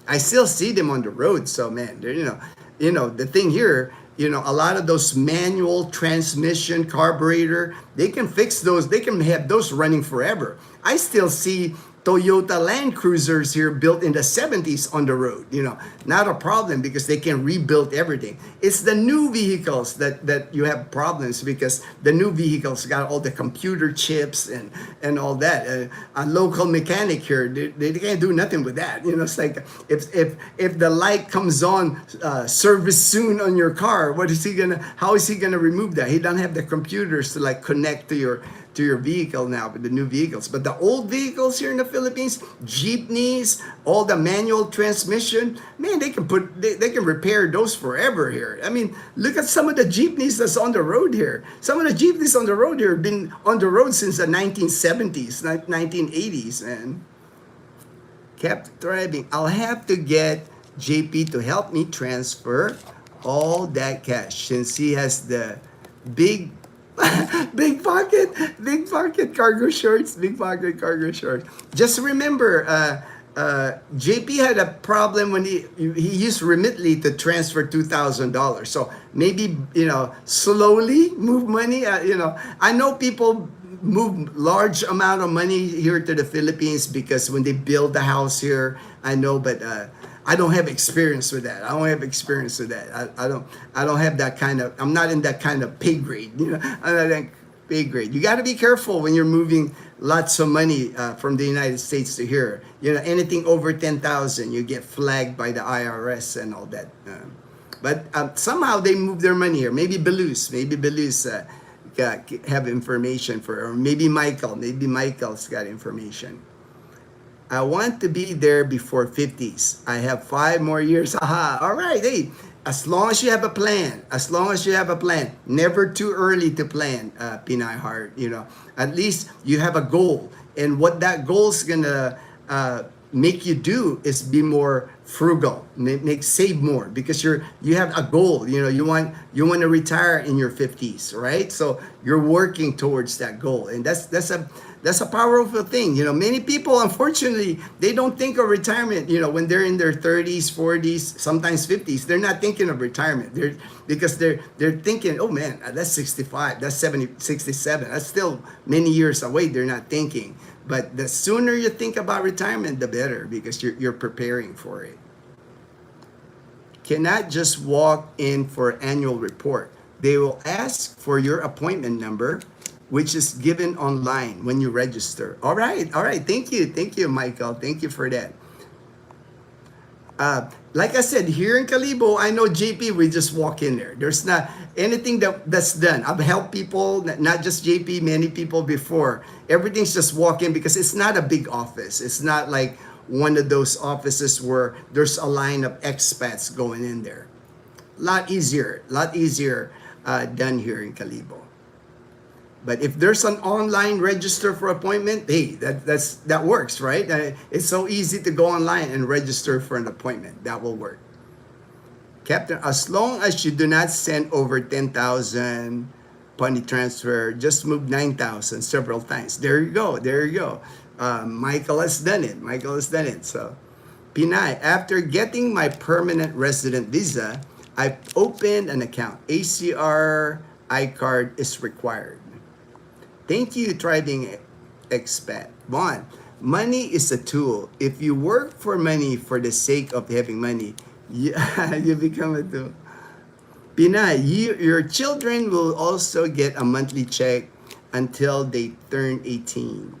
S1: I still see them on the road. So man, the thing here, a lot of those manual transmission carburetor, they can fix those. They can have those running forever. I still see Toyota Land Cruisers here built in the 70s on the road. Not a problem because they can rebuild everything. It's the new vehicles that you have problems because the new vehicles got all the computer chips and all that. A local mechanic here, they can't do nothing with that. It's like if the light comes on, service soon on your car, how is he gonna remove that? He doesn't have the computers to connect to your vehicle now with the new vehicles. But the old vehicles here in the Philippines, jeepneys, all the manual transmission, man, they can repair those forever here. I mean, look at some of the jeepneys that's on the road here. Some of the jeepneys on the road here have been on the road since the 1970s, 1980s, and kept thriving. I'll have to get JP to help me transfer all that cash since he has the big big pocket cargo shorts. Just remember, JP had a problem when he used Remitly to transfer $2,000. So maybe slowly move money. I know people move large amount of money here to the Philippines because when they build the house here, I know, but I don't have experience with that. I don't have that kind of. I'm not in that kind of pay grade. I'm not that pay grade. You got to be careful when you're moving lots of money from the United States to here. Anything over 10,000, you get flagged by the IRS and all that. But somehow they move their money here. Maybe Belus have information or maybe Michael. Maybe Michael's got information. I want to be there before 50s. I have 5 more years. Aha. All right. Hey, as long as you have a plan. Never too early to plan, Pinay Heart. At least you have a goal. And what that goal is going to make you do is be more frugal, save more because you have a goal. You want to retire in your 50s, right? So you're working towards that goal, and that's a powerful thing. Many people, unfortunately, they don't think of retirement. When they're in their 30s, 40s, sometimes 50s, they're not thinking of retirement. They're thinking, oh man, that's 65, that's 70, 67. That's still many years away. They're not thinking. But the sooner you think about retirement, the better because you're preparing for it. Cannot just walk in for annual report. They will ask for your appointment number. which is given online when you register. All right. Thank you, Michael. Thank you for that. Like I said, here in Kalibo, I know JP, we just walk in there. There's not anything that's done. I've helped people, not just JP, many people before. Everything's just walk in because it's not a big office. It's not like one of those offices where there's a line of expats going in there. Lot easier done here in Kalibo. But if there's an online register for appointment, hey, that works, right? It's so easy to go online and register for an appointment. That will work. Captain, as long as you do not send over 10,000 money transfer, just move 9,000 several times. There you go. Michael has done it. So, Pinay, after getting my permanent resident visa, I opened an account. ACR iCard is required. Thank you, Thriving Expat. One, money is a tool. If you work for money for the sake of having money, you become a tool. Pinay, your children will also get a monthly check until they turn 18.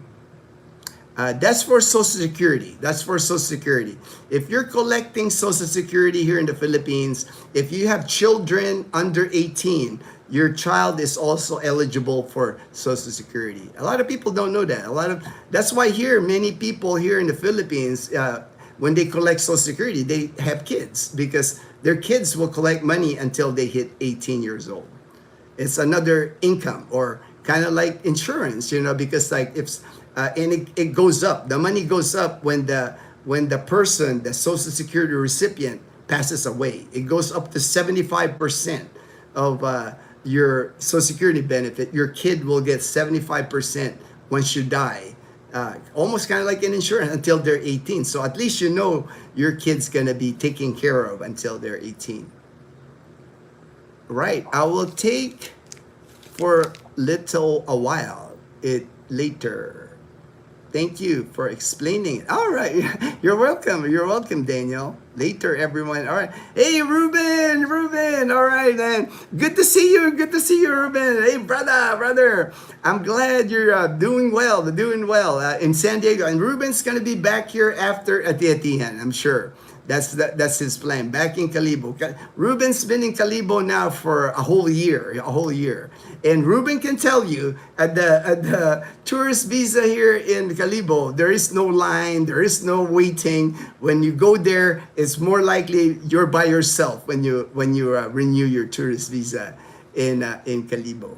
S1: That's for Social Security. If you're collecting Social Security here in the Philippines, if you have children under 18, your child is also eligible for Social Security. A lot of people don't know that. That's why many people here in the Philippines, when they collect Social Security, they have kids because their kids will collect money until they hit 18 years old. It's another income, or kind of like insurance, because like and it goes up. The money goes up when the person, the Social Security recipient, passes away. It goes up to 75% of your Social Security benefit. Your kid will get 75% once you die. Almost kind of like an insurance until they're 18. So at least your kid's gonna be taken care of until they're 18. Right. I will take for little a while it later. Thank you for explaining it. All right. You're welcome, Daniel. Later, everyone. All right. Hey, Ruben. All right, man. Good to see you, Ruben. Hey, brother. I'm glad you're doing well in San Diego. And Ruben's going to be back here after Atiatihan, I'm sure. That's his plan. Back in Kalibo. Ruben's been in Kalibo now for a whole year. And Ruben can tell you at the tourist visa here in Kalibo, there is no line, there is no waiting. When you go there, it's more likely you're by yourself when you renew your tourist visa in Kalibo.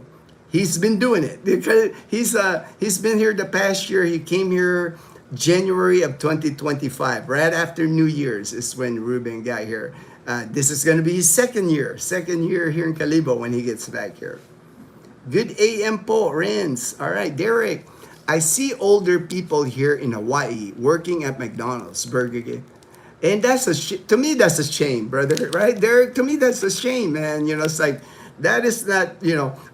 S1: He's been doing it because he's been here the past year. He came here January of 2025, right after New Year's is when Ruben got here. This is going to be his second year here in Kalibo when he gets back here. Good AM po, Renz. All right, Derek. I see older people here in Hawaii working at McDonald's, Burger King. And to me, that's a shame, brother, right? Derek, to me, that's a shame, man. It's like, that is not,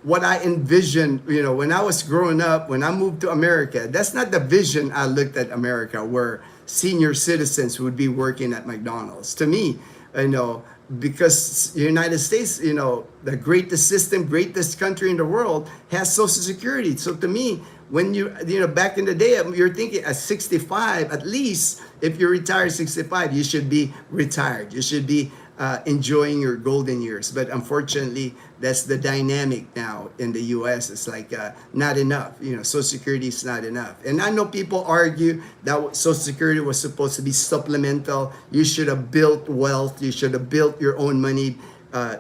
S1: what I envisioned, when I was growing up, when I moved to America. That's not the vision I looked at America, where senior citizens would be working at McDonald's. To me, because the United States, the greatest country in the world, has Social Security. So to me, when back in the day, you're thinking at 65, at least if you retire at 65, you should be retired. You should be enjoying your golden years. But unfortunately, that's the dynamic now in the U.S. It's like not enough. Social Security is not enough. And I know people argue that Social Security was supposed to be supplemental. You should have built wealth. You should have built your own money.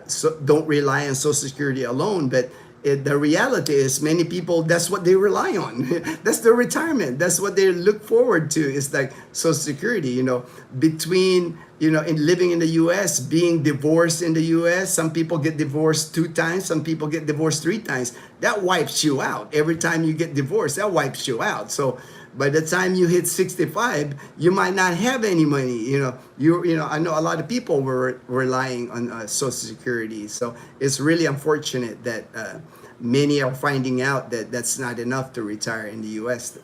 S1: So don't rely on Social Security alone. But the reality is, many people, that's what they rely on. That's their retirement. That's what they look forward to. It's like Social Security, between, in living in the U.S., being divorced in the U.S. Some people get divorced 2 times. Some people get divorced 3 times. That wipes you out. Every time you get divorced, that wipes you out. So by the time you hit 65, you might not have any money. I know a lot of people were relying on Social Security. So it's really unfortunate that many are finding out that that's not enough to retire in the U.S.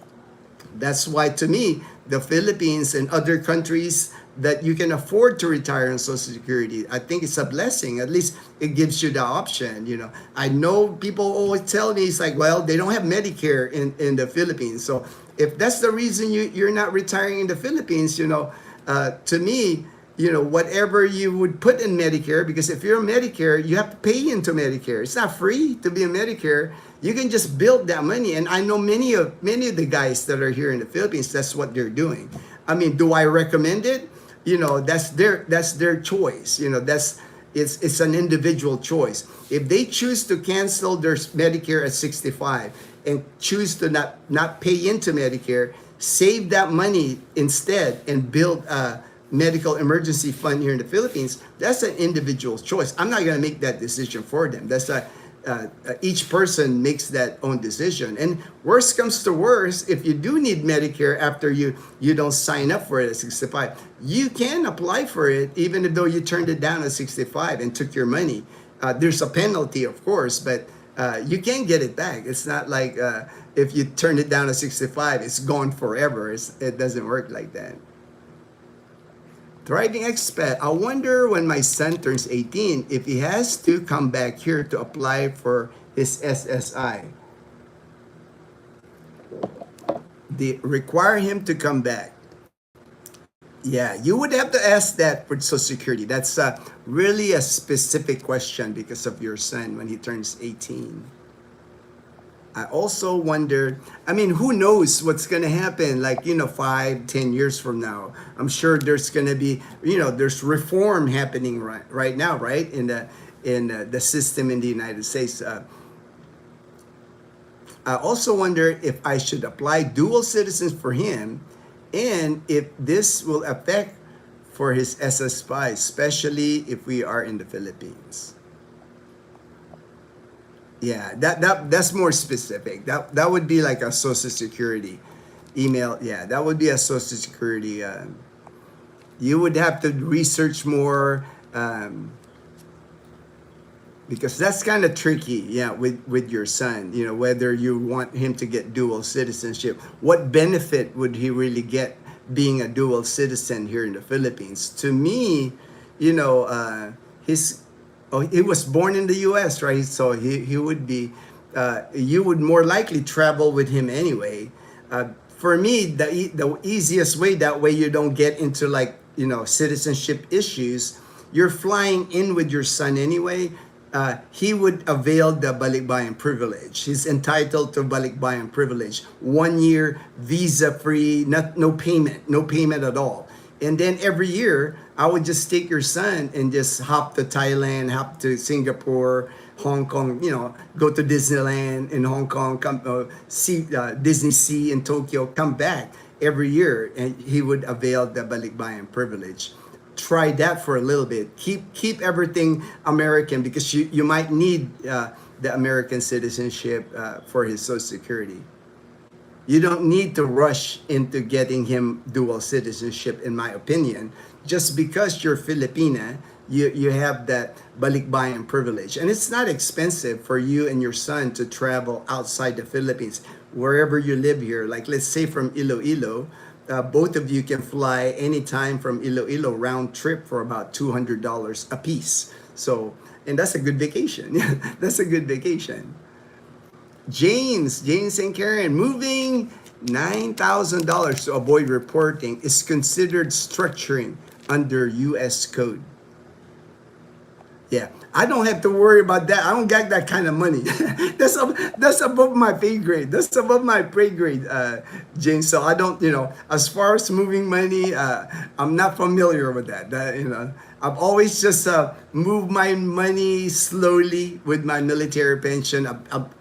S1: That's why, to me, the Philippines and other countries that you can afford to retire on Social Security, I think it's a blessing. At least it gives you the option. I know people always tell me, it's like, well, they don't have Medicare in the Philippines. So if that's the reason you're not retiring in the Philippines, to me, whatever you would put in Medicare, because if you're a Medicare, you have to pay into Medicare. It's not free to be a Medicare. You can just build that money. And I know many of the guys that are here in the Philippines, that's what they're doing. I mean, do I recommend it? That's their choice. It's an individual choice. If they choose to cancel their Medicare at 65 and choose to not pay into Medicare, save that money instead and build a medical emergency fund here in the Philippines, that's an individual choice. I'm not going to make that decision for them. That's each person makes that own decision. And worst comes to worst, if you do need Medicare after you don't sign up for it at 65, you can apply for it even though you turned it down at 65 and took your money. There's a penalty, of course, but you can get it back. It's not like if you turn it down at 65, it's gone forever. It doesn't work like that. Thriving expat, I wonder when my son turns 18 if he has to come back here to apply for his SSI. They require him to come back. Yeah, you would have to ask that for Social Security. That's really a specific question because of your son when he turns 18. I also wonder, who knows what's going to happen, 5-10 years from now. I'm sure there's going to be, there's reform happening right now, right? In the system in the United States. I also wonder if I should apply dual citizens for him and if this will affect for his SSI, especially if we are in the Philippines. Yeah, that's more specific. That would be like a Social Security email. Yeah, that would be a Social Security. You would have to research more because that's kind of tricky. Yeah, with your son, whether you want him to get dual citizenship. What benefit would he really get being a dual citizen here in the Philippines? To me, he was born in the U.S., right? So he would be, you would more likely travel with him anyway. For me, the easiest way, that way you don't get into citizenship issues. You're flying in with your son anyway. He would avail the balikbayan privilege. He's entitled to balikbayan privilege. 1 year, visa-free, no payment at all. And then every year, I would just take your son and just hop to Thailand, hop to Singapore, Hong Kong, go to Disneyland in Hong Kong, come see Disney Sea in Tokyo, come back every year, and he would avail the balikbayan privilege. Try that for a little bit. Keep everything American because you might need the American citizenship for his Social Security. You don't need to rush into getting him dual citizenship, in my opinion. Just because you're Filipina, you have that balikbayan privilege. And it's not expensive for you and your son to travel outside the Philippines, wherever you live here. Like, let's say from Iloilo, both of you can fly anytime from Iloilo round trip for about $200 a piece. So, and that's a good vacation. That's a good vacation. James and Karen, moving $9,000 to avoid reporting is considered structuring under U.S. code. Yeah, I don't have to worry about that. I don't got that kind of money. That's above my pay grade. That's above my pay grade, James. So I don't, as far as moving money, I'm not familiar with that. I've always just moved my money slowly with my military pension.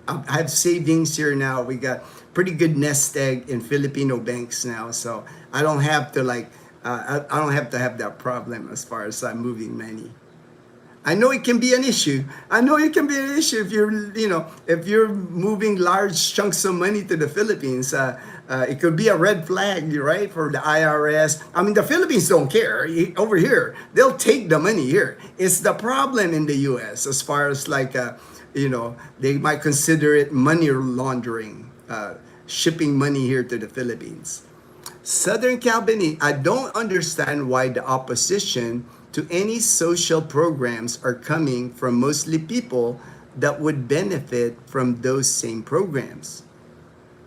S1: I have savings here now. We got pretty good nest egg in Filipino banks now, so I don't have to I don't have to have that problem as far as moving money. I know it can be an issue. If you're moving large chunks of money to the Philippines. It could be a red flag, right, for the IRS. The Philippines don't care. Over here, they'll take the money here. It's the problem in the U.S. as far as they might consider it money laundering, shipping money here to the Philippines. Southern Calviny, I don't understand why the opposition to any social programs are coming from mostly people that would benefit from those same programs.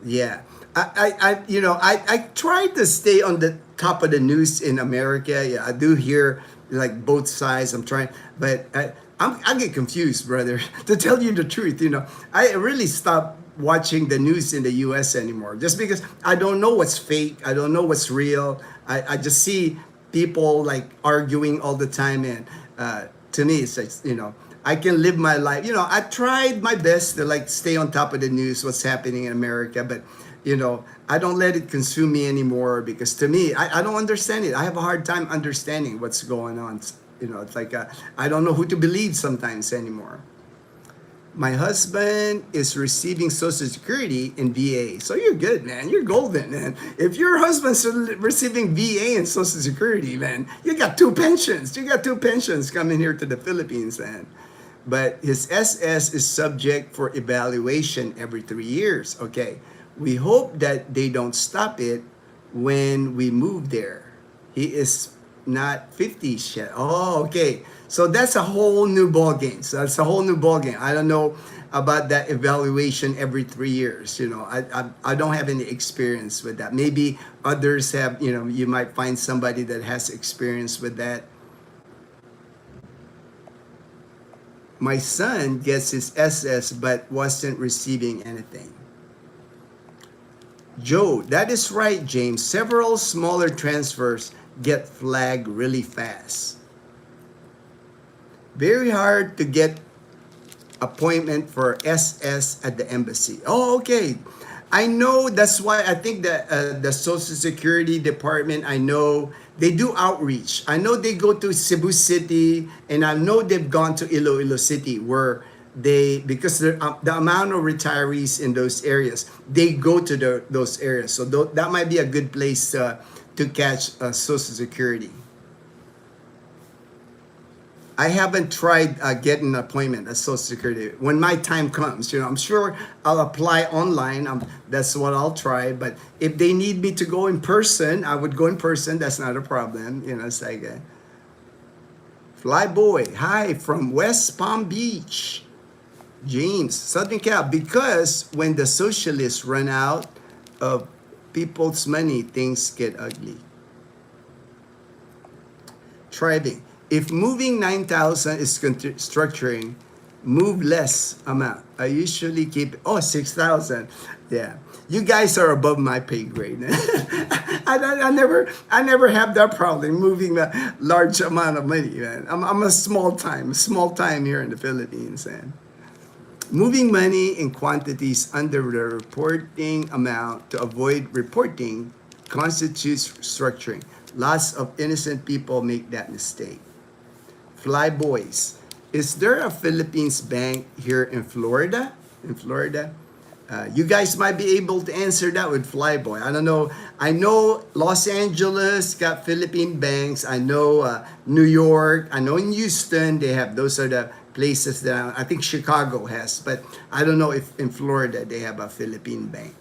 S1: Yeah. I try to stay on the top of the news in America. Yeah, I do hear like both sides. I'm trying, but I get confused, brother. To tell you the truth, I really stopped watching the news in the U.S. anymore, just because I don't know what's fake. I don't know what's real. I just see people like arguing all the time, and to me, it's like I can live my life. I tried my best to like stay on top of the news, what's happening in America, but I don't let it consume me anymore because to me, I don't understand it. I have a hard time understanding what's going on. It's like I don't know who to believe sometimes anymore. My husband is receiving Social Security and VA. So you're good, man. You're golden, man. If your husband's receiving VA and Social Security, man, you got two pensions. You got two pensions coming here to the Philippines, man. But his SS is subject for evaluation every 3 years. Okay. We hope that they don't stop it when we move there. He is not 50 yet. Oh, okay. So that's a whole new ball game. So that's a whole new ball game. I don't know about that evaluation every 3 years. I don't have any experience with that. Maybe others have. You might find somebody that has experience with that. My son gets his SS but wasn't receiving anything. Joe, that is right, James. Several smaller transfers get flagged really fast. Very hard to get appointment for SS at the embassy. Oh, okay. I know that's why I think that the Social Security Department, I know they do outreach. I know they go to Cebu City, and I know they've gone to Iloilo City where because the amount of retirees in those areas, they go to those areas. So that might be a good place to catch Social Security. I haven't tried getting an appointment at Social Security. When my time comes, I'm sure I'll apply online. That's what I'll try. But if they need me to go in person, I would go in person. That's not a problem. It's like Flyboy. Hi from West Palm Beach. James, Southern Cal. Because when the socialists run out of people's money, things get ugly. Tribing. If moving 9,000 is structuring, move less amount. I usually keep 6,000. Yeah, you guys are above my pay grade. I never have that problem moving a large amount of money, man. I'm a small time here in the Philippines, and moving money in quantities under the reporting amount to avoid reporting constitutes structuring. Lots of innocent people make that mistake. Fly boys, is there a Philippines bank here in Florida? You guys might be able to answer that with Flyboy. I don't know. I know Los Angeles got Philippine banks. I know New York. I know in Houston they have. Those are the places that I think Chicago has. But I don't know if in Florida they have a Philippine bank.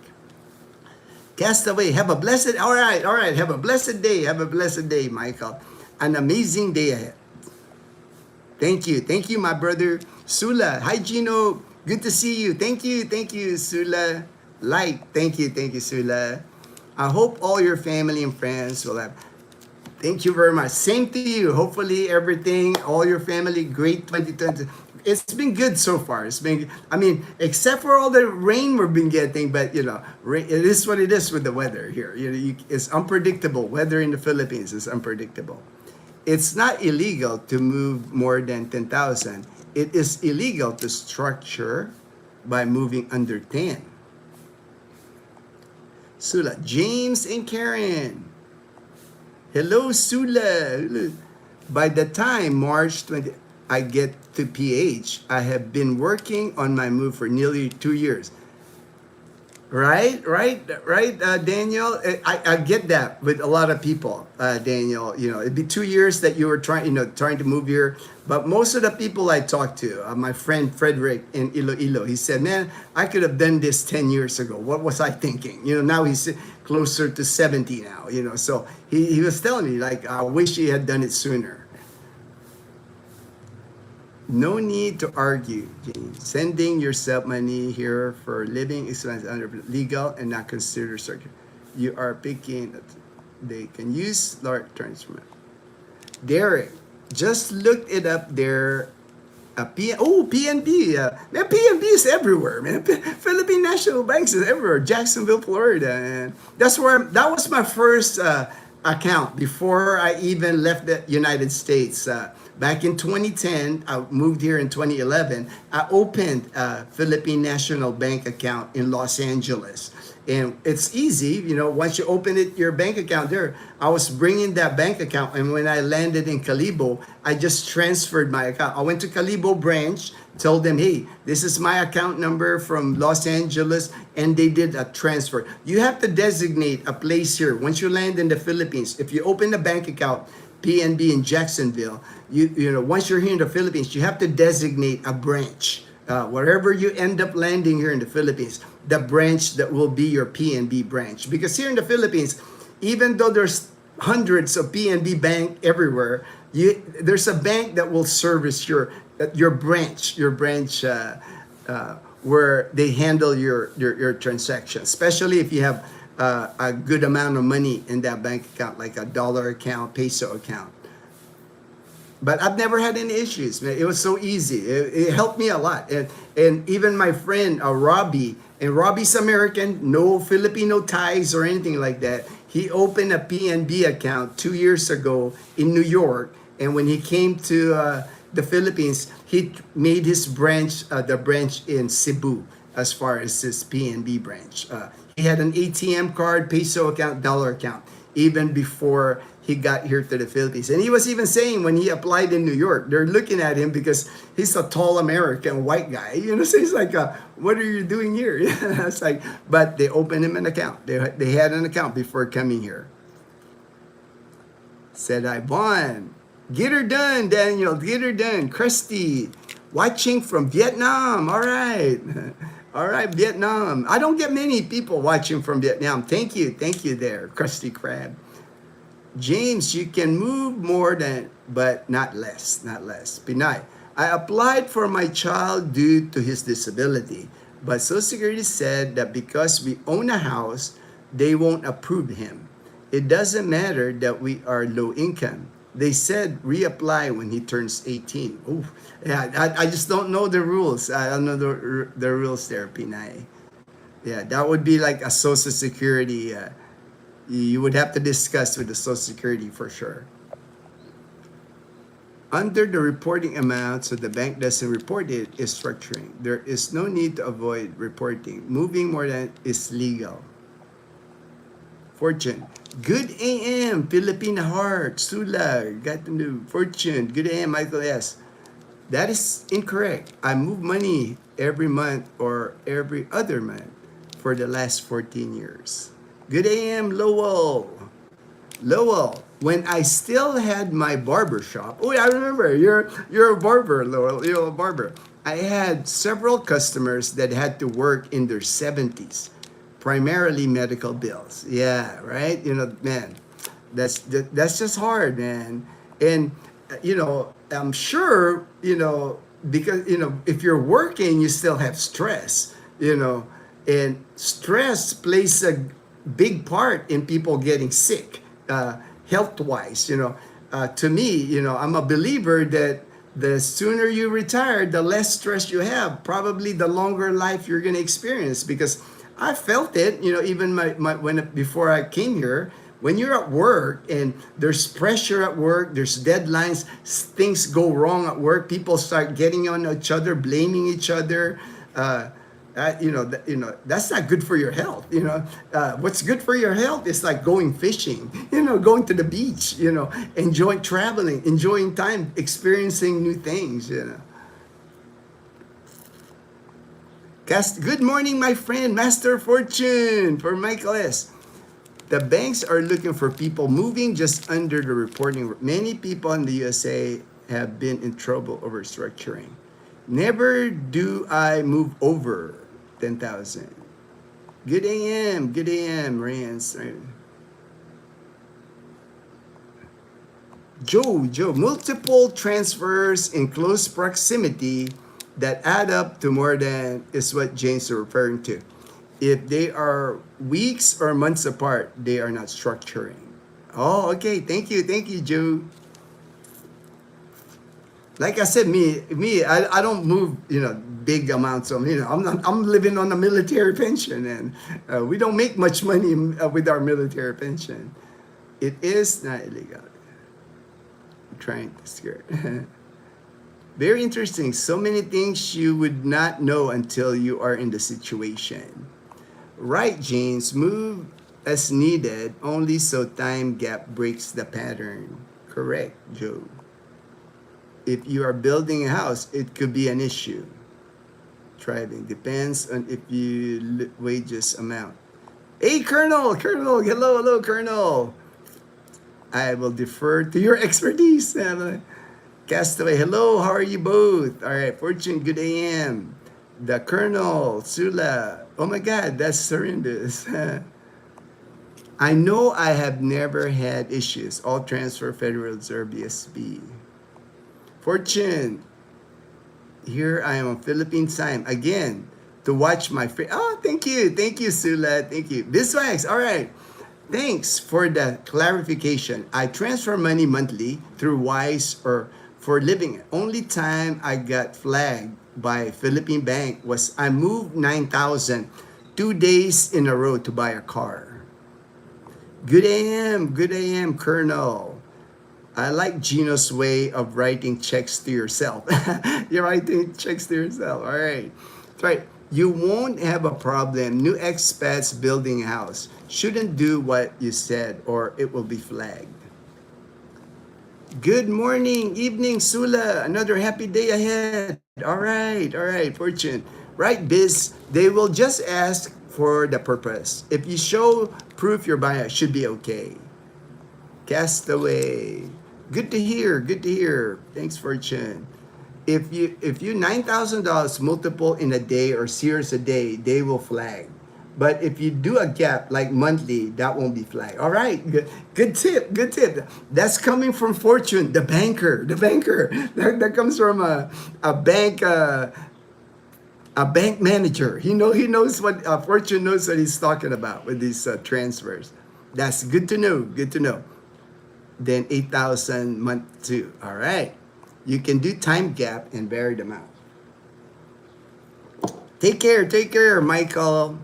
S1: Castaway, have a blessed. All right. Have a blessed day. Michael. An amazing day ahead. Thank you, my brother Sula. Hi, Gino. Good to see you. Thank you, Sula. Light. Thank you, Sula. I hope all your family and friends will have. Thank you very much. Same to you. Hopefully, all your family, great 2020. It's been good so far. Except for all the rain we've been getting, but it is what it is with the weather here. It's unpredictable. Weather in the Philippines is unpredictable. It's not illegal to move more than 10,000. It is illegal to structure by moving under 10. Sula, James and Karen. Hello, Sula. By the time March 20, I get to PH, I have been working on my move for nearly 2 years. Right, Daniel. I get that with a lot of people, Daniel. You know, it'd be 2 years that you were trying to move here. But most of the people I talked to, my friend Frederick in Iloilo, he said, "Man, I could have done this 10 years ago. What was I thinking?" You know, now he's closer to 70 now. You know, so he was telling me like, "I wish he had done it sooner." No need to argue, James. Sending yourself money here for living expenses under legal and not considered circuit. You are picking. They can use large transfer. Derek, just looked it up there. PNB. Man, PNB is everywhere, man. Philippine National Banks is everywhere. Jacksonville, Florida, and that was my first account before I even left the United States. Back in 2010, I moved here in 2011. I opened a Philippine National Bank account in Los Angeles. And it's easy, you know, once you open your bank account there, I was bringing that bank account. And when I landed in Calibo, I just transferred my account. I went to Calibo branch, told them, hey, this is my account number from Los Angeles. And they did a transfer. You have to designate a place here. Once you land in the Philippines, if you open a bank account, PNB in Jacksonville, you know, once you're here in the Philippines, you have to designate a branch. Wherever you end up landing here in the Philippines, the branch that will be your PNB branch. Because here in the Philippines, even though there's hundreds of PNB bank everywhere, there's a bank that will service your branch, where they handle your transaction, especially if you have a good amount of money in that bank account, like a dollar account, peso account. But I've never had any issues, man. It was so easy. It helped me a lot. And even my friend, Robbie, and Robbie's American, no Filipino ties or anything like that. He opened a PNB account 2 years ago in New York. And when he came to the Philippines, he made his branch, the branch in Cebu, as far as his PNB branch. He had an ATM card, peso account, dollar account, even before he got here to the Philippines. And he was even saying when he applied in New York, they're looking at him because he's a tall American white guy. You know, so he's like, what are you doing here? It's like, but they opened him an account. They had an account before coming here. Said I won. Get her done, Daniel. Get her done. Christy, watching from Vietnam. All right. All right, Vietnam. I don't get many people watching from Vietnam. Thank you there, Krusty Krab. James, you can move more than, but not less, Pinay, I applied for my child due to his disability, but Social Security said that because we own a house, they won't approve him. It doesn't matter that we are low income. They said reapply when he turns 18. Oh, yeah, I just don't know the rules. I don't know the rules there, Pinay. Yeah, that would be like a Social Security. You would have to discuss with the Social Security for sure. Under the reporting amount, so the bank doesn't report it, is structuring. There is no need to avoid reporting. Moving more than is legal. Fortune. Good AM, Filipina Heart, Sula, got the new Fortune. Good AM, Michael S. That is incorrect. I move money every month or every other month for the last 14 years. Good AM, Lowell. When I still had my barber shop. Oh, I remember. You're a barber, Lowell. You're a barber. I had several customers that had to work in their 70s, primarily medical bills. Yeah, right. You know, man, that's just hard, man. And you know, I'm sure, you know, because you know, if you're working, you still have stress. You know, and stress plays a big part in people getting sick, health-wise. You know, to me, you know, I'm a believer that the sooner you retire, the less stress you have. Probably the longer life you're gonna experience. Because I felt it. You know, even before I came here. When you're at work and there's pressure at work, there's deadlines, things go wrong at work, people start getting on each other, blaming each other. You know, that's not good for your health. You know, what's good for your health is like going fishing. You know, going to the beach. You know, enjoying traveling, enjoying time, experiencing new things. You know. Good morning, my friend, Master Fortune for Michael S. The banks are looking for people moving just under the reporting. Many people in the USA have been in trouble over structuring. Never do I move over 10,000. Good AM, Rance. Joe, multiple transfers in close proximity that add up to more than is what James is referring to. If they are weeks or months apart, they are not structuring. Oh, okay. Thank you, Joe. Like I said, I don't move, big amounts of, I'm living on a military pension, and we don't make much money with our military pension. It is not illegal. I'm trying to scare. Very interesting. So many things you would not know until you are in the situation. Right, James. Move as needed, only so time gap breaks the pattern. Correct, Joe. If you are building a house, it could be an issue. Thriving depends on if you wages amount. Hey, Colonel, hello, Colonel. I will defer to your expertise. Castaway, hello, how are you both? All right, Fortune, good AM. The Colonel, Sula, oh my God, that's horrendous. I know I have never had issues. All transfer Federal Reserve BSB. Fortune, here I am on Philippine time again to watch my friend. Oh, thank you, Sula, thank you. Biswax, all right. Thanks for the clarification. I transfer money monthly through Wise or for living. Only time I got flagged by Philippine Bank was I moved 9,000 2 days in a row to buy a car. Good AM, Colonel. I like Gino's way of writing checks to yourself. You're writing checks to yourself. All right. That's right. You won't have a problem. New expats building a house shouldn't do what you said or it will be flagged. Good morning, evening, Sula. Another happy day ahead. All right, Fortune. Right, Biz. They will just ask for the purpose. If you show proof your buyer, should be okay. Castaway. Good to hear. Thanks, Fortune. If you $9,000 multiple in a day or series a day, they will flag. But if you do a gap like monthly, that won't be flagged. All right, good tip. That's coming from Fortune, the banker. That comes from a bank manager. He knows what Fortune knows what he's talking about with these transfers. That's good to know. Then 8,000 month two. All right. You can do time gap and vary them out. Take care, Michael.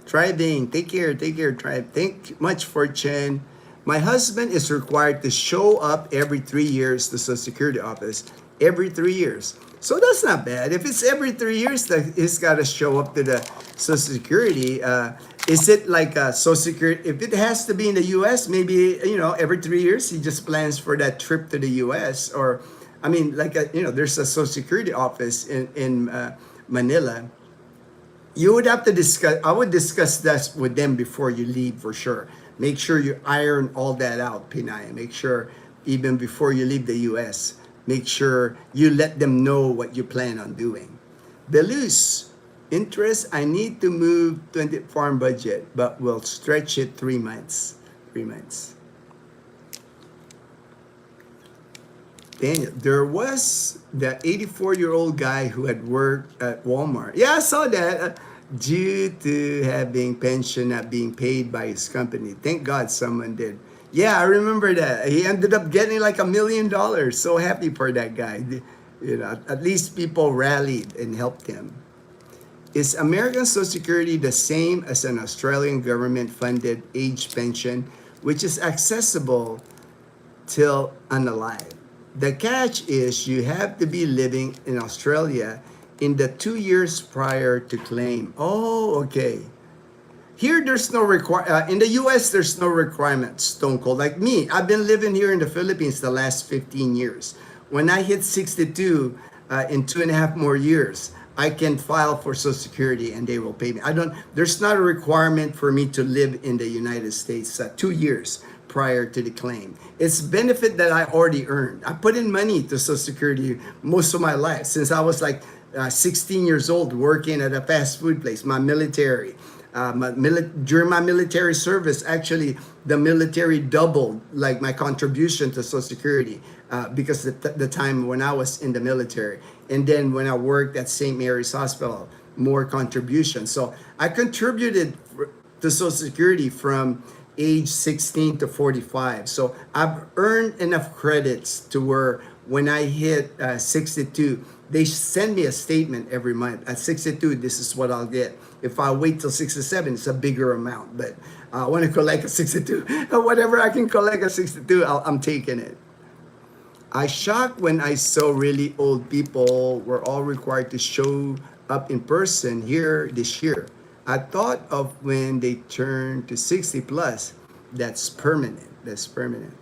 S1: Thriving. Take care, Thrive. Thank you much, Fortune. My husband is required to show up every 3 years to Social Security office. Every 3 years. So that's not bad. If it's every 3 years that he's got to show up to the Social Security, is it like a Social Security? If it has to be in the U.S., maybe, every 3 years he just plans for that trip to the U.S. Or, there's a Social Security office in Manila. You would have to discuss, I would discuss that with them before you leave for sure. Make sure you iron all that out, Pinay. Make sure even before you leave the U.S., make sure you let them know what you plan on doing. Belus, interest, I need to move 20 farm budget, but we'll stretch it 3 months. 3 months. Daniel, there was the 84-year-old guy who had worked at Walmart. Yeah, I saw that. Due to having pension not being paid by his company. Thank God someone did. Yeah, I remember that. He ended up getting like $1 million. So happy for that guy. At least people rallied and helped him. Is American Social Security the same as an Australian government-funded age pension, which is accessible till unalive? The catch is you have to be living in Australia in the 2 years prior to claim. Oh, okay. Here, there's no in the U.S., there's no requirement, Stone Cold. Like me, I've been living here in the Philippines the last 15 years. When I hit 62 in 2.5 more years, I can file for Social Security and they will pay me. There's not a requirement for me to live in the United States 2 years prior to the claim. It's benefit that I already earned. I put in money to Social Security most of my life since I was like 16 years old working at a fast food place, my military. During my military service, actually, the military doubled like my contribution to Social Security because the time when I was in the military, and then when I worked at St. Mary's Hospital, more contribution. So I contributed to Social Security from age 16 to 45. So I've earned enough credits to where when I hit 62, they send me a statement every month. At 62, this is what I'll get. If I wait till 67, it's a bigger amount. But I want to collect a 62. Whatever I can collect at 62, I'm taking it. I shocked when I saw really old people were all required to show up in person here this year. I thought of when they turn to 60 plus, that's permanent. That's permanent.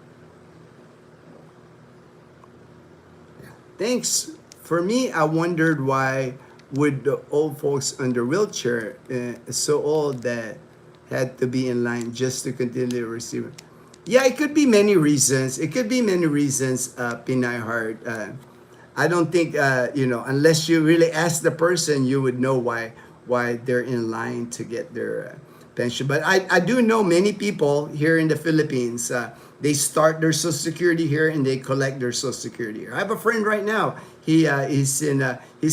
S1: Yeah. Thanks. For me, I wondered why would the old folks under wheelchair so old that had to be in line just to continue to receive it. Yeah, it could be many reasons. It could be many reasons, Pinay Heart. I don't think, unless you really ask the person, you would know why they're in line to get their pension. But I do know many people here in the Philippines, they start their Social Security here and they collect their Social Security here. I have a friend right now. He's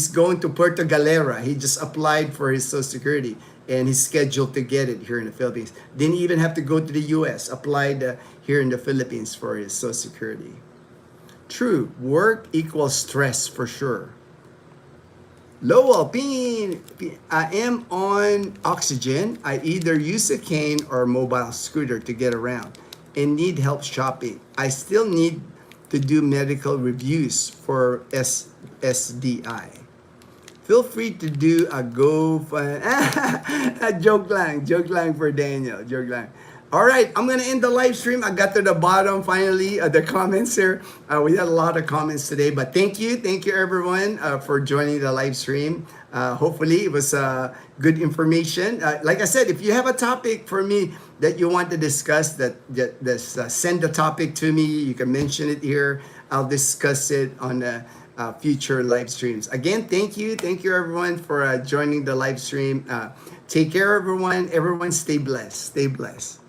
S1: going to Puerto Galera. He just applied for his Social Security and he's scheduled to get it here in the Philippines. Didn't even have to go to the U.S. Applied here in the Philippines for his Social Security. True, work equals stress for sure. Lowell, I am on oxygen. I either use a cane or mobile scooter to get around and need help shopping. I still need to do medical reviews for SDI. Feel free to do a joke lang for Daniel, joke lang. All right, I'm gonna end the live stream. I got to the bottom finally of the comments here. We had a lot of comments today, but thank you everyone for joining the live stream. Hopefully it was good information. Like I said, if you have a topic for me that you want to discuss, send the topic to me. You can mention it here. I'll discuss it on future live streams. Again, thank you everyone for joining the live stream. Take care, everyone. Everyone, stay blessed. Stay blessed.